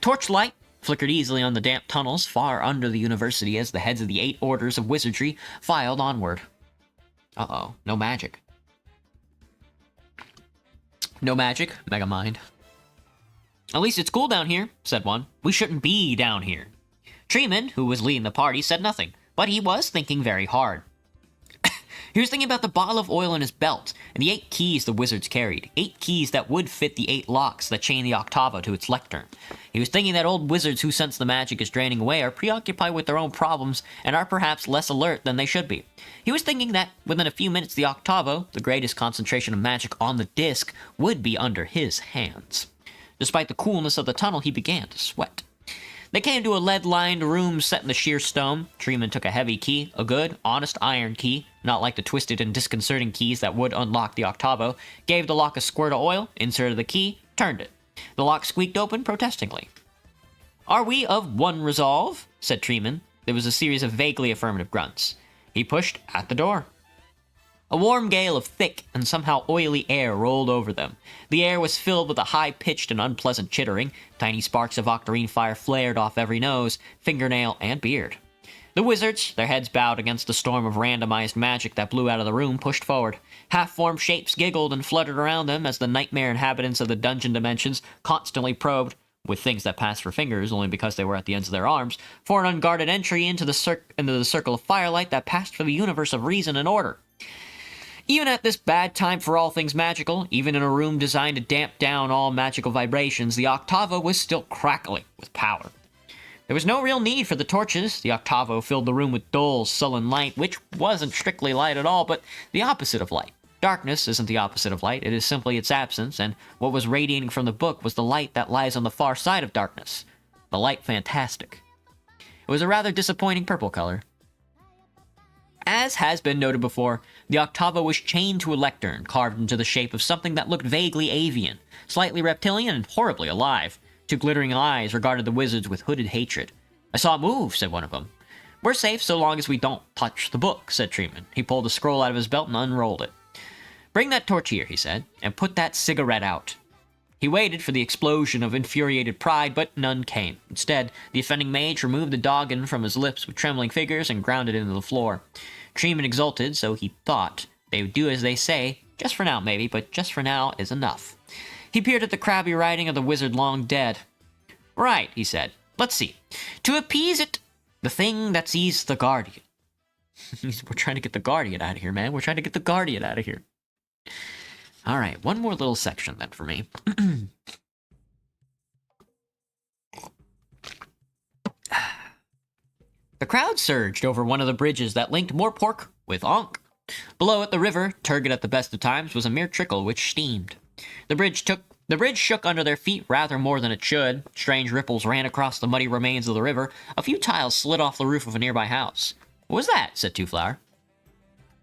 Torchlight flickered easily on the damp tunnels far under the university as the heads of the 8 orders of wizardry filed onward. Uh-oh, no magic. "No magic, Megamind." "At least it's cool down here," said one. "We shouldn't be down here." Treeman, who was leading the party, said nothing, but he was thinking very hard. He was thinking about the bottle of oil in his belt, and the 8 keys the wizards carried. 8 keys that would fit the 8 locks that chain the octavo to its lectern. He was thinking that old wizards who sense the magic is draining away are preoccupied with their own problems and are perhaps less alert than they should be. He was thinking that within a few minutes the octavo, the greatest concentration of magic on the disc, would be under his hands. Despite the coolness of the tunnel, he began to sweat. They came to a lead-lined room set in the sheer stone. Treeman took a heavy key, a good, honest iron key, not like the twisted and disconcerting keys that would unlock the octavo, gave the lock a squirt of oil, inserted the key, turned it. The lock squeaked open protestingly. "Are we of one resolve?" said Treeman. There was a series of vaguely affirmative grunts. He pushed at the door. A warm gale of thick and somehow oily air rolled over them. The air was filled with a high-pitched and unpleasant chittering. Tiny sparks of octarine fire flared off every nose, fingernail, and beard. The wizards, their heads bowed against the storm of randomized magic that blew out of the room, pushed forward. Half-formed shapes giggled and fluttered around them as the nightmare inhabitants of the dungeon dimensions constantly probed, with things that passed for fingers only because they were at the ends of their arms, for an unguarded entry into the circle of firelight that passed for the universe of reason and order. Even at this bad time for all things magical, even in a room designed to damp down all magical vibrations, the Octavo was still crackling with power. There was no real need for the torches. The Octavo filled the room with dull, sullen light, which wasn't strictly light at all, but the opposite of light. Darkness isn't the opposite of light, it is simply its absence, and what was radiating from the book was the light that lies on the far side of darkness. The light fantastic. It was a rather disappointing purple color. As has been noted before, the Octavo was chained to a lectern carved into the shape of something that looked vaguely avian, slightly reptilian, and horribly alive. Two glittering eyes regarded the wizards with hooded hatred. "I saw it move," said one of them. "We're safe so long as we don't touch the book," said Treeman. He pulled a scroll out of his belt and unrolled it. "Bring that torch here," he said, "and put that cigarette out." He waited for the explosion of infuriated pride, but none came. Instead, the offending mage removed the doggon from his lips with trembling fingers and ground it into the floor. Treeman exulted, so he thought. They would do as they say, just for now maybe, but just for now is enough. He peered at the crabby writing of the wizard long dead. "Right," he said. "Let's see. To appease it, the thing that sees the guardian." We're trying to get the guardian out of here, man. We're trying to get the guardian out of here. All right, one more little section then for me. The crowd surged over one of the bridges that linked Moorpork with Ankh. Below it, the river, turgid at the best of times, was a mere trickle which steamed. The bridge shook under their feet rather more than it should. Strange ripples ran across the muddy remains of the river. A few tiles slid off the roof of a nearby house. "What was that?" said Two-Flower.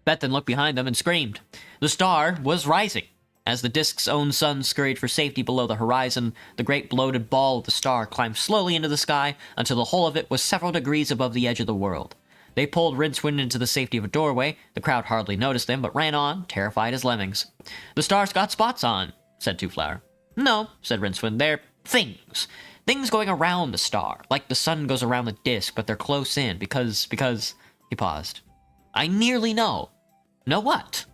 Bethan looked behind them and screamed. The star was rising. As the disk's own sun scurried for safety below the horizon, the great bloated ball of the star climbed slowly into the sky until the whole of it was several degrees above the edge of the world. They pulled Rincewind into the safety of a doorway. The crowd hardly noticed them, but ran on, terrified as lemmings. "The star's got spots on," said Two-Flower. "No," said Rincewind, "they're things. Things going around the star, like the sun goes around the disk, but they're close in, because... He paused. "I nearly know." "Know what?"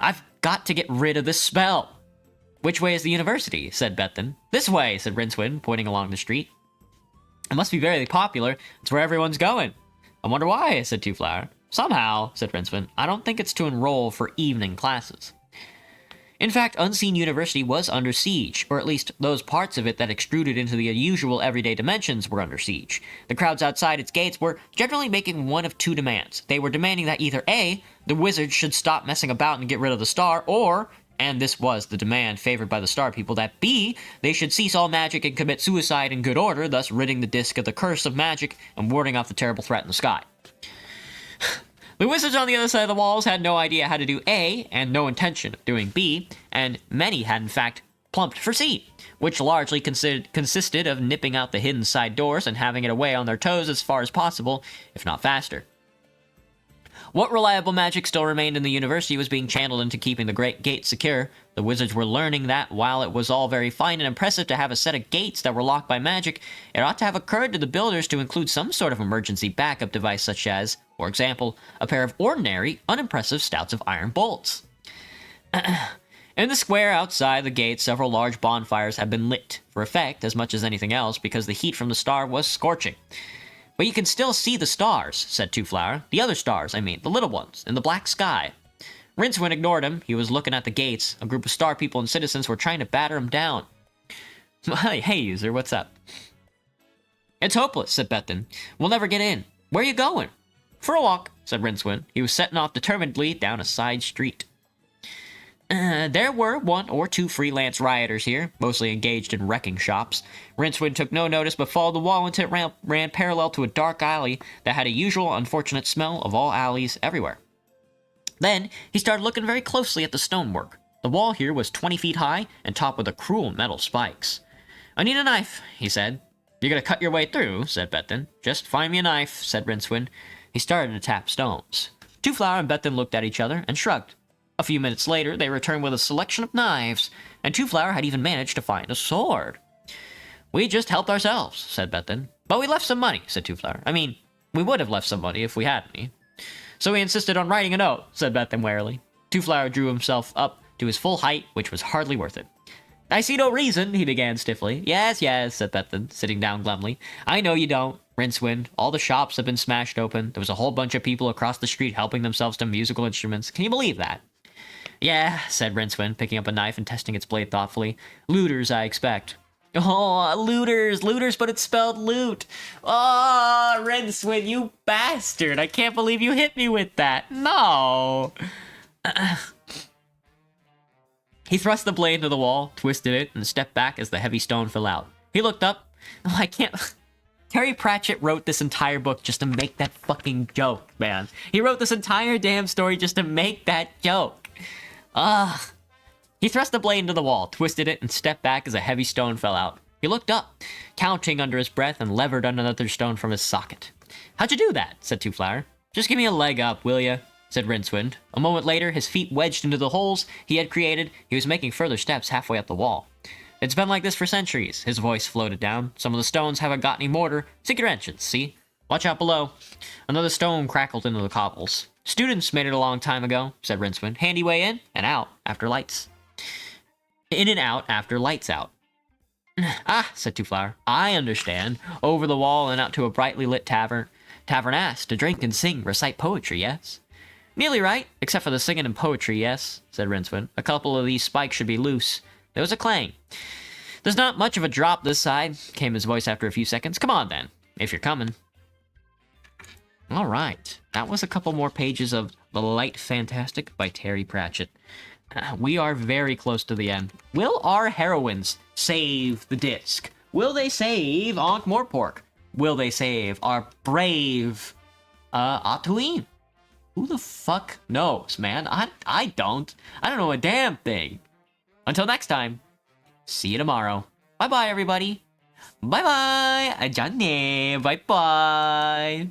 "I've got to get rid of this spell." "Which way is the university?" said Bethan. "This way," said Rincewind, pointing along the street. "It must be very popular. It's where everyone's going." "I wonder why," said Two-Flower. "Somehow," said Rincewind, "I don't think it's to enroll for evening classes." In fact, Unseen University was under siege, or at least those parts of it that extruded into the usual everyday dimensions were under siege. The crowds outside its gates were generally making one of two demands. They were demanding that either A, the wizards should stop messing about and get rid of the star, or, and this was the demand favored by the star people, that B, they should cease all magic and commit suicide in good order, thus ridding the disk of the curse of magic and warding off the terrible threat in the sky. The wizards on the other side of the walls had no idea how to do A, and no intention of doing B, and many had in fact plumped for C, which largely consisted of nipping out the hidden side doors and having it away on their toes as far as possible, if not faster. What reliable magic still remained in the university was being channeled into keeping the great gate secure. The wizards were learning that, while it was all very fine and impressive to have a set of gates that were locked by magic, it ought to have occurred to the builders to include some sort of emergency backup device such as, for example, a pair of ordinary, unimpressive stouts of iron bolts. In the square outside the gate, several large bonfires had been lit, for effect as much as anything else, because the heat from the star was scorching. "But you can still see the stars," said Two-Flower. "The other stars, I mean, the little ones, in the black sky." Rincewind ignored him. He was looking at the gates. A group of star people and citizens were trying to batter him down. Hey, user, what's up?" "It's hopeless," said Bethan. "We'll never get in. Where are you going?" "For a walk," said Rincewind. He was setting off determinedly down a side street. There were one or two freelance rioters here, mostly engaged in wrecking shops. Rincewind took no notice but followed the wall until it ran parallel to a dark alley that had a usual unfortunate smell of all alleys everywhere. Then he started looking very closely at the stonework. The wall here was 20 feet high and topped with cruel metal spikes. "I need a knife," he said. "You're gonna cut your way through," said Bethan. "Just find me a knife," said Rincewind. He started to tap stones. Two Flower and Bethan looked at each other and shrugged. A few minutes later, they returned with a selection of knives, and Two Flower had even managed to find a sword. We just helped ourselves, said Bethan. But we left some money, said Two Flower. I mean, we would have left some money if we had any. So we insisted on writing a note, said Bethan warily. Two Flower drew himself up to his full height, which was hardly worth it. I see no reason, he began stiffly. Yes, said Bethan, sitting down glumly. I know you don't. Rincewind, all the shops have been smashed open. There was a whole bunch of people across the street helping themselves to musical instruments. Can you believe that? Yeah, said Rincewind, picking up a knife and testing its blade thoughtfully. Looters, I expect. Oh, looters, but it's spelled loot. Oh, Rincewind, you bastard. I can't believe you hit me with that. No. He thrust the blade into the wall, twisted it, and stepped back as the heavy stone fell out. He looked up. Oh, I can't... Terry Pratchett wrote this entire book just to make that fucking joke, man. He wrote this entire damn story just to make that joke. He thrust the blade into the wall, twisted it, and stepped back as a heavy stone fell out. He looked up, counting under his breath, and levered another stone from his socket. How'd you do that? Said Two Flower. Just give me a leg up, will ya? Said Rincewind. A moment later, his feet wedged into the holes he had created. He was making further steps halfway up the wall. It's been like this for centuries, his voice floated down. Some of the stones haven't got any mortar. Sink your entrance, see? Watch out below. Another stone crackled into the cobbles. Students made it a long time ago, said Rincewind. Handy way in and out after lights. In and out after lights out. Ah, said Two Flower. I understand. Over the wall and out to a brightly lit tavernesse to drink and sing, recite poetry, yes? Nearly right, except for the singing and poetry, yes, said Rincewind. A couple of these spikes should be loose. There was a clang. There's not much of a drop this side, came his voice after a few seconds. Come on, then, if you're coming. All right, that was a couple more pages of The Light Fantastic by Terry Pratchett. We are very close to the end. Will our heroines save the disc? Will they save Ankh-Morpork? Will they save our brave, Atuin? Who the fuck knows, man? I don't. I don't know a damn thing. Until next time, see you tomorrow. Bye-bye, everybody. Bye-bye. Johnny. Bye-bye.